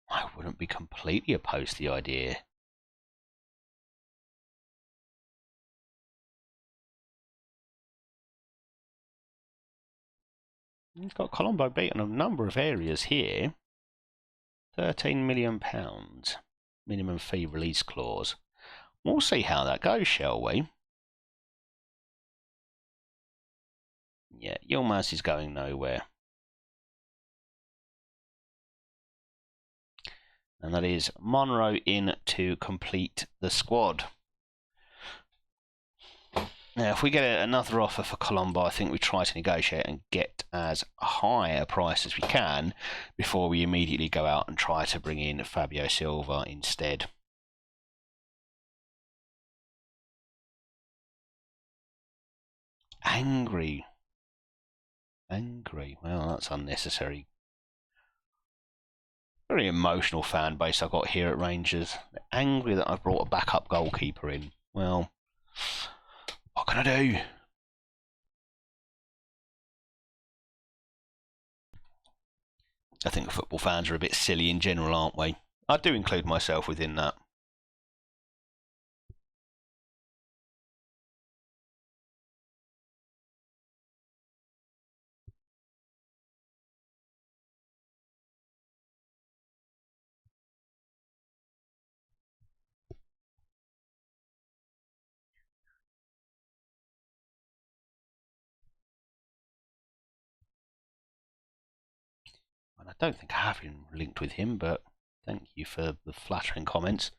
I wouldn't be completely opposed to the idea. He's got Colombo beaten a number of areas here. £13 million minimum fee release clause. We'll see how that goes, shall we? Yeah, Yilmaz is going nowhere. And that is Monroe in to complete the squad. Now, if we get another offer for Colombo, I think we try to negotiate and get as high a price as we can before we immediately go out and try to bring in Fabio Silva instead. Angry. Well, that's unnecessary. Very emotional fan base I've got here at Rangers. They're angry that I've brought a backup goalkeeper in. Well, what can I do? I think football fans are a bit silly in general, aren't we? I do include myself within that. And I don't think I have been linked with him, but Thank you for the flattering comments.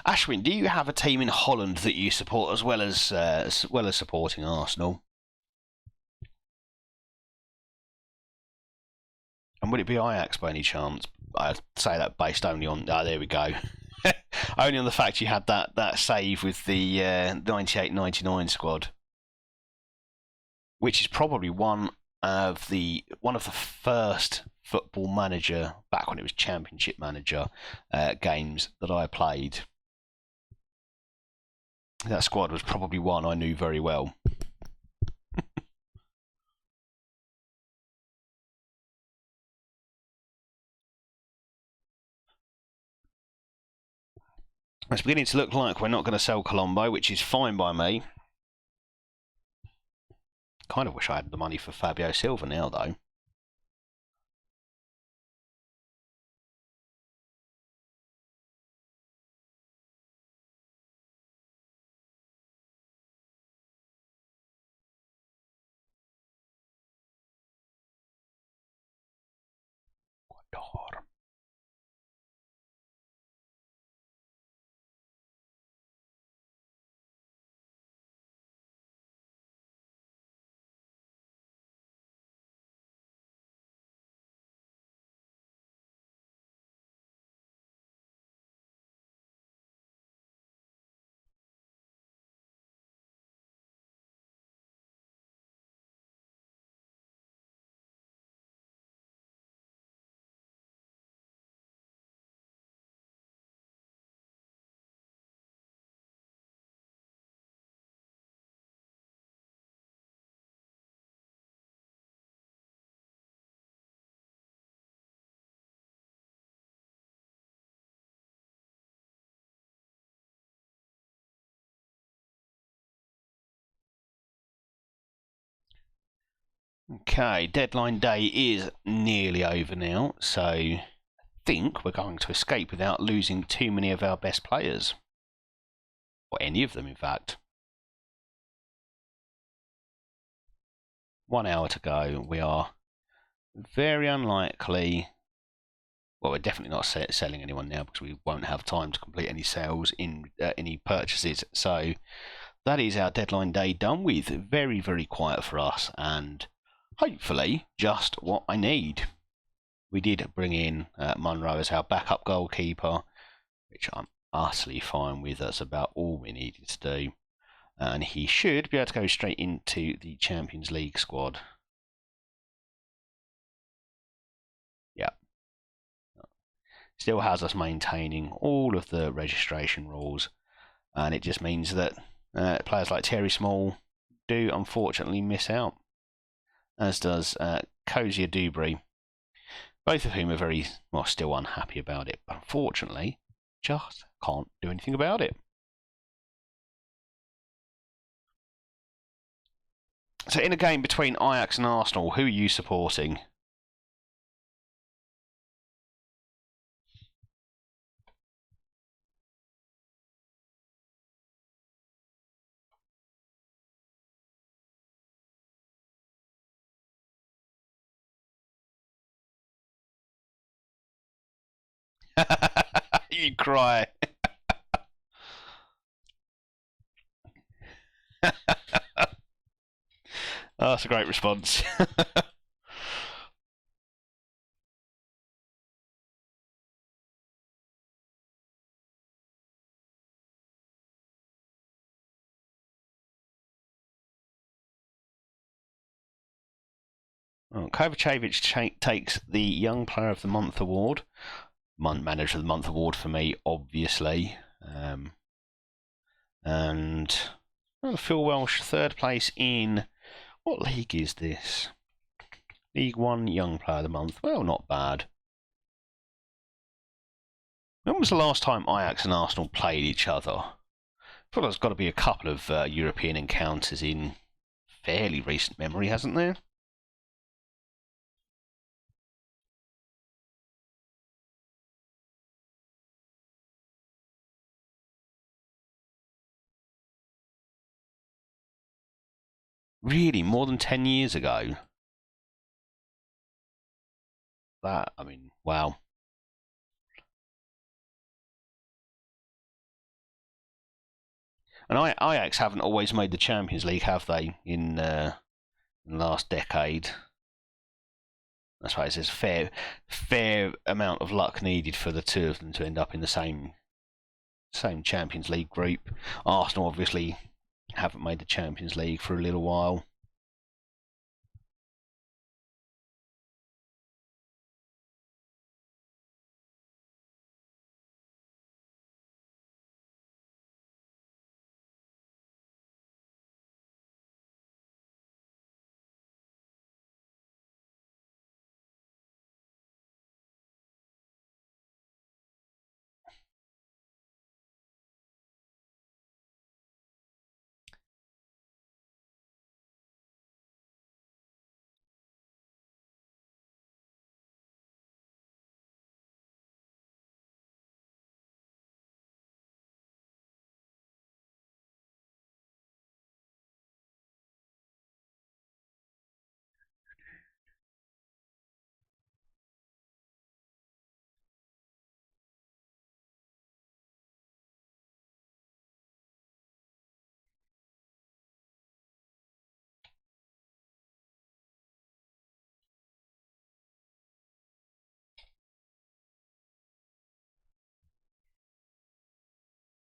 Ashwin, do you have a team in Holland that you support as well as supporting Arsenal? And would it be Ajax by any chance? I'd say that based only on... there we go. Only on the fact you had that save with the 98-99 squad, which is probably one of the first Football Manager, back when it was Championship Manager, games that I played. That squad was probably one I knew very well. It's beginning to look like we're not going to sell Colombo, which is fine by me. Kind of wish I had the money for Fabio Silva now, though. Okay, deadline day is nearly over now, so I think we're going to escape without losing too many of our best players. Or any of them, in fact. 1 hour to go. We are very unlikely... Well, we're definitely not selling anyone now because we won't have time to complete any sales in any purchases. So that is our deadline day done with. Very, very quiet for us, and hopefully just what I need. We did bring in Munro as our backup goalkeeper, which I'm utterly fine with. That's about all we needed to do. And he should be able to go straight into the Champions League squad. Yeah. Still has us maintaining all of the registration rules. And it just means that players like Terry Small do unfortunately miss out. As does Cozier Dubry. Both of whom are very, well, still unhappy about it. But unfortunately, just can't do anything about it. So in a game between Ajax and Arsenal, who are you supporting? You cry. Oh, that's a great response. Well, Kovacevic takes the Young Player of the Month award. Manager of the Month award for me, obviously. And well, Phil Welsh, third place in... What league is this? League One Young Player of the Month. Well, not bad. When was the last time Ajax and Arsenal played each other? I feel like there's got to be a couple of European encounters in fairly recent memory, hasn't there? Really, more than 10 years ago? That, I mean, wow. And Ajax haven't always made the Champions League, have they? In the last decade, I suppose there's a fair amount of luck needed for the two of them to end up in the same Champions League group. Arsenal obviously haven't made the Champions League for a little while.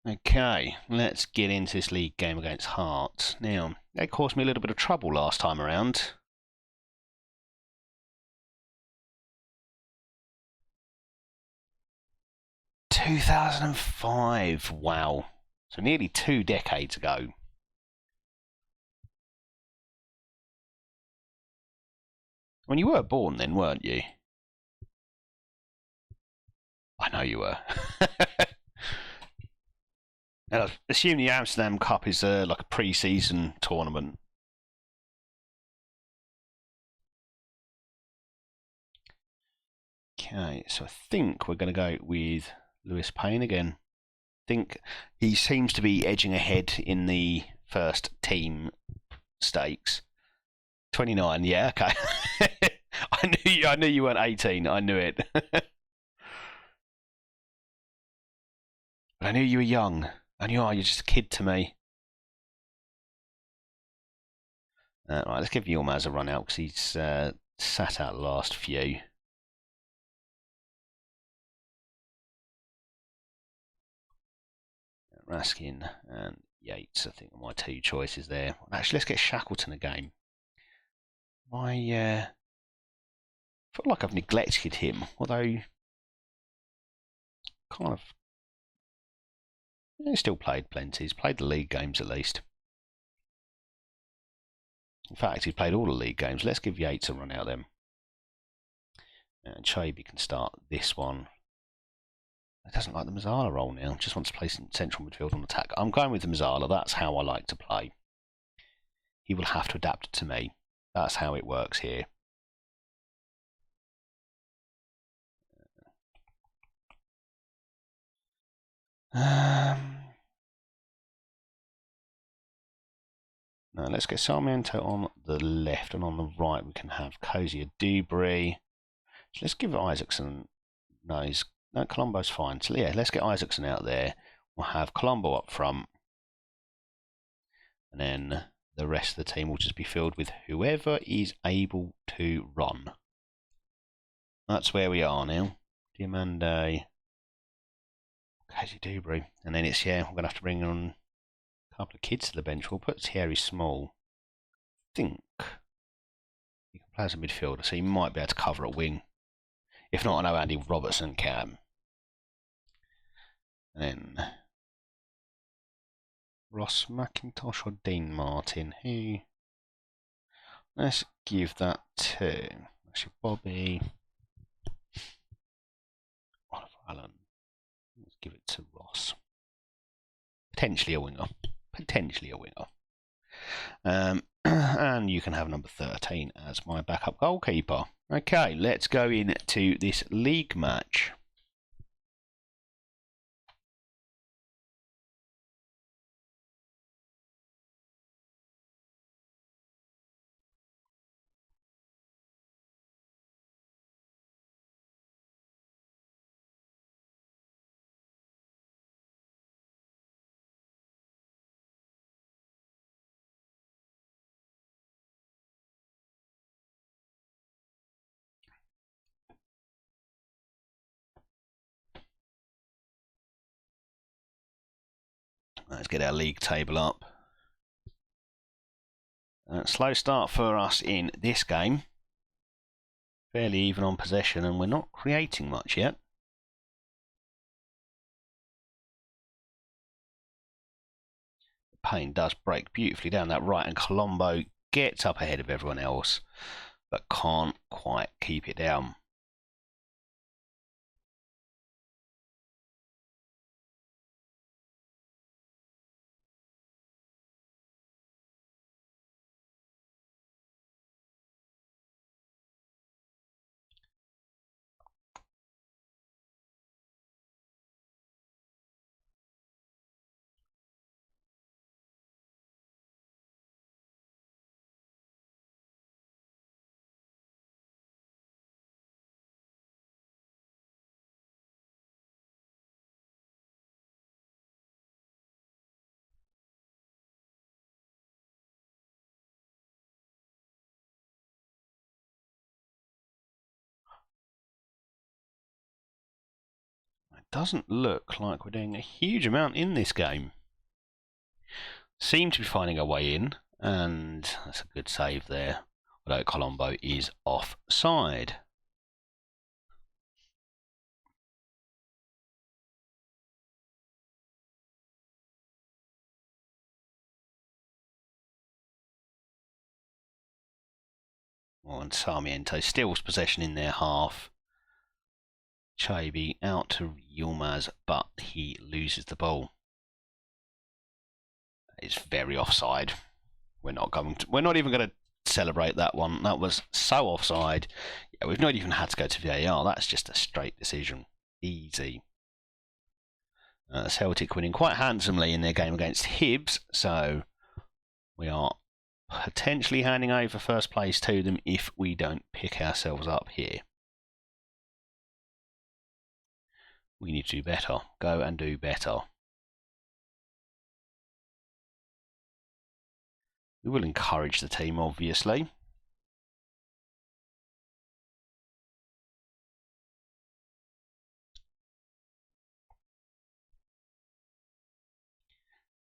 Okay, let's get into this league game against Hearts. Now, they caused me a little bit of trouble last time around. "2005, wow. So nearly 2 decades ago. When you were born then, weren't you? I know you were. And I assume the Amsterdam Cup is like a pre-season tournament. Okay, so I think we're going to go with Lewis Payne again. I think he seems to be edging ahead in the first team stakes. 29, yeah, okay. I knew you weren't 18. I knew it. But I knew you were young. I knew you're just a kid to me. Right, let's give Yilmaz a run out because he's sat out the last few. Raskin and Yates, I think, are my two choices there. Actually, let's get Shackleton a game. I feel like I've neglected him, although kind of. He's still played plenty. He's played the league games at least. In fact, he's played all the league games. Let's give Yates a run out then. And Chaby can start this one. He doesn't like the Mazzala role now. Just wants to play central midfield on attack. I'm going with the Mazzala. That's how I like to play. He will have to adapt to me. That's how it works here. Now let's get Sarmiento on the left, and on the right we can have Cozier Dubry. So let's give Isaacson. No, Colombo's fine. So yeah, let's get Isaacson out there. We'll have Colombo up front, and then the rest of the team will just be filled with whoever is able to run. That's where we are now. Diamande, Cozier Dubry, and then it's we're gonna have to bring on a couple of kids to the bench. We'll put Thierry Small. I think he can play as a midfielder, so he might be able to cover a wing. If not, I know Andy Robertson can. And then Ross McIntosh or Dean Martin, who... Let's give that to... Actually, Bobby... Oliver Allen. Let's give it to Ross. Potentially a winger. Potentially a winger. And you can have number 13 as my backup goalkeeper. Okay, let's go into this league match. Let's get our league table up. Slow start for us in this game. Fairly even on possession, and we're not creating much yet. Payne does break beautifully down that right, and Colombo gets up ahead of everyone else, but can't quite keep it down. It doesn't look like we're doing a huge amount in this game. Seem to be finding our way in, and that's a good save there, although Colombo is offside. Oh, and Sarmiento steals possession in their half. Chabi out to Yilmaz, but he loses the ball. It's very offside. We're not even going to celebrate that one. That was so offside. Yeah, we've not even had to go to VAR. That's just a straight decision. Easy. Celtic winning quite handsomely in their game against Hibs, so we are potentially handing over first place to them if we don't pick ourselves up here. We need to do better. Go and do better. We will encourage the team, obviously.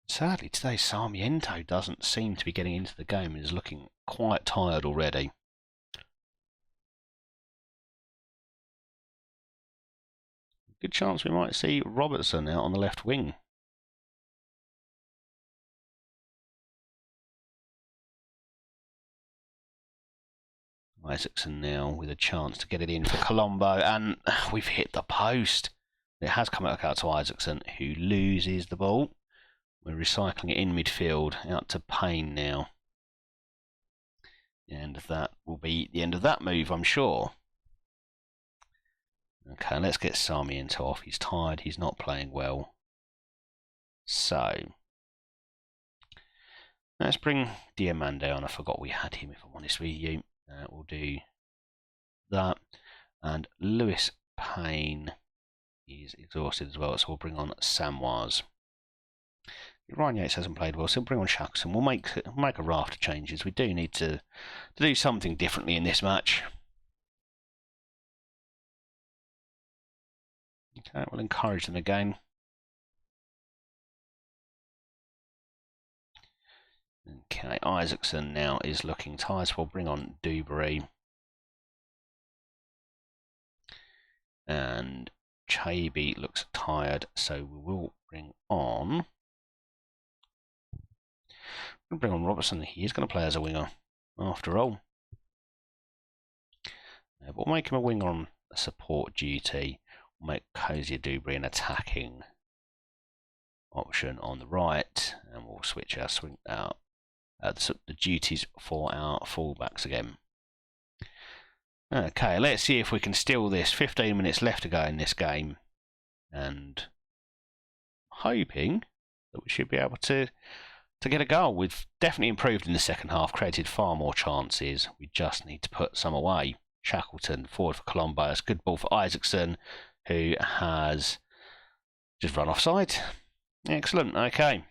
Sadly, today Sarmiento doesn't seem to be getting into the game and is looking quite tired already. Good chance we might see Robertson out on the left wing. Isaacson now with a chance to get it in for Colombo, and we've hit the post. It has come back out to Isaacson, who loses the ball. We're recycling it in midfield, out to Payne now. And that will be the end of that move, I'm sure. Okay, let's get Sarmiento off. He's tired, he's not playing well. So, let's bring Diamande on. I forgot we had him, if I'm honest with you. We'll do that. And Lewis Payne is exhausted as well, so we'll bring on Samwaz. Ryan Yates hasn't played well, so we'll bring on Shackleton. We'll make a raft of changes. We do need to do something differently in this match. Okay, we'll encourage them again. Okay, Isaacson now is looking tired, so we'll bring on Dubry. And Chabi looks tired, so we will bring on... We'll bring on Robertson. He is going to play as a winger, after all. But we'll make him a winger on a support duty. We'll make Kozia Dubry an attacking option on the right, and we'll switch our the duties for our fullbacks again. Okay, let's see if we can steal this. 15 minutes left to go in this game, and hoping that we should be able to get a goal. We've definitely improved in the second half, created far more chances. We just need to put some away. Shackleton forward for Colombo. That's a good ball for Isaacson, who has just run offside. Excellent. Okay,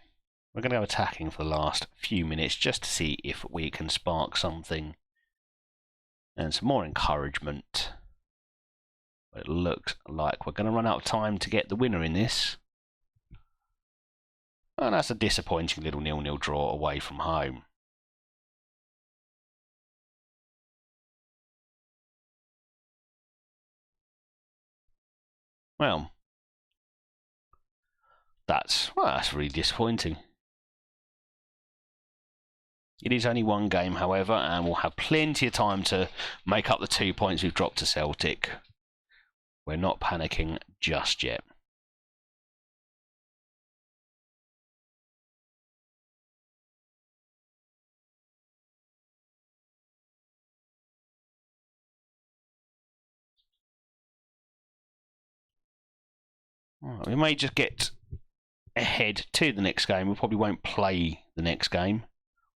we're going to go attacking for the last few minutes just to see if we can spark something and some more encouragement. It looks like we're going to run out of time to get the winner in this. And that's a disappointing little 0-0 draw away from home. Well, that's really disappointing. It is only one game, however, and we'll have plenty of time to make up the 2 points we've dropped to Celtic. We're not panicking just yet. Right, we may just get ahead to the next game. We probably won't play the next game.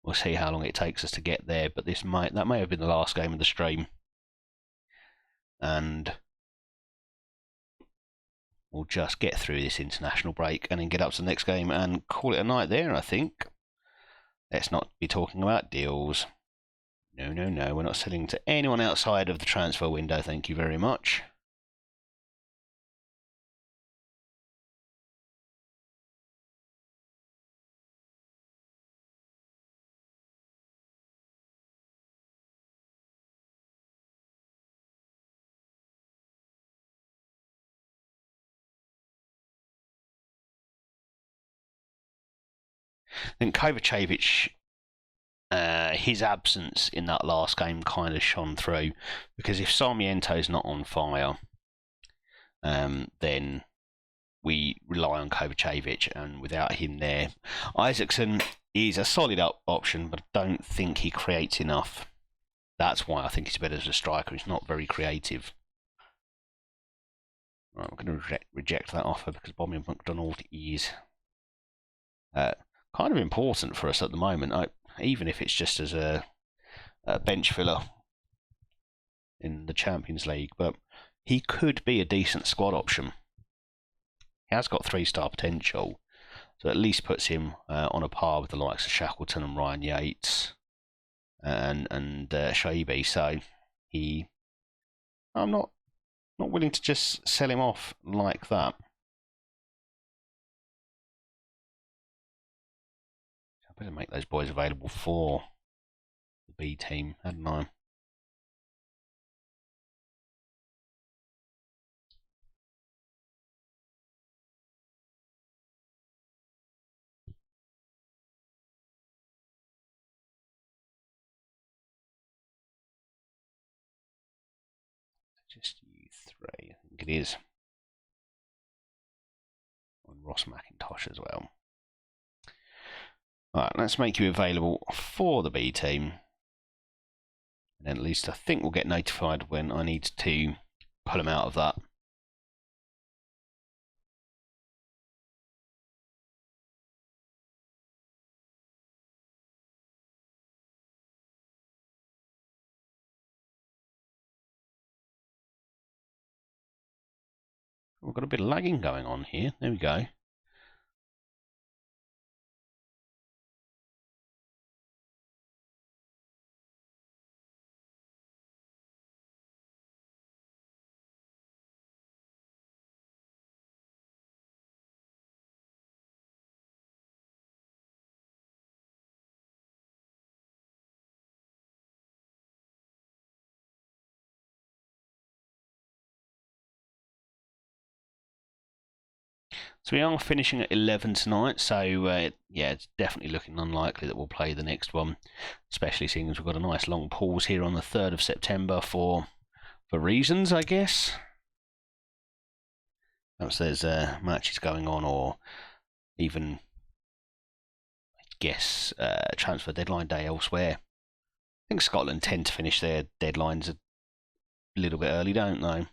We'll see how long it takes us to get there, but that may have been the last game of the stream. And we'll just get through this international break and then get up to the next game and call it a night there, I think. Let's not be talking about deals. No, we're not selling to anyone outside of the transfer window, thank you very much. Then Kovacevic, his absence in that last game kind of shone through, because if Sarmiento's not on fire, then we rely on Kovacevic, and without him there, Isaacson is a solid option, but I don't think he creates enough. That's why I think he's better as a striker. He's not very creative. Right, I'm going to reject that offer because Bobby McDonald is kind of important for us at the moment, even if it's just as a bench filler in the Champions League. But he could be a decent squad option. He has got 3-star potential, so at least puts him on a par with the likes of Shackleton and Ryan Yates and Shaibi. So I'm not willing to just sell him off like that. I better make those boys available for the B team, hadn't I? Just you three, I think it is. And Ross McIntosh as well. Alright, let's make you available for the B team. And then at least I think we'll get notified when I need to pull him out of that. We've got a bit of lagging going on here. There we go. So we are finishing at 11 tonight, so yeah, it's definitely looking unlikely that we'll play the next one, especially seeing as we've got a nice long pause here on the 3rd of September for reasons, I guess. Perhaps there's matches going on, or even, I guess, transfer deadline day elsewhere. I think Scotland tend to finish their deadlines a little bit early, don't they?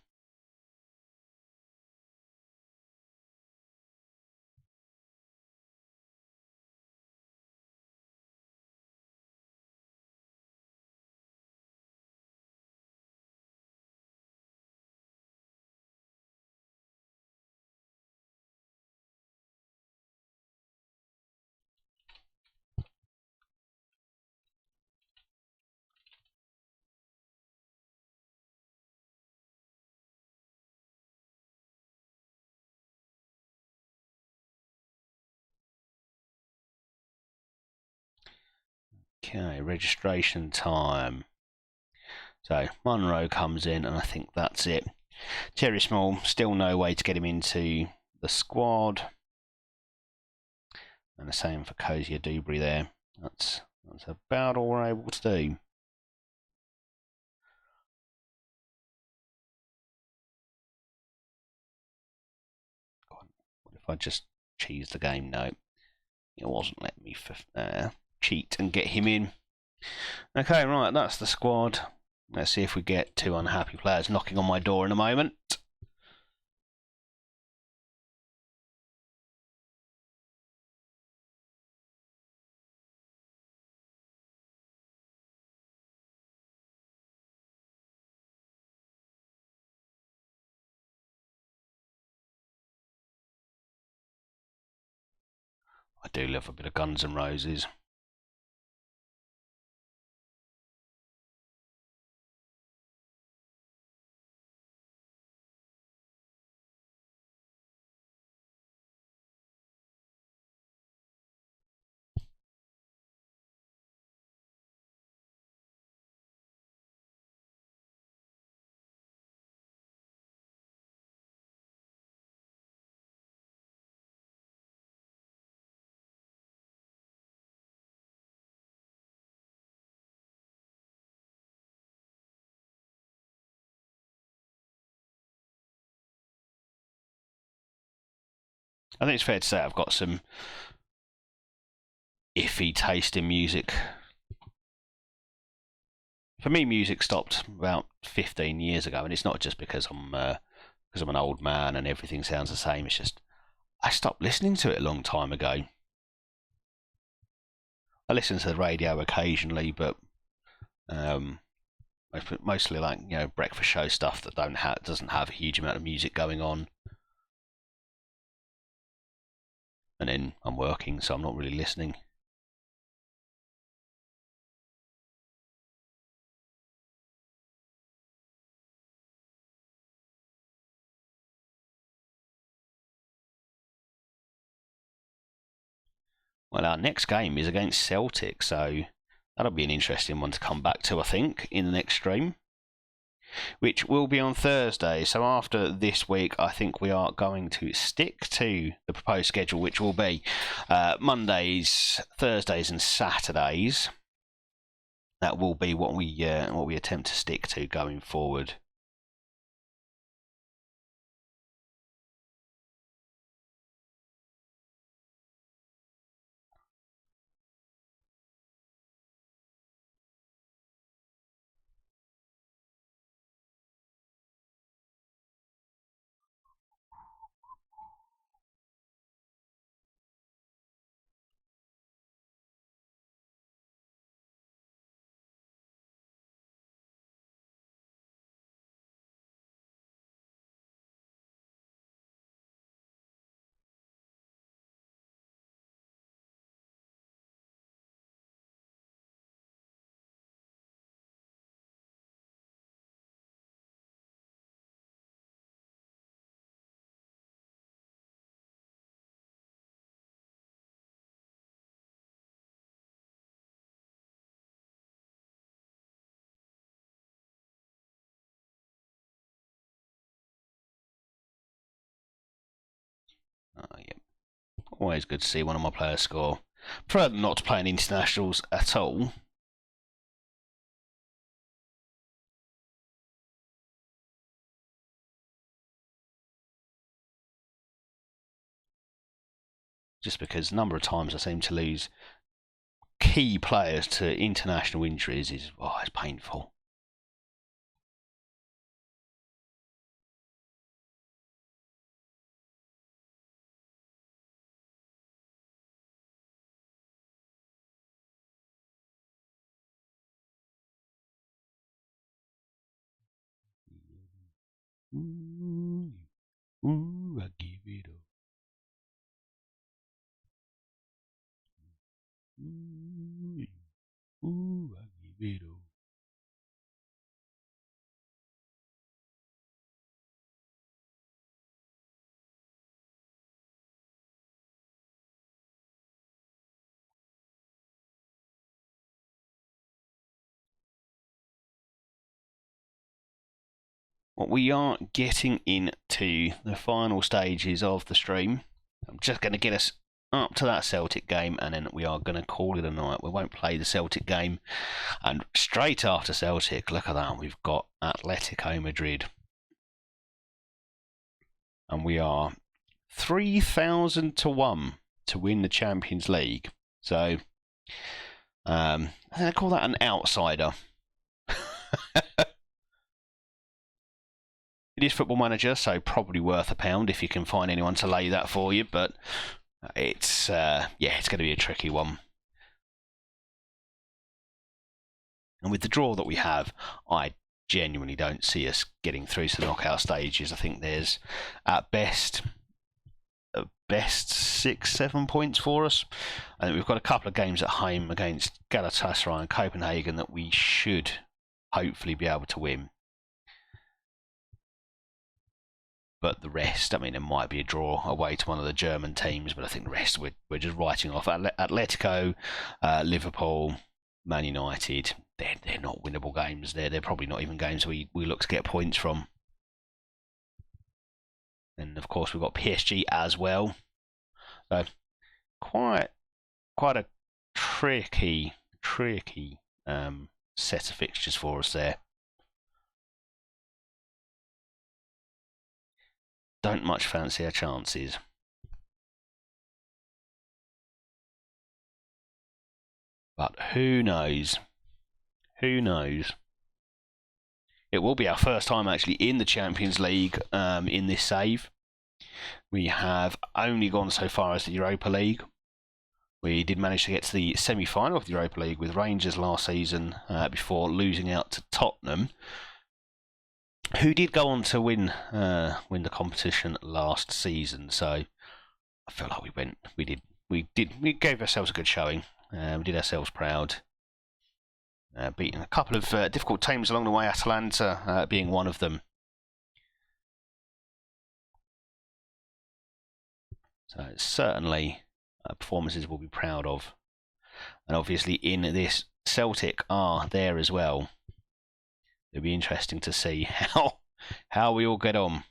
Okay, registration time. So Monroe comes in, and I think that's it. Terry Small, still no way to get him into the squad. And the same for Cozier Dewberry there. That's about all we're able to do. God, what if I just cheese the game? No, it wasn't letting me cheat and get him in. Okay, right, that's the squad. Let's see if we get 2 unhappy players knocking on my door in a moment. I do love a bit of Guns N' Roses. I think it's fair to say I've got some iffy taste in music. For me, music stopped about 15 years ago, and it's not just because I'm an old man and everything sounds the same. It's just I stopped listening to it a long time ago. I listen to the radio occasionally, but mostly like breakfast show stuff that doesn't have a huge amount of music going on. And then I'm working, so I'm not really listening. Well, our next game is against Celtic, so that'll be an interesting one to come back to, I think, in the next stream, which will be on Thursday. So after this week, I think we are going to stick to the proposed schedule, which will be Mondays, Thursdays, and Saturdays. That will be what we attempt to stick to going forward. Yeah. Always good to see one of my players score. Prefer not to play in internationals at all. Just because the number of times I seem to lose key players to international injuries is it's painful. Ooh, I give it up. I give it up. we are getting into the final stages of the stream. I'm just going to get us up to that Celtic game, and then we are going to call it a night. We won't play the Celtic game, and straight after Celtic, look at that, we've got Atletico Madrid, and we are 3,000 to 1 to win the Champions League. So I call that an outsider. It is Football Manager, so probably worth £1 if you can find anyone to lay that for you. But it's it's going to be a tricky one. And with the draw that we have, I genuinely don't see us getting through to the knockout stages. I think there's at best 6-7 points for us. I think we've got a couple of games at home against Galatasaray and Copenhagen that we should hopefully be able to win. But the rest, I mean, it might be a draw away to one of the German teams, but I think the rest we're just writing off. Atletico, Liverpool, Man United, they're not winnable games. They're probably not even games we look to get points from. And of course we've got PSG as well. So quite a tricky set of fixtures for us there. Don't much fancy our chances. But who knows? Who knows? It will be our first time actually in the Champions League in this save. We have only gone so far as the Europa League. We did manage to get to the semi-final of the Europa League with Rangers last season before losing out to Tottenham, who did go on to win the competition last season. So I feel like we gave ourselves a good showing. We did ourselves proud, beating a couple of difficult teams along the way, Atalanta being one of them. So certainly performances we'll be proud of. And obviously in this, Celtic are there as well. It'll be interesting to see how we all get on.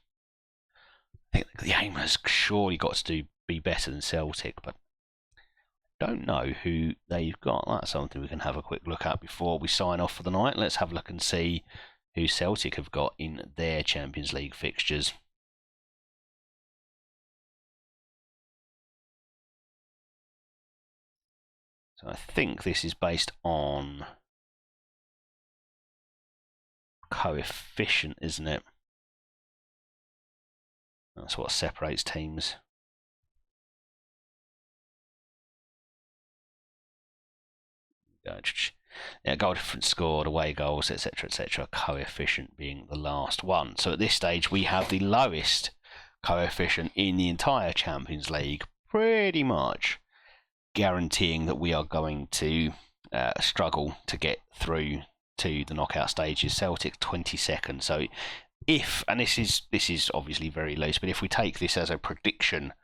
I think the aim has surely got to be better than Celtic, but I don't know who they've got. That's something we can have a quick look at before we sign off for the night. Let's have a look and see who Celtic have got in their Champions League fixtures. So I think this is based on coefficient, isn't it? That's what separates teams. Yeah, goal difference scored, away goals, etc., etc. Coefficient being the last one. So at this stage, we have the lowest coefficient in the entire Champions League, pretty much guaranteeing that we are going to struggle to get through to the knockout stages. Celtic 22nd. So if, and this is obviously very loose, but if we take this as a prediction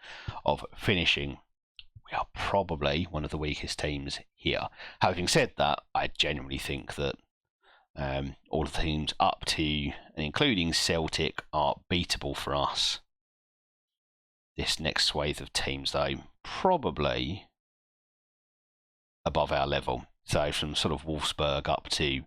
of finishing, we are probably one of the weakest teams here. Having said that, I genuinely think that all the teams up to and including Celtic are beatable for us. This next swathe of teams, though, probably above our level. So from sort of Wolfsburg up to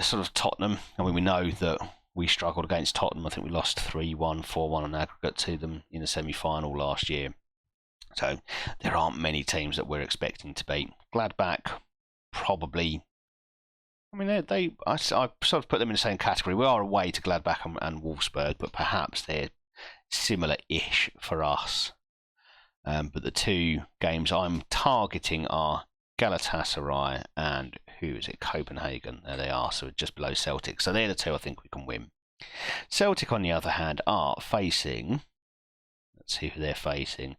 sort of Tottenham. I mean, we know that we struggled against Tottenham. I think we lost 3-1, 4-1 on aggregate to them in the semi-final last year. So there aren't many teams that we're expecting to beat. Gladbach, probably. I mean, I sort of put them in the same category. We are away to Gladbach and Wolfsburg, but perhaps they're similar-ish for us. But the two games I'm targeting are Galatasaray and who is it? Copenhagen. There they are, so just below Celtic. So they're the two I think we can win. Celtic, on the other hand, are facing. Let's see who they're facing.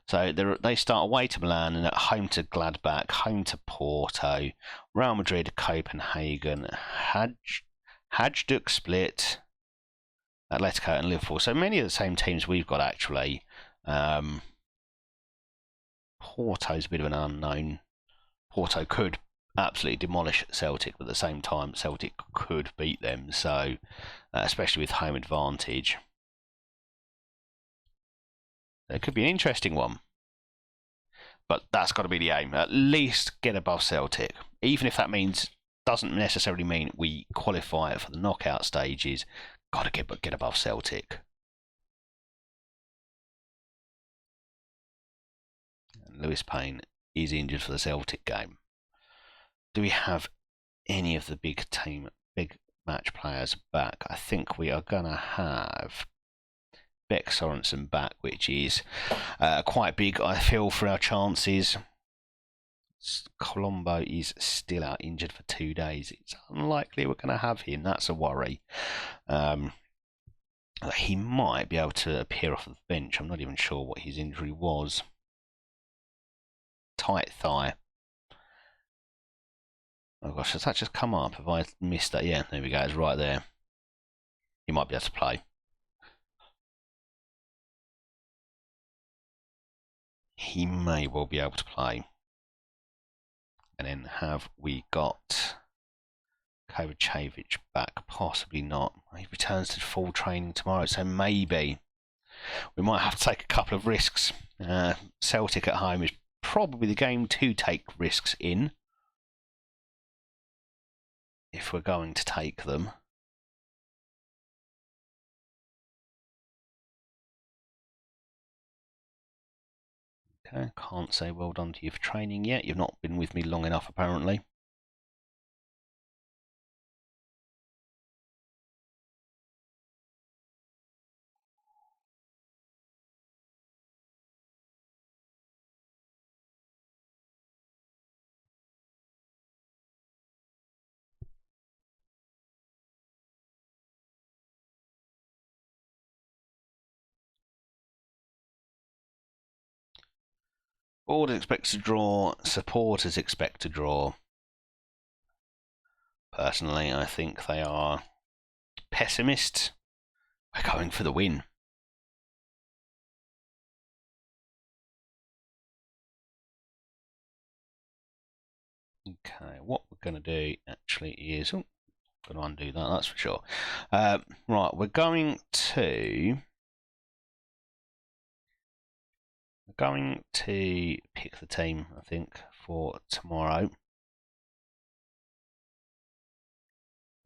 So they start away to Milan and at home to Gladbach, home to Porto, Real Madrid, Copenhagen, Hajduk Split, Atletico, and Liverpool. So many of the same teams we've got actually. Porto's a bit of an unknown. Porto could absolutely demolish Celtic, but at the same time, Celtic could beat them. So, especially with home advantage, it could be an interesting one. But that's got to be the aim. At least get above Celtic, even if that means doesn't necessarily mean we qualify for the knockout stages. Got to get above Celtic. And Lewis Payne is injured for the Celtic game. Do we have any of the big match players back? I think we are going to have Beck Sorensen back, which is quite big, I feel, for our chances. Colombo is still out injured for 2 days. It's unlikely we're going to have him. That's a worry. He might be able to appear off the bench. I'm not even sure what his injury was. Tight thigh. Oh gosh, has that just come up? Have I missed that? Yeah, there we go. It's right there. He might be able to play. He may well be able to play. And then have we got Kovacevic back? Possibly not. He returns to full training tomorrow, so maybe we might have to take a couple of risks. Celtic at home is probably the game to take risks in, if we're going to take them. Okay, can't say well done to you for training yet. You've not been with me long enough, apparently. Board expects to draw, supporters expect to draw. Personally, I think they are pessimists. We're going for the win. Okay, what we're going to do actually is... Oh, going to undo that, that's for sure. Right, we're going to pick the team, I think, for tomorrow.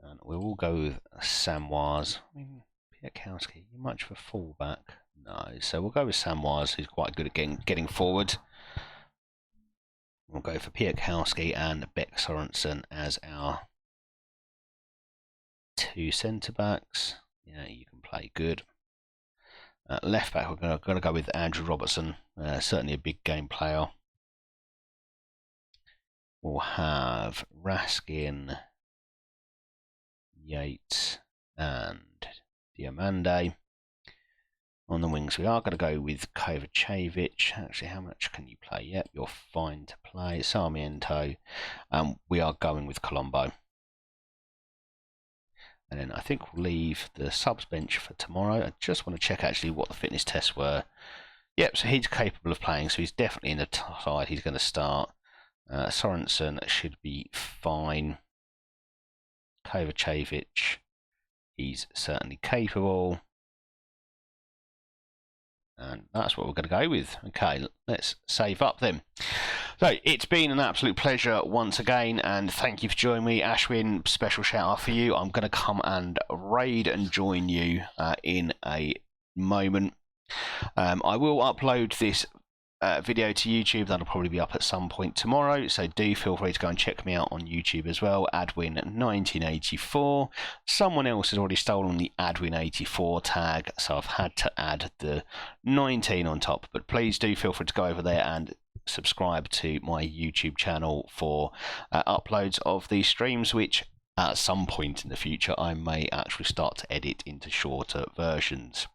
And we will go with Samwaz. I mean, Piatkowski, you much of a fullback? No, so we'll go with Samwaz, who's quite good at getting forward. We'll go for Piatkowski and Beck Sorensen as our 2 centre-backs. Yeah, you can play good. Left back, we're going to go with Andrew Robertson, certainly a big game player. We'll have Raskin, Yates, and Diamande. On the wings, we are going to go with Kovacevic. Actually, how much can you play? Yep, you're fine to play. Sarmiento. We are going with Colombo. And then I think we'll leave the subs bench for tomorrow. I just want to check actually what the fitness tests were. Yep, so he's capable of playing, so he's definitely in the side. He's going to start. Sorensen should be fine. Kovacevic, he's certainly capable. And that's what we're going to go with. Okay, let's save up then. So, it's been an absolute pleasure once again, and thank you for joining me. Ashwin, special shout out for you. I'm going to come and raid and join you in a moment. I will upload this video to YouTube. That'll probably be up at some point tomorrow, so do feel free to go and check me out on YouTube as well. Adwin1984. Someone else has already stolen the Adwin84 tag, so I've had to add the 19 on top, but please do feel free to go over there and subscribe to my YouTube channel for uploads of these streams, which at some point in the future I may actually start to edit into shorter versions.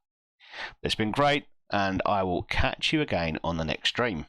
It's been great, and I will catch you again on the next stream.